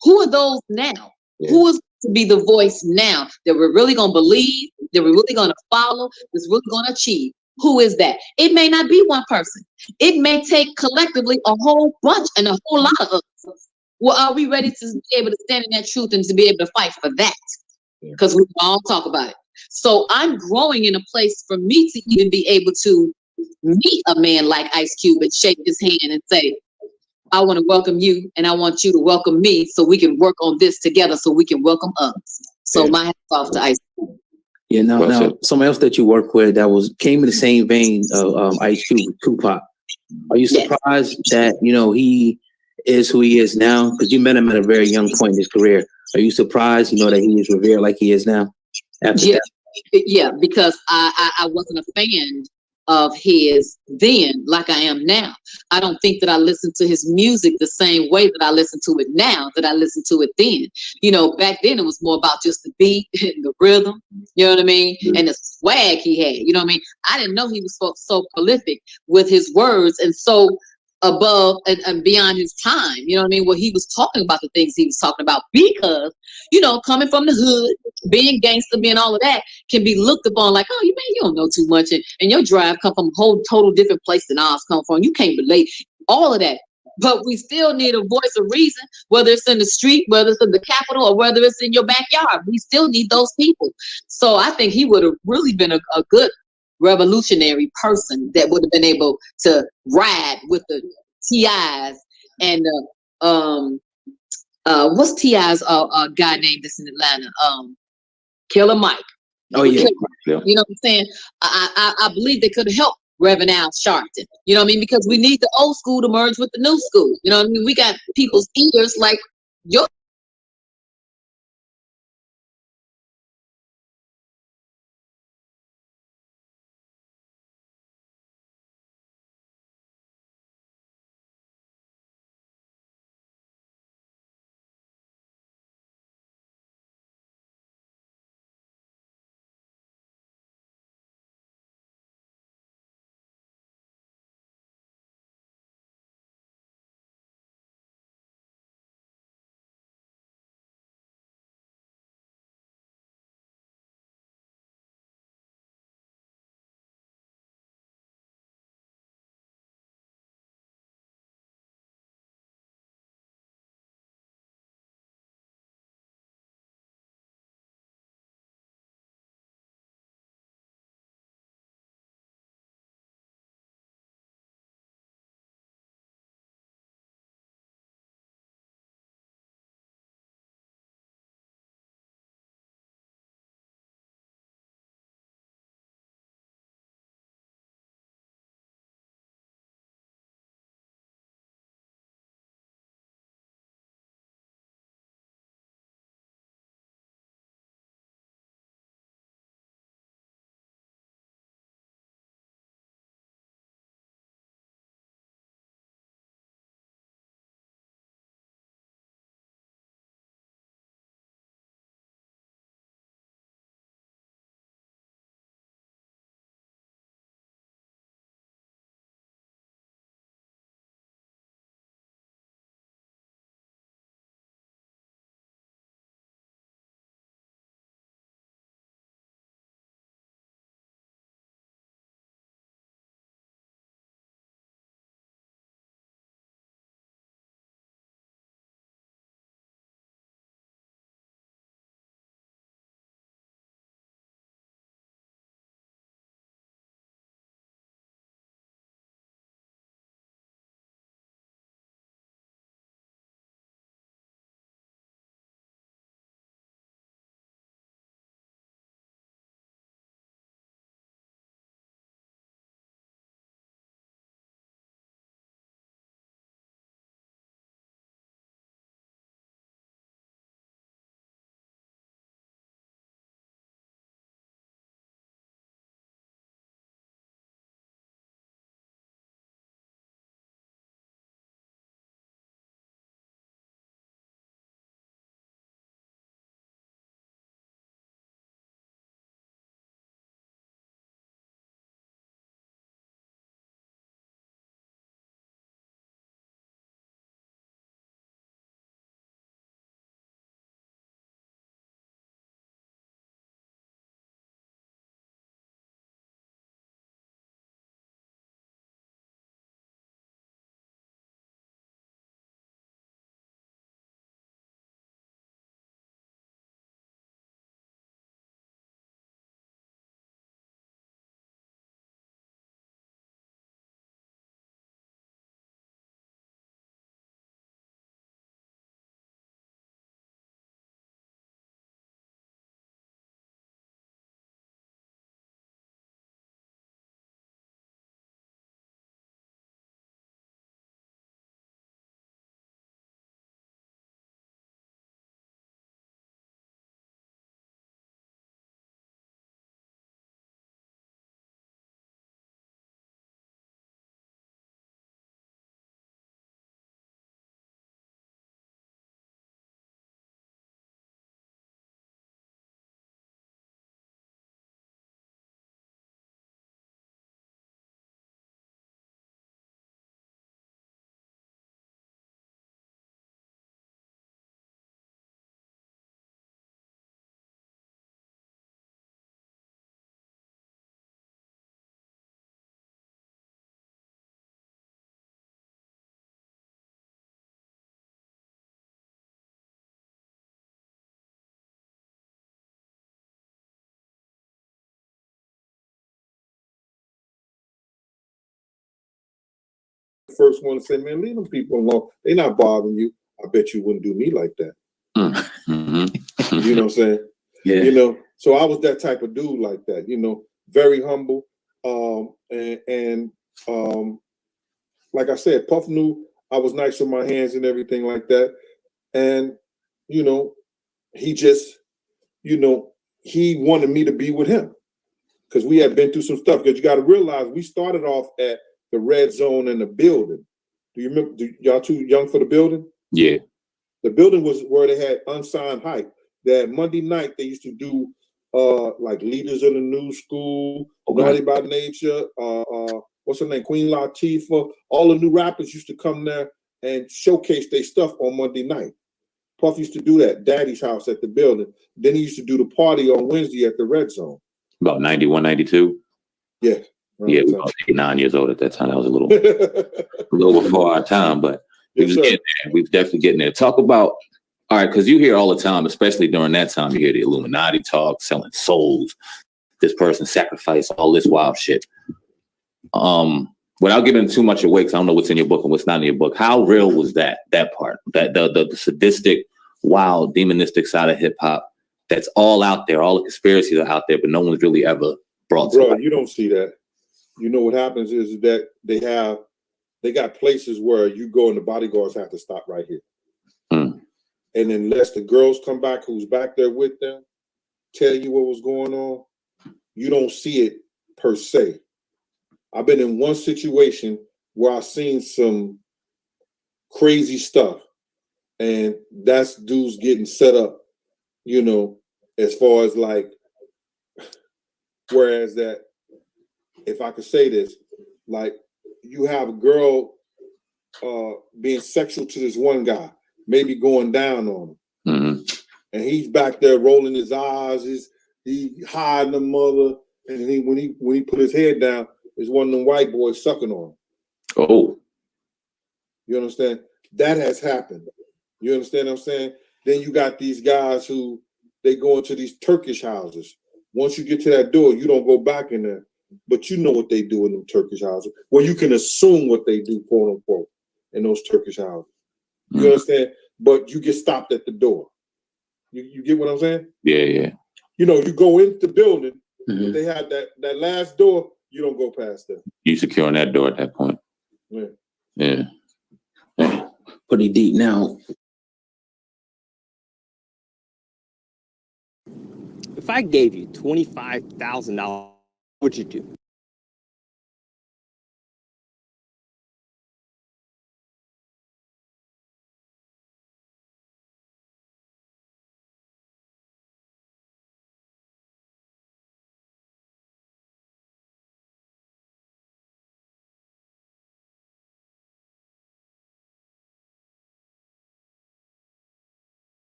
Who are those now? Yeah. Who is to be the voice now that we're really going to believe, that we're really going to follow, that's really going to achieve? Who is that? It may not be one person. It may take collectively a whole bunch and a whole lot of us. Well, are we ready to be able to stand in that truth and to be able to fight for that? Because we all talk about it. So I'm growing in a place for me to even be able to meet a man like Ice Cube and shake his hand and say, I want to welcome you and I want you to welcome me so we can work on this together so we can welcome others. So my hats off to Ice Cube. Yeah, now someone else that you work with that came in the same vein of Ice Cube, Tupac. Are you surprised that he is who he is now? Because you met him at a very young point in his career. Are you surprised, that he is revered like he is now? Yeah, because I wasn't a fan of his then like I am now. I don't think that I listen to his music the same way that I listen to it now that I listen to it then. Back then it was more about just the beat and the rhythm, you know what I mean? And the swag he had, you know what I mean? I didn't know he was so prolific with his words and so above and beyond his time, you know what I mean? Where he was talking about the things he was talking about because, coming from the hood, being gangster, being all of that can be looked upon like, oh, you don't know too much. And your drive come from a whole total different place than ours come from. You can't relate all of that. But we still need a voice of reason, whether it's in the street, whether it's in the Capitol, or whether it's in your backyard. We still need those people. So I think he would have really been a good revolutionary person that would have been able to ride with the T.I.'s and what's T.I.'s guy named this in Atlanta? Killer Mike. Oh yeah. You know what I'm saying? I believe they could have helped Reverend Al Sharpton. You know what I mean? Because we need the old school to merge with the new school. You know what I mean? We got people's ears like your first one to say, man, leave them people alone. They're not bothering you. I bet you wouldn't do me like that. Mm-hmm. You know what I'm saying? Yeah. You know, so I was that type of dude like that, you know, very humble. Like I said, Puff knew I was nice with my hands and everything like that. And, you know, he just, you know, he wanted me to be with him because we had been through some stuff. Because you got to realize we started off at the red zone in the building. Do you remember? Y'all too young for the building? Yeah. The building was where they had unsigned hype. That Monday night they used to do like Leaders of the New School, Naughty by Nature, what's her name, Queen Latifah. All the new rappers used to come there and showcase their stuff on Monday night. Puff used to do that, Daddy's house at the building. Then he used to do the party on Wednesday at the Red Zone. About 91, 92? Yeah. Yeah, we were about 8, 9 years old at that time. That was a little before our time, but we was getting there. We was definitely getting there. Talk about, all right, because you hear all the time, especially during that time, you hear the Illuminati talk, selling souls, this person sacrificed, all this wild shit. Without giving too much away, because I don't know what's in your book and what's not in your book, how real was that part? That the sadistic, wild, demonistic side of hip hop that's all out there, all the conspiracies are out there, but no one's really ever brought to light. You don't see that. You know what happens is that they got places where you go and the bodyguards have to stop right here. And unless the girls come back, who's back there with them, tell you what was going on, you don't see it per se. I've been in one situation where I've seen some crazy stuff, and that's dudes getting set up, you know, as far as like, whereas that, if I could say this, like you have a girl being sexual to this one guy, maybe going down on him, and he's back there rolling his eyes, he hiding the mother, and when he put his head down, there's one of them white boys sucking on him. Oh, you understand? That has happened. You understand what I'm saying? Then you got these guys who they go into these Turkish houses. Once you get to that door, you don't go back in there, but you know what they do in them Turkish houses. Well, you can assume what they do, quote unquote, in those Turkish houses. You understand? But you get stopped at the door. You get what I'm saying? Yeah. You know, you go into the building, but they have that last door, you don't go past that. You securing that door at that point. Yeah. Pretty deep. Now, if I gave you $25,000, what would you do?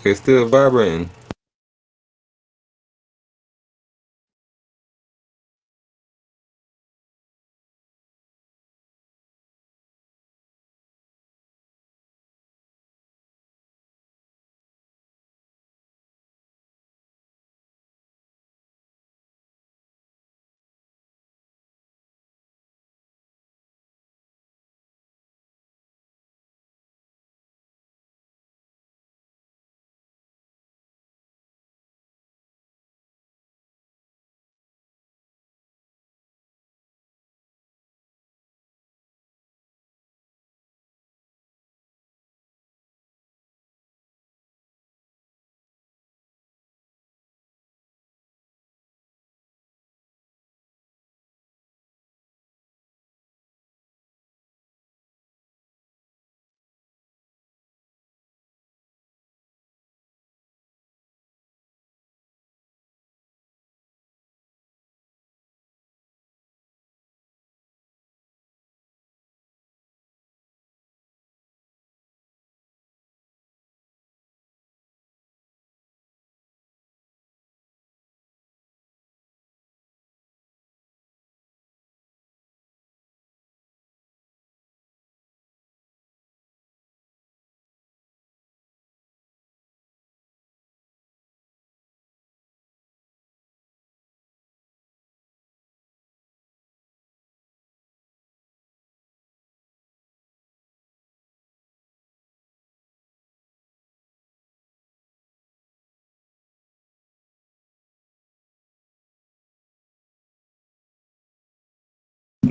It's still vibrating.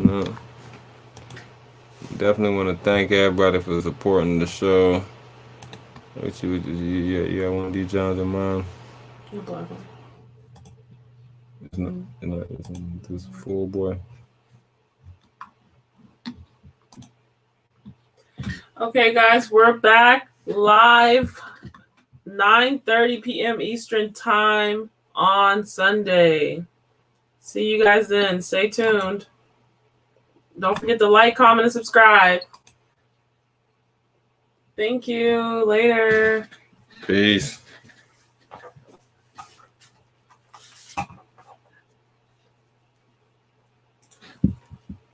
No. Definitely want to thank everybody for supporting the show. Let's see, you got one of these Johns in mind? It's not this full boy. Okay, guys, we're back live 9:30 p.m. Eastern Time on Sunday. See you guys then. Stay tuned. Don't forget to like, comment, and subscribe. Thank you. Later. Peace.